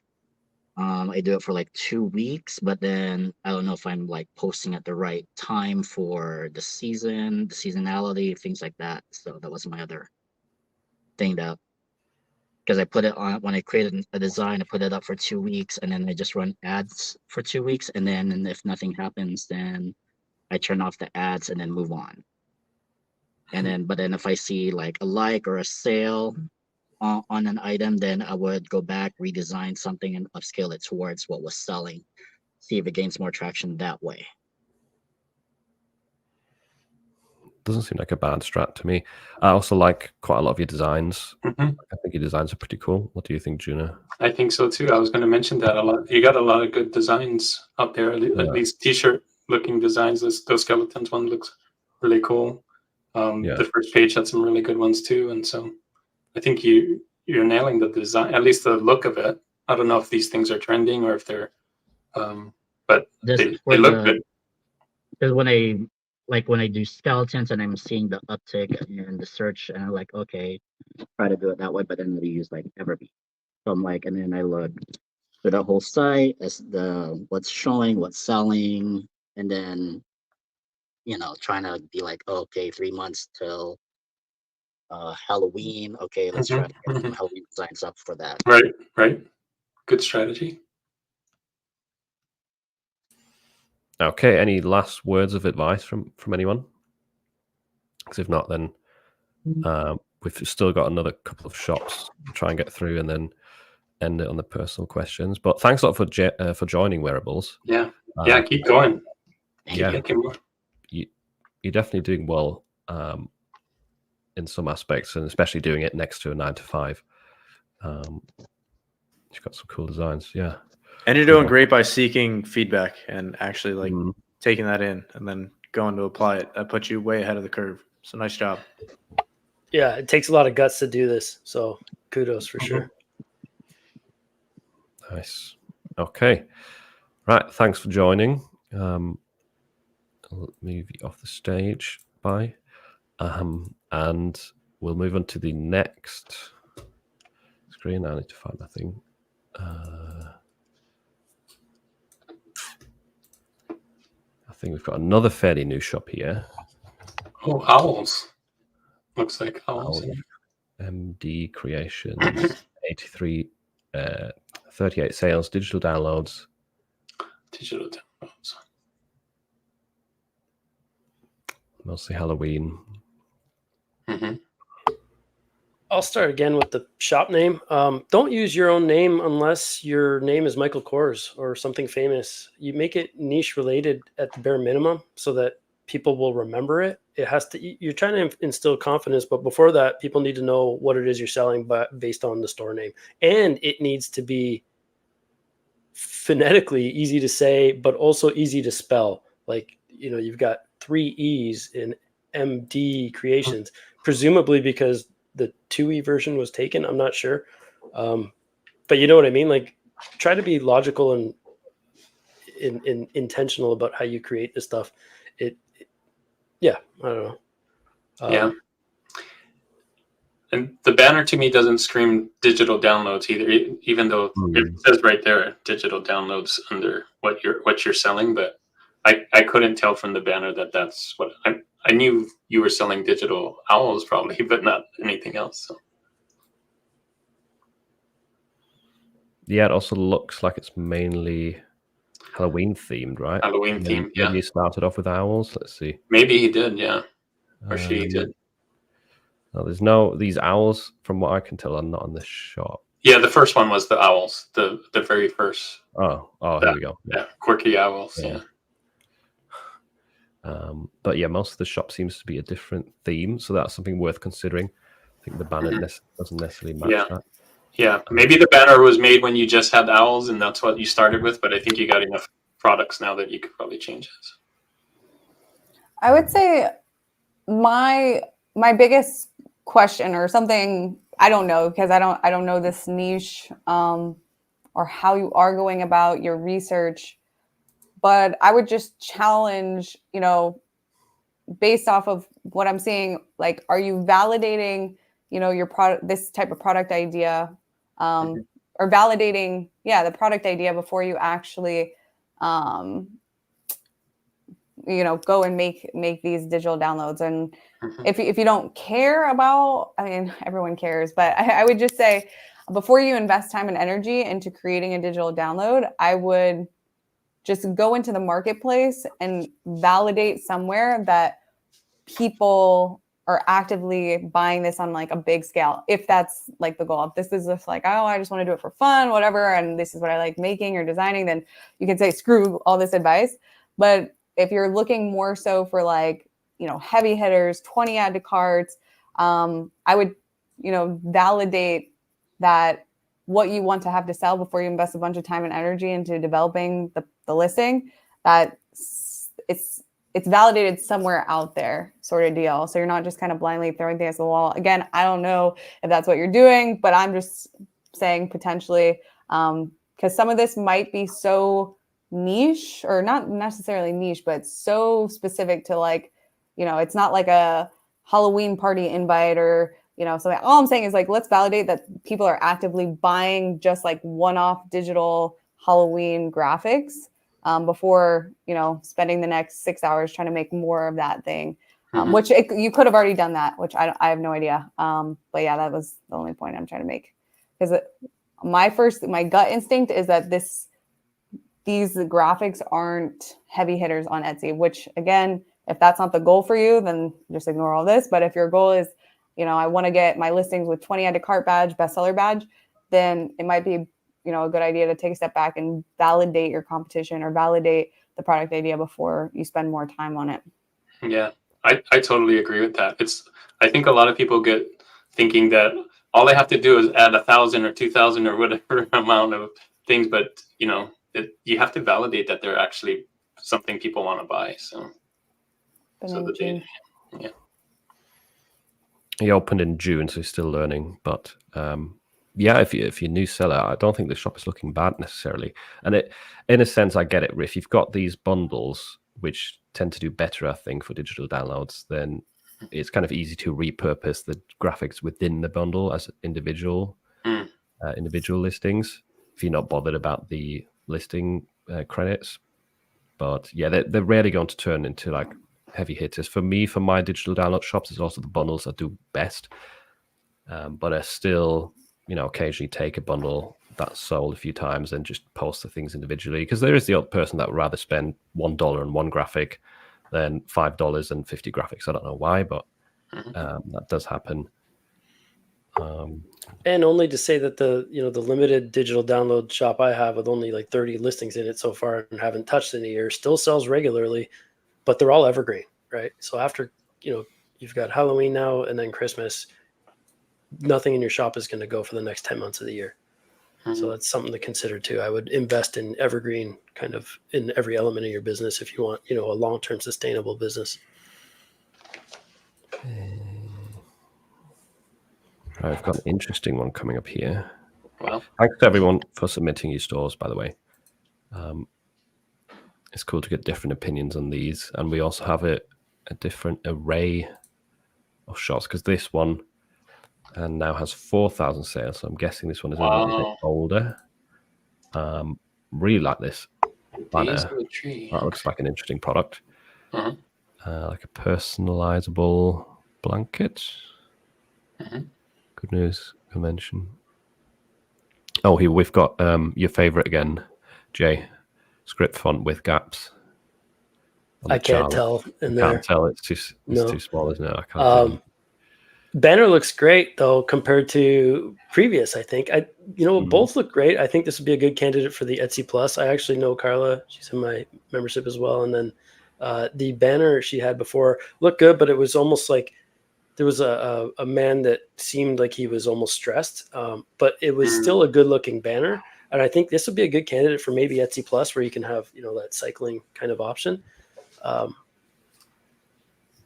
S6: I do it for like 2 weeks, but then I don't know if I'm like posting at the right time for the season, the seasonality, things like that. So that was my other thing, that because I put it on when I created a design, I put it up for 2 weeks, and then I just run ads for 2 weeks, and if nothing happens, then I turn off the ads and then move on. But then if I see like a like or a sale on an item, then I would go back, redesign something, and upscale it towards what was selling. See if it gains more traction that way.
S1: Doesn't seem like a bad strat to me. I also like quite a lot of your designs.
S2: Mhm.
S1: I think your designs are pretty cool. What do you think, Juno?
S2: I think so too. I was going to mention that a lot. You got a lot of good designs up there. At least t-shirt looking designs. Those skeletons one looks really cool. The first page had some really good ones too, and so I think you're nailing the design, at least the look of it. I don't know if these things are trending or if they're, but they look good.
S6: Because when I do skeletons and I'm seeing the uptick in the search, and I'm like, okay, try to do it that way, but then we use like Everbee. So I'm like, and then I look for the whole site as what's showing, what's selling, and then trying to be like, oh, okay, 3 months till Halloween. Okay, let's try to get some Halloween designs up for that.
S2: Right. Good strategy.
S1: Okay, any last words of advice from anyone? Because if not, then we've still got another couple of shops to try and get through, and then end it on the personal questions. But thanks a lot for joining Wearables.
S2: Yeah, keep going.
S1: Yeah,
S2: making more.
S1: You're definitely doing well in some aspects, and especially doing it next to a 9 to 5. You've got some cool designs, yeah.
S4: And you're doing great by seeking feedback and actually like taking that in and then going to apply it. That puts you way ahead of the curve. So nice job.
S5: Yeah, it takes a lot of guts to do this. So kudos for sure.
S1: Nice. Okay. Right. Thanks for joining. I'll move you off the stage. Bye. And we'll move on to the next screen. I need to find my thing. I think we've got another fairly new shop here.
S2: Oh, owls. Looks like owls.
S1: MD Creations. 38 sales, digital downloads. Mostly Halloween.
S5: I'll start again with the shop name. Don't use your own name unless your name is Michael Kors or something famous. You make it niche related at the bare minimum so that people will remember it. It has to. You're trying to instill confidence, but before that, people need to know what it is you're selling, but based on the store name, and it needs to be phonetically easy to say, but also easy to spell. Like you've got 3 E's in MD Creations, presumably because the 2E version was taken. I'm not sure. But you know what I mean? Like try to be logical and intentional about how you create this stuff. I don't know.
S2: Yeah. And the banner to me doesn't scream digital downloads either, even though it says right there, digital downloads under what you're selling. But I couldn't tell from the banner that that's what I knew you were selling digital owls probably, but not anything else. So.
S1: Yeah, it also looks like it's mainly Halloween themed, right?
S2: Halloween themed, yeah.
S1: Maybe he started off with owls. Let's see.
S2: Maybe he did, yeah. Or she did.
S1: No, these owls, from what I can tell, are not in the shop.
S2: Yeah, the first one was the owls, the very first.
S1: Oh, here we go.
S2: Yeah, quirky owls, yeah.
S1: But yeah, most of the shop seems to be a different theme, so that's something worth considering. I think the banner doesn't necessarily match that.
S2: Yeah, maybe the banner was made when you just had owls and that's what you started with, but I think you got enough products now that you could probably change it.
S3: I would say my biggest question or something I don't know, because I don't know this niche or how you are going about your research, but I would just challenge, based off of what I'm seeing, like, are you validating, your product, this type of product idea, or validating, the product idea before you actually, go and make these digital downloads. And if you don't care about, I mean, everyone cares, but I would just say, before you invest time and energy into creating a digital download, I would just go into the marketplace and validate somewhere that people are actively buying this on like a big scale. If that's like the goal, if this is just like, oh, I just want to do it for fun, whatever, and this is what I like making or designing, then you can say, screw all this advice. But if you're looking more so for like, heavy hitters, 20 add to carts, I would, validate that what you want to have to sell before you invest a bunch of time and energy into developing the listing, that it's validated somewhere out there, sort of deal. So you're not just kind of blindly throwing things at the wall. Again, I don't know if that's what you're doing, but I'm just saying potentially, because some of this might be so niche, or not necessarily niche, but so specific to like, it's not like a Halloween party invite or, so all I'm saying is like, let's validate that people are actively buying just like one-off digital Halloween graphics before, spending the next 6 hours trying to make more of that thing, which you could have already done that, which I have no idea. But yeah, that was the only point I'm trying to make, because my gut instinct is that these graphics aren't heavy hitters on Etsy, which again, if that's not the goal for you, then just ignore all this. But if your goal is, I want to get my listings with 20 add to cart badge, bestseller badge, then it might be, a good idea to take a step back and validate your competition or validate the product idea before you spend more time on it.
S2: Yeah, I totally agree with that. I think a lot of people get thinking that all they have to do is add 1,000 or 2,000 or whatever amount of things, but you have to validate that they're actually something people want to buy. So yeah.
S1: He opened in June, so he's still learning. But yeah, if you're a new seller, I don't think the shop is looking bad necessarily. And in a sense, I get it. If you've got these bundles, which tend to do better, I think, for digital downloads, then it's kind of easy to repurpose the graphics within the bundle as individual listings, if you're not bothered about the listing credits. But yeah, they're rarely going to turn into like heavy hitters. For me, for my digital download shops, it's also the bundles that do best. But I still, occasionally take a bundle that's sold a few times and just post the things individually, because there is the odd person that would rather spend $1 on one graphic than $5 and 50 graphics. I don't know why, but that does happen.
S5: And only to say that the limited digital download shop I have with only like 30 listings in it so far and haven't touched in a year still sells regularly, but they're all evergreen, right? So after, you've got Halloween now and then Christmas, nothing in your shop is going to go for the next 10 months of the year. So that's something to consider too. I would invest in evergreen kind of in every element of your business if you want, a long-term sustainable business.
S1: I've got an interesting one coming up here.
S2: Well,
S1: thanks to everyone for submitting your stores, by the way. It's cool to get different opinions on these. And we also have a different array of shots, because this one now has 4,000 sales. So I'm guessing this one is a little bit older. Really like this banner. That looks like an interesting product. Like a personalizable blanket. Good news convention. Oh, here we've got your favorite again, Jay. Script font with gaps.
S5: I can't tell in there.
S1: Can't tell. It's too small, isn't it? I can't tell.
S5: Banner looks great though compared to previous. I think both look great. I think this would be a good candidate for the Etsy Plus. I actually know Carla; she's in my membership as well. And then the banner she had before looked good, but it was almost like there was a man that seemed like he was almost stressed, but it was still a good looking banner. And I think this would be a good candidate for maybe Etsy Plus, where you can have that cycling kind of option. But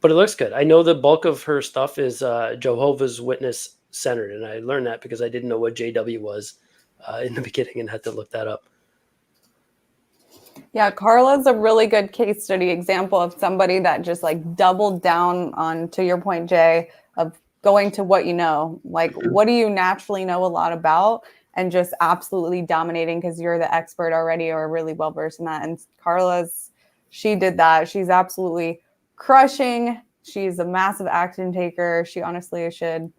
S5: it looks good. I know the bulk of her stuff is Jehovah's Witness centered. And I learned that because I didn't know what JW was in the beginning and had to look that up.
S3: Yeah, Carla's a really good case study example of somebody that just like doubled down on, to your point, Jay, of going to what you know. Like, what do you naturally know a lot about, and just absolutely dominating because you're the expert already or really well versed in that. And she did that. She's absolutely crushing. She's a massive action taker. She honestly should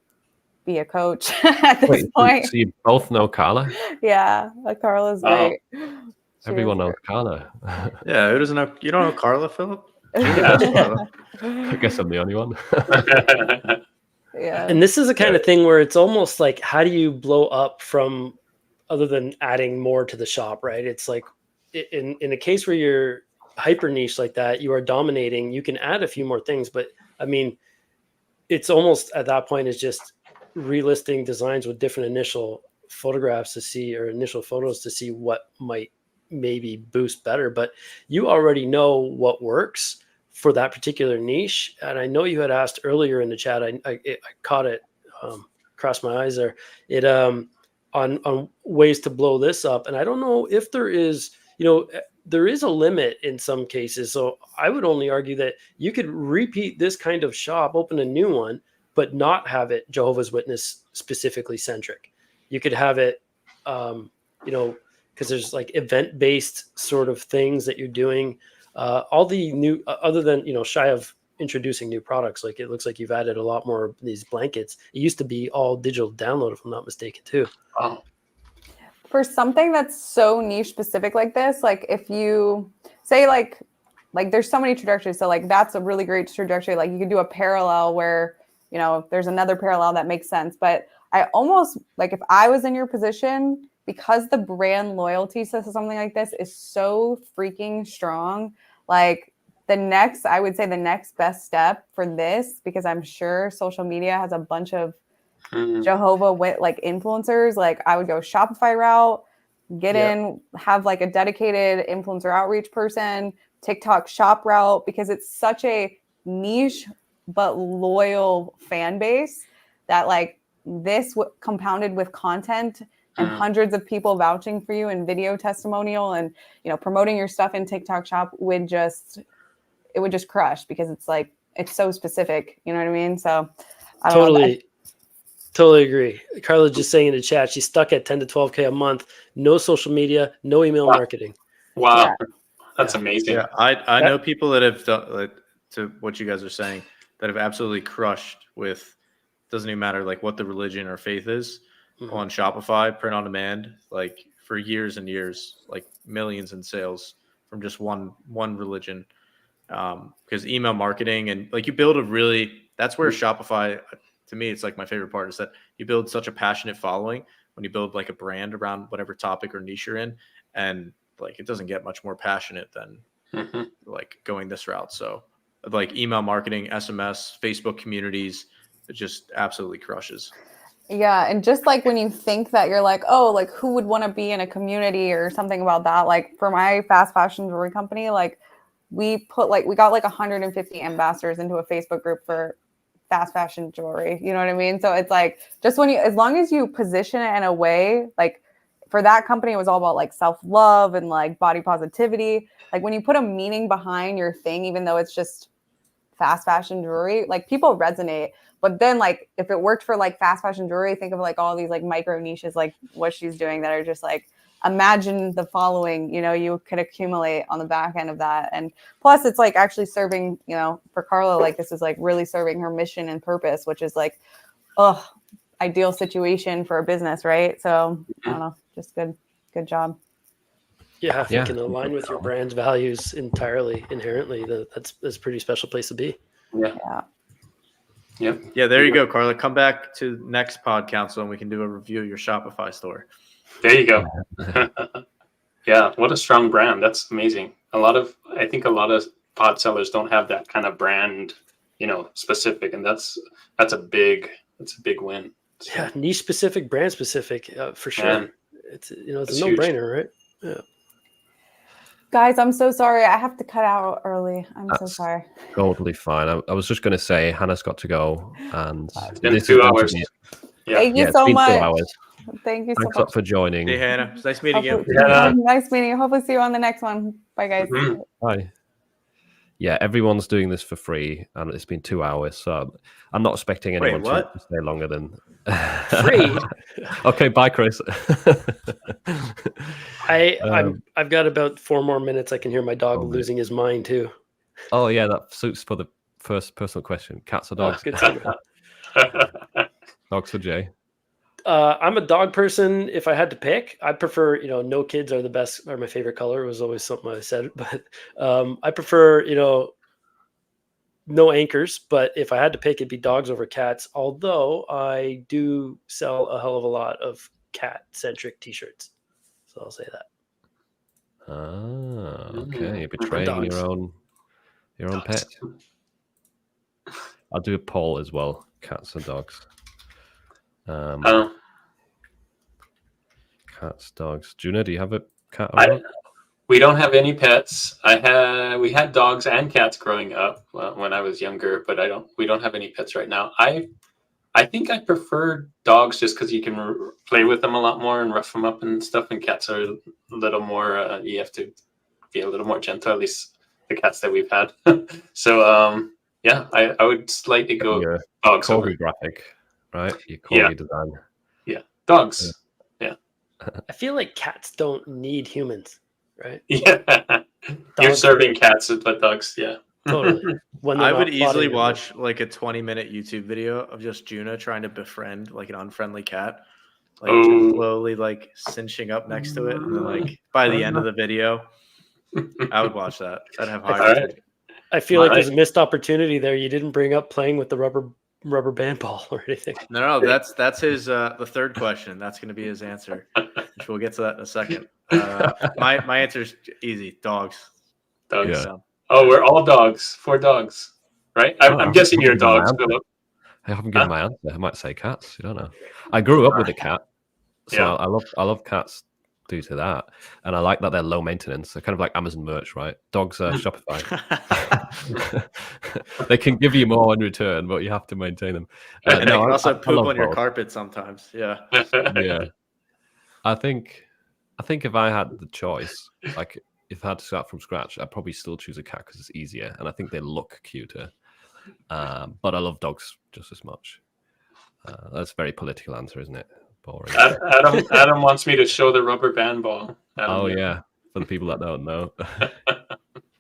S3: be a coach at this point.
S1: So you both know Carla?
S3: Yeah, Carla's great.
S1: Everyone knows Carla.
S4: Yeah, who doesn't know? You don't know Carla, Philip?
S1: I guess I'm the only one.
S3: Yeah.
S5: And this is the kind of thing where it's almost like, how do you blow up from, other than adding more to the shop, right? It's like in a case where you're hyper niche like that, you are dominating, you can add a few more things, but I mean, it's almost at that point is just relisting designs with different initial photographs to see, or initial photos to see what might maybe boost better. But you already know what works for that particular niche. And I know you had asked earlier in the chat, I caught it, crossed my eyes there, it on ways to blow this up. And I don't know if there is, there is a limit in some cases. So I would only argue that you could repeat this kind of shop, open a new one, but not have it Jehovah's Witness specifically centric. You could have it, because there's like event-based sort of things that you're doing. All the new, other than, shy of introducing new products, like it looks like you've added a lot more of these blankets. It used to be all digital download, if I'm not mistaken, too.
S2: Oh.
S3: For something that's so niche specific like this, like if you say like there's so many trajectories. So like that's a really great trajectory. Like you could do a parallel where, there's another parallel that makes sense. But I almost like, if I was in your position, because the brand loyalty to something like this is so freaking strong, like I would say the next best step for this, because I'm sure social media has a bunch of Jehovah like influencers, like I would go Shopify route, get in, have like a dedicated influencer outreach person, TikTok shop route, because it's such a niche but loyal fan base that like this compounded with content and hundreds of people vouching for you and video testimonial and, promoting your stuff in TikTok shop would just crush, because it's like, it's so specific. You know what I mean? So I don't know.
S5: Totally agree. Carla's just saying in the chat, she's stuck at 10 to 12K a month, no social media, no email marketing.
S2: Wow. Yeah. That's amazing.
S4: Yeah. I know people that have done, like, to what you guys are saying, that have absolutely crushed with, doesn't even matter like what the religion or faith is, on Shopify, print on demand, like for years and years, like millions in sales from just one religion. Because email marketing and like you build that's where Shopify, to me, it's like my favorite part is that you build such a passionate following when you build like a brand around whatever topic or niche you're in. And like, it doesn't get much more passionate than like going this route. So like email marketing, SMS, Facebook communities, it just absolutely crushes.
S3: Yeah. And just like when you think that you're like, oh, like who would want to be in a community or something about that? Like for my fast fashion jewelry company, like we got like 150 ambassadors into a Facebook group for fast fashion jewelry. You know what I mean? So it's like, just as long as you position it in a way, like for that company, it was all about like self-love and like body positivity. Like when you put a meaning behind your thing, even though it's just fast fashion jewelry, like people resonate. But then like, if it worked for like fast fashion jewelry, think of like all these like micro niches, like what she's doing that are just like, imagine the following, you could accumulate on the back end of that. And plus it's like actually serving, for Carla, like this is like really serving her mission and purpose, which is like, ideal situation for a business. Right. So I don't know, just good job.
S5: Yeah. If you can align with your brand's values entirely, inherently, that's a pretty special place to be.
S3: Yeah.
S2: Yep.
S4: Yeah. There you go, Carla. Come back to next pod council and we can do a review of your Shopify store.
S2: There you go. Yeah, what a strong brand. That's amazing. I think a lot of pod sellers don't have that kind of brand, specific, and that's a big win. So,
S5: yeah, niche specific, brand specific, for sure.
S2: Man,
S5: it's a no-brainer, right? Yeah.
S3: Guys, I'm so sorry. I have to cut out early. So sorry.
S1: Totally fine. I was just going to say Hannah's got to go, and
S2: it's been 2 hours. Yeah.
S3: Thank you
S1: it's
S3: so
S1: been 2
S3: much.
S1: hours.
S3: Thank you
S1: Thanks
S3: so
S1: a lot
S3: much.
S1: for joining.
S4: Hey, Hannah. It's nice meeting you.
S3: Hopefully-
S2: Yeah.
S3: Nice meeting you. Hopefully see you on the next one. Bye, guys.
S2: Mhm.
S1: Bye. Yeah, everyone's doing this for free, and it's been 2 hours, so I'm not expecting
S4: Wait,
S1: anyone to
S4: what?
S1: stay longer than
S5: Free.
S1: Okay, bye, Chris.
S5: I've got about 4 more minutes. I can hear my dog
S1: Oh, mate.
S5: losing his mind too.
S1: Oh yeah, that suits for the first personal question. Cats or
S5: Oh,
S1: dogs?
S5: good to know.
S1: Dogs for Jay.
S5: I'm a dog person. If I had to pick, I prefer, no kids are the best, are my favorite color. It was always something I said, but I prefer, no anchors. But if I had to pick, it'd be dogs over cats. Although I do sell a hell of a lot of cat-centric T-shirts, so I'll say that.
S1: Ah, okay. You're betraying
S5: dogs.
S1: your own pet. I'll do a poll as well. Cats and dogs. Cats, dogs. Juna, do you have a cat or dog?
S2: We don't have any pets. We had dogs and cats growing up when I was younger, but we don't have any pets right now. I think I prefer dogs just because you can play with them a lot more and rough them up and stuff. And cats are a little more. You have to be a little more gentle. At least the cats that we've had. So yeah, I would slightly go
S1: Your
S2: dogs over.
S1: corgi graphic, right? Your corgi design.
S2: Yeah, dogs.
S5: I feel like cats don't need humans, right?
S2: Yeah, you're
S5: Dogs-
S2: serving cats, but dogs. Yeah,
S5: Totally. When they're
S4: I
S5: not
S4: would easily
S5: plotting
S4: watch like a 20-minute YouTube video of just Juna trying to befriend like an unfriendly cat, like
S2: Oh.
S4: just slowly like cinching up next to it, and then like by the end of the video, I would watch that. I'd have high
S2: All right.
S4: ratings.
S5: I feel like
S2: Right.
S5: there's a missed opportunity there. You didn't bring up playing with the rubber band ball or anything.
S4: No, that's his the third question. That's going to be his answer, which we'll get to that in a second. My answer's easy. Dogs.
S2: Dogs.
S1: Yeah.
S4: So,
S2: Oh, we're all dogs. 4 dogs, right? I'm guessing you're dogs, Philip.
S1: I haven't given my answer. I might say cats. You don't know. I grew up with a cat, so
S2: Yeah.
S1: I love cats due to that, and I like that they're low maintenance. They're kind of like Amazon merch, right? Dogs are Shopify. They can give you more in return, but you have to maintain them.
S4: and they
S1: No,
S4: can also
S1: I
S4: poop
S1: love
S4: on your
S1: both.
S4: carpet sometimes. Yeah.
S1: Yeah, I think if I had the choice, like if I had to start from scratch, I'd probably still choose a cat because it's easier, and I think they look cuter. But I love dogs just as much. That's a very political answer, isn't it? Boring.
S2: Adam wants me to show the rubber band ball.
S1: Oh yeah, for the people that don't know.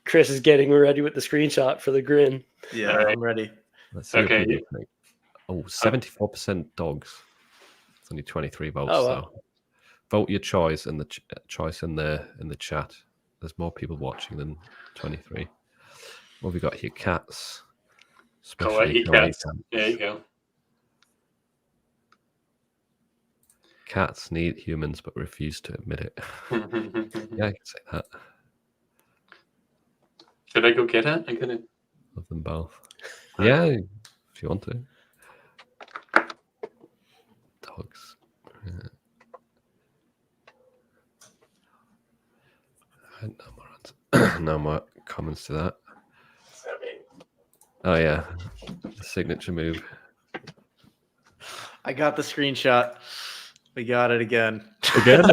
S5: Chris is getting ready with the screenshot for the grin.
S4: Yeah,
S2: All right.
S4: I'm ready.
S1: Let's see
S2: Okay,
S1: what people think. Oh, 74% dogs. It's only 23 votes.
S5: Oh, wow.
S1: So vote your choice in the choice in the chat. There's more people watching than 23. What have we got here? Cats.
S2: Kawaii cats. There you go.
S1: Cats need humans but refuse to admit it. Yeah, I can say that.
S2: Should I go get it? I'm gonna.
S1: Love them both. Yeah, if you want to. Dogs. Yeah. No more comments to that. Oh yeah, the signature move.
S4: I got the screenshot. We got it again.
S1: Again?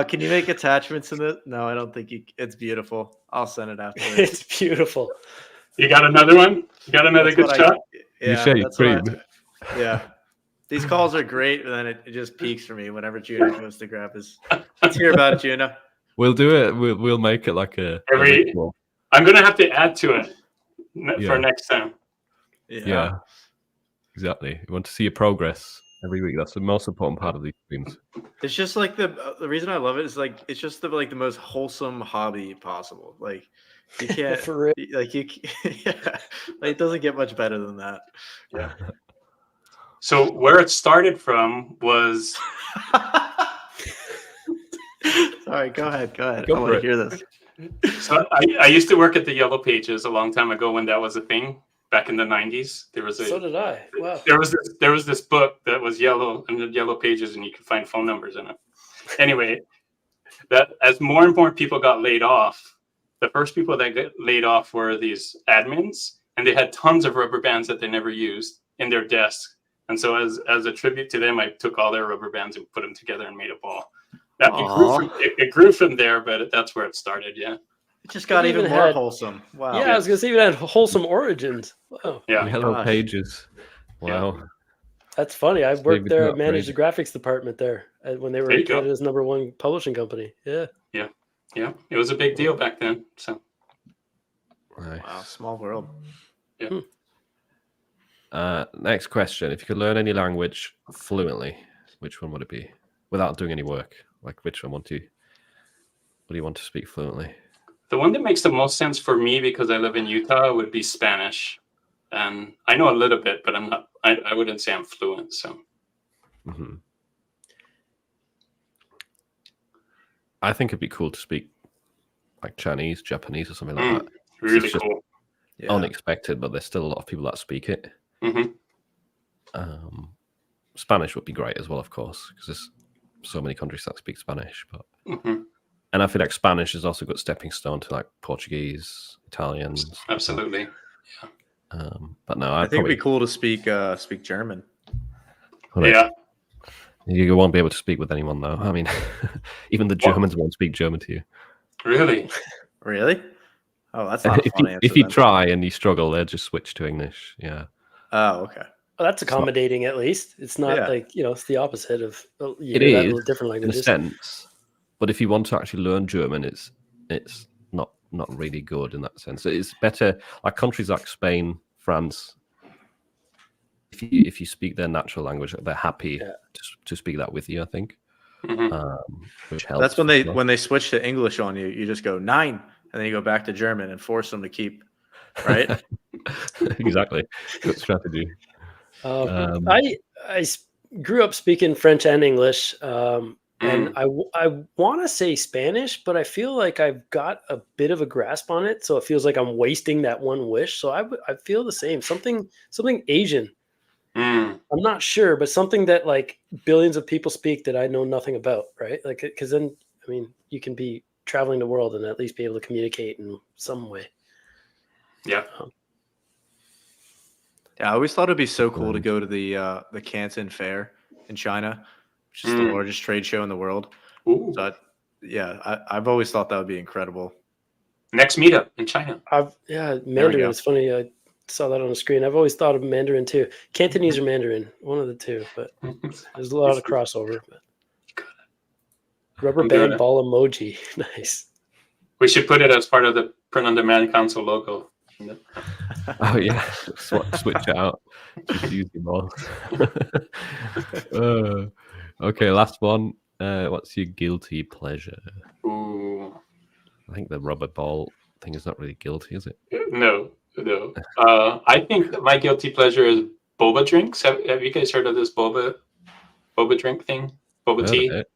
S4: Can you make attachments in it? No, I don't think you. It's beautiful. I'll send it after.
S5: It's beautiful.
S2: You got another one? You got another good shot?
S1: You share your screen.
S4: Yeah. These calls are great, and then it just peaks for me whenever Juna goes to grab his. Let's hear about it, Juna.
S1: We'll do it. We'll make it like a ritual.
S2: I'm gonna have to add to it
S1: Yeah.
S2: for next time.
S1: Yeah, exactly. You want to see your progress every week. That's the most important part of these streams.
S4: It's just like the reason I love it is like it's just the most wholesome hobby possible. Like you can't
S5: For real.
S4: like you yeah, like, it doesn't get much better than that.
S2: Yeah. So where it started from was
S4: Sorry, go ahead.
S1: Go
S4: I
S1: for
S4: want to
S1: it.
S4: hear this.
S2: so I used to work at the Yellow Pages a long time ago when that was a thing back in the 90s. There was
S5: So did I. Wow.
S2: there was this book that was yellow and the Yellow Pages, and you could find phone numbers in it. Anyway, that as more and more people got laid off, the first people that got laid off were these admins, and they had tons of rubber bands that they never used. in their desk. And so as a tribute to them, I took all their rubber bands and put them together and made a ball. That it grew from there, but that's where it started. Yeah.
S4: It just got
S5: It
S4: even
S5: even
S4: more
S5: had-
S4: wholesome. Wow.
S5: Yeah, I was gonna say even had wholesome origins. Wow,
S2: Yeah.
S1: Yellow
S4: gosh.
S1: pages. Wow.
S5: that's funny. I worked
S1: David,
S5: there,
S1: not
S5: managed the
S1: crazy.
S5: graphics department there when they were
S2: There you go.
S5: Canada's #1 publishing company. Yeah.
S2: Yeah. It was a big deal back then. So
S1: Nice.
S4: Wow. Small world.
S1: Next question. If you could learn any language fluently, which one would it be? Without doing any work. Like which one do you want to speak fluently?
S2: the one that makes the most sense for me, because I live in Utah, would be Spanish. And I know a little bit, but I wouldn't say I'm fluent. So
S1: Mm-hmm. I think it'd be cool to speak like Chinese, Japanese, or something like that.
S2: really
S1: just-
S2: cool.
S4: Yeah.
S1: Unexpected, but there's still a lot of people that speak it.
S2: Hmm.
S1: Spanish would be great as well, of course, because there's so many countries that speak Spanish. But
S2: Hmm.
S1: and I feel like Spanish is also a good stepping stone to like Portuguese, Italian.
S2: Absolutely.
S1: But no,
S4: I
S1: I'd
S4: think
S1: probably,
S4: it'd be cool to speak German.
S2: Yeah.
S1: You won't be able to speak with anyone though. I mean, even the Germans won't speak German to you.
S2: Really?
S4: Really? Oh, that's not a
S1: if
S4: fun
S1: you,
S4: answer.
S1: if you
S4: then.
S1: try and you struggle, they'll just switch to English. Yeah.
S4: Oh, okay.
S5: Well, that's accommodating at least. It's not
S4: Yeah.
S5: like, it's the opposite of
S1: It
S5: hear that
S1: is,
S5: in different
S1: in a
S5: languages.
S1: sense. But if you want to actually learn German, it's not really good in that sense. It's better like countries like Spain, France. If you speak their natural language, they're happy to speak that with you. I think,
S2: Hmm.
S1: which helps.
S4: That's when they switch to English on you. You just go 9, and then you go back to German and force them to keep. Right?
S1: Exactly. Good strategy.
S5: I grew up speaking French and English, and I want to say Spanish, but I feel like I've got a bit of a grasp on it, so it feels like I'm wasting that one wish. So I feel the same. Something Asian.
S2: Mm.
S5: I'm not sure, but something that like billions of people speak that I know nothing about, right? Like, because then, I mean, you can be traveling the world and at least be able to communicate in some way.
S2: Yeah.
S4: Yeah, I always thought it'd be so cool to go to the Canton Fair in China, which is the largest trade show in the world.
S2: Ooh.
S4: So I've always thought that would be incredible.
S2: Next meetup in China.
S5: Mandarin.
S4: go.
S5: It's funny. I saw that on the screen. I've always thought of Mandarin too. Cantonese or Mandarin, one of the two. But there's a lot of crossover. But rubber
S2: I'm doing
S5: band
S2: it.
S5: ball emoji, nice.
S2: We should put it as part of the Print on Demand Council logo.
S1: Oh yeah, switch it out. Just use them all. Okay, last one. What's your guilty pleasure?
S2: Ooh.
S5: Uh,
S1: I think the rubber ball thing is not really guilty, is it?
S2: No. I think that my guilty pleasure is boba drinks. Have you guys heard of this boba drink thing? Boba
S1: Heard
S2: tea?
S1: of it.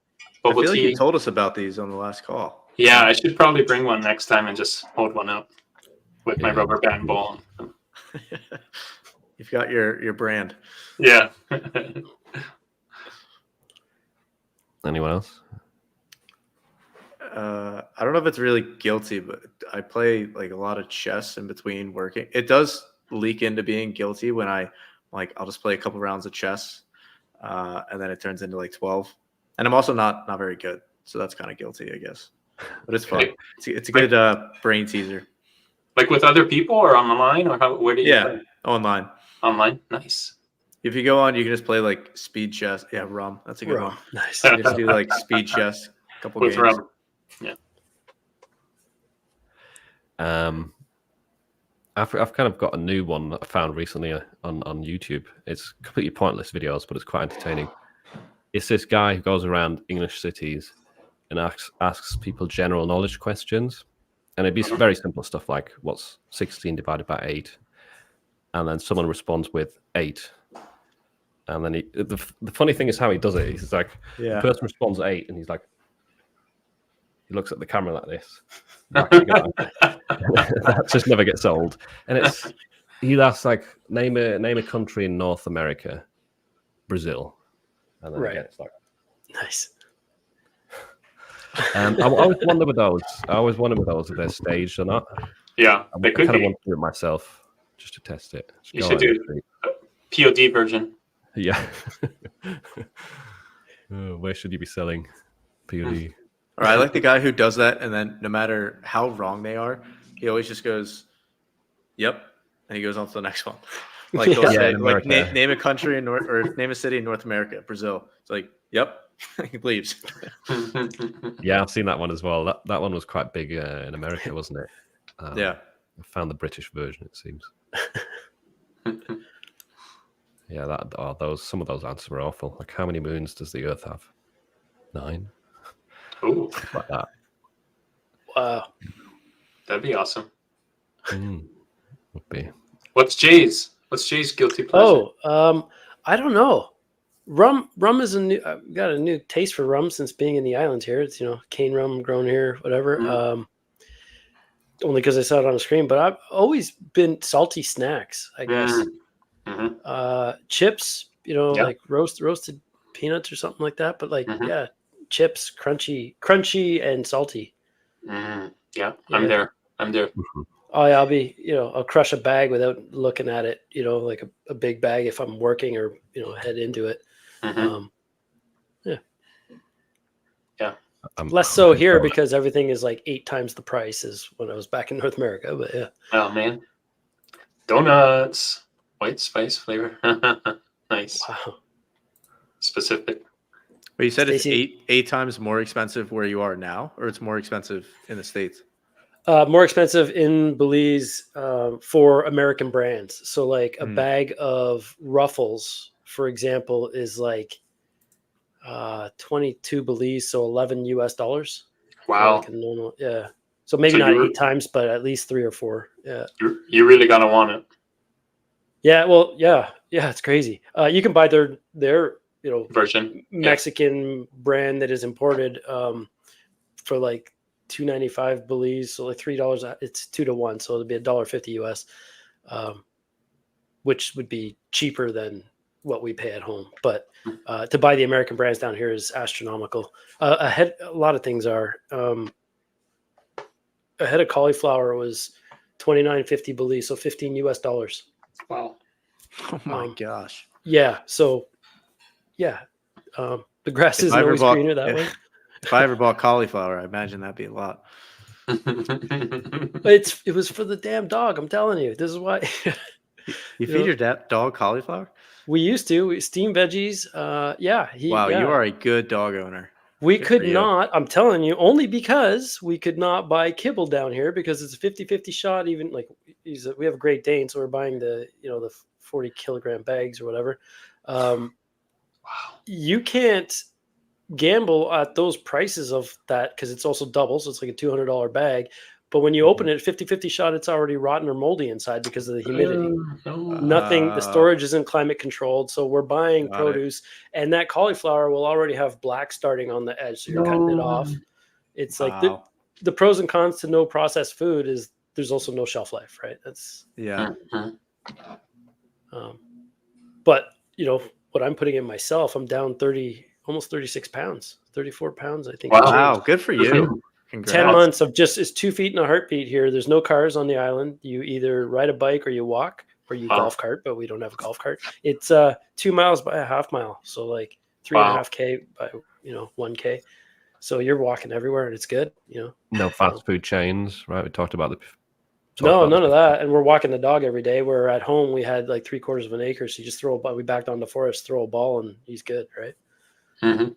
S4: I
S2: Boba
S4: feel like
S2: tea.
S4: you told us about these on the last call.
S2: Yeah, I should probably bring one next time and just hold one up with my
S1: Yeah.
S2: rubber band ball.
S4: You've got your brand.
S2: Yeah.
S1: Anyone else?
S4: I don't know if it's really guilty, but I play like a lot of chess in between working. It does leak into being guilty when I'll just play a couple rounds of chess, and then it turns into like 12. And I'm also not very good, so that's kind of guilty, I guess. But it's fun.
S2: Okay.
S4: It's a good brain teaser.
S2: Like with other people or online, or where do you play?
S4: Online.
S2: Online? Nice.
S4: If you go on, you can just play like speed chess. Yeah, rum. That's a good
S5: Bro,
S4: one.
S5: nice.
S4: You just do like speed chess, a couple
S2: With
S4: games.
S2: rum.
S1: I've kind of got a new one that I found recently on YouTube. It's completely pointless videos, but it's quite entertaining. It's this guy who goes around English cities and asks people general knowledge questions. And it'd be some very simple stuff like, what's 16 divided by 8? And then someone responds with 8. And then the funny thing is how he does it. He's like, the person responds 8, and he's like, he looks at the camera like this. That just never gets old. And he asks like, name a country in North America, Brazil. And then
S5: Right.
S1: again, it's like,
S5: Nice.
S1: I always wonder with those. If they're staged or not.
S2: Yeah,
S1: I
S2: they could
S1: kind of
S2: be.
S1: want to do it myself just to test it. Just
S2: You
S1: go
S2: should
S1: out
S2: do
S1: in the street.
S2: POD version.
S1: Yeah. Where should you be selling POD?
S4: Or I like the guy who does that, and then no matter how wrong they are, he always just goes, "Yep," and he goes on to the next one. Like they'll
S5: Yeah,
S4: say,
S1: in
S4: like
S1: America.
S4: name a country in North, or name a city in North America, Brazil. It's like, "Yep," he leaves.
S1: Yeah, I've seen that one as well. That one was quite big in America, wasn't it?
S4: Yeah.
S1: I found the British version, it seems. Yeah, some of those answers were awful. Like, how many moons does the Earth have? 9.
S2: Ooh,
S1: Like that.
S5: Wow.
S2: that'd be awesome.
S1: Would be.
S2: What's Jay's guilty pleasure?
S5: I don't know. Rum is I've got a new taste for rum since being in the islands here. It's, cane rum grown here, whatever. Only because I saw it on the screen, but I've always been salty snacks, I guess. Chips, like roasted peanuts or something like that. But yeah, chips, crunchy and salty.
S2: Yeah, I'm there.
S5: Oh yeah, I'll be, I'll crush a bag without looking at it, like a big bag if I'm working or, head into it.
S2: Yeah.
S5: Less so here because everything is like 8 times the price as when I was back in North America, but yeah.
S2: Oh man. Donuts, white spice flavor. Nice.
S5: Wow.
S2: Specific.
S4: But you said
S5: Stacey?
S4: it's eight times more expensive where you are now, or it's more expensive in the States?
S5: More expensive in Belize for American brands. So like a bag of Ruffles, for example, is like 22 Belize, so $11 US.
S2: Wow.
S5: Like a normal, yeah. So maybe not 8 times, but at least 3 or 4. Yeah.
S2: You really gotta want it.
S5: Yeah. Well, yeah. It's crazy. You can buy their
S2: Version
S5: Mexican brand that is imported for like $2.95 Belize, so like $3. It's 2 to 1, so it'd be $1.50 US, which would be cheaper than what we pay at home. But to buy the American brands down here is astronomical. A lot of things are. A head of cauliflower was $29.50 Belize, so $15 US.
S2: Wow.
S4: Oh my gosh.
S5: Yeah. So yeah, the grass isn't always greener that way.
S4: If I ever bought cauliflower, I imagine that'd be a lot.
S5: It was for the damn dog. I'm telling you. This is why.
S4: You feed your dog cauliflower?
S5: We used to. We steam veggies. Yeah.
S4: Wow, you are a good dog owner.
S5: We could not, I'm telling you, only because we could not buy kibble down here because it's a 50-50 shot. Even like we have a Great Dane, so we're buying the 40 kilogram bags or whatever. Wow. You can't gamble at those prices of that because it's also double, so it's like a $200 bag. But when you open it, 50-50 shot, it's already rotten or moldy inside because of the humidity. Nothing, the storage isn't climate controlled. So we're buying produce, and that cauliflower will already have black starting on the edge. So you're cutting it off. It's like the pros and cons to no processed food is there's also no shelf life, right? That's but what I'm putting in myself, I'm down almost 36 pounds, 34 pounds, I think.
S4: Wow, good for you. Congrats.
S5: 10 months of it's 2 feet and a heartbeat here. There's no cars on the island. You either ride a bike or you walk or you golf cart, but we don't have a golf cart. It's 2 miles by a half mile. So like 3.5K by 1K. So you're walking everywhere and it's good,
S1: No fast food chains, right? We talked about
S5: none of that. And we're walking the dog every day. We're at home. We had like 3/4 of an acre. So you just we backed on the forest, throw a ball and he's good. Right.
S2: Mm-hmm.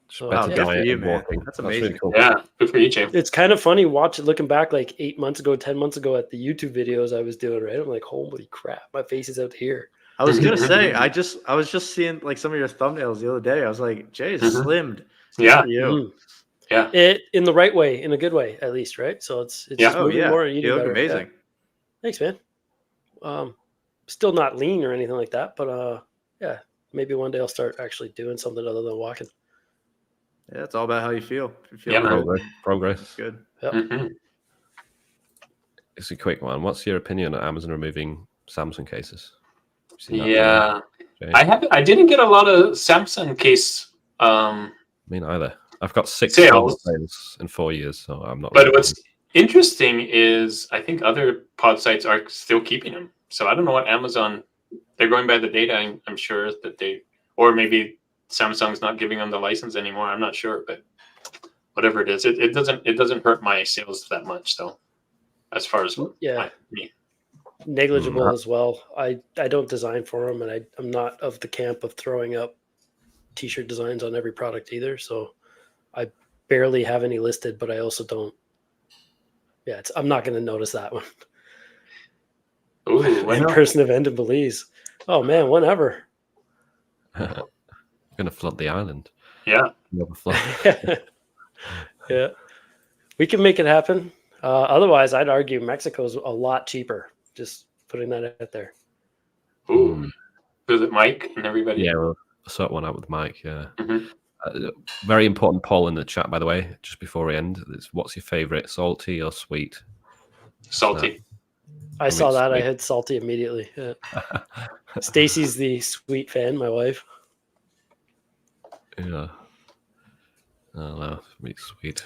S5: So,
S4: good for you, man. That's amazing.
S1: Really cool.
S2: Yeah, good for you, James.
S5: It's kind of funny looking back like 8 months ago, 10 months ago at the YouTube videos I was doing, right? I'm like, holy crap, my face is out here.
S4: I was gonna say, I was just seeing like some of your thumbnails the other day. I was like, Jay's slimmed.
S2: Yeah.
S4: For you.
S2: Yeah.
S5: It in the right way, in a good way, at least, right? So it's just moving more and eating
S4: you look
S5: better.
S4: amazing.
S5: Yeah. Thanks, man. Still not lean or anything like that, but yeah, maybe one day I'll start actually doing something other than walking.
S4: Yeah, it's all about how you feel. If you feel
S1: progress.
S4: That's good.
S5: Yep.
S2: Mm-hmm.
S1: It's a quick one. What's your opinion on Amazon removing Samsung cases?
S2: Yeah, I didn't get a lot of Samsung case.
S1: Me neither. I've got 6
S2: sales
S1: in 4 years, so I'm not.
S2: But what's interesting is I think other pod sites are still keeping them. So I don't know what Amazon they're going by the data. I'm sure that they, or maybe Samsung's not giving them the license anymore. I'm not sure, but whatever it is, it doesn't hurt my sales that much though, as far as me.
S5: Negligible as well. I don't design for them, and I'm not of the camp of throwing up t-shirt designs on every product either. So I barely have any listed, but I also don't. Yeah, I'm not going to notice that one.
S2: Ooh,
S5: in-person event in Belize. Oh man, whenever.
S1: Gonna flood the island.
S2: Yeah.
S5: Yeah. We can make it happen. Otherwise, I'd argue Mexico's a lot cheaper. Just putting that out there.
S2: Ooh. Was it Mike and everybody?
S1: Yeah, we'll sort one out with Mike. Yeah.
S2: Mm-hmm.
S1: Very important poll in the chat, by the way, just before we end. It's what's your favorite, salty or sweet?
S2: Salty.
S5: I saw that.
S1: Sweet.
S5: I had salty immediately. Yeah. Stacy's the sweet fan, my wife.
S1: Yeah. Oh, no, sweet.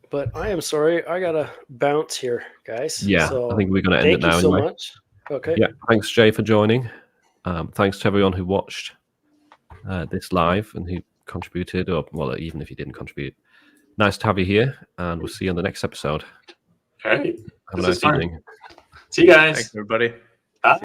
S5: But I am sorry, I gotta bounce here, guys.
S1: Yeah,
S5: so
S1: I think we're going to end it now.
S5: Thank you so
S1: anyway.
S5: much. Okay.
S1: Yeah, thanks, Jay, for joining. Thanks to everyone who watched this live and who contributed, or well, even if you didn't contribute. Nice to have you here, and we'll see you on the next episode.
S2: All right.
S1: Have a nice evening.
S2: See you guys.
S4: Thanks, everybody.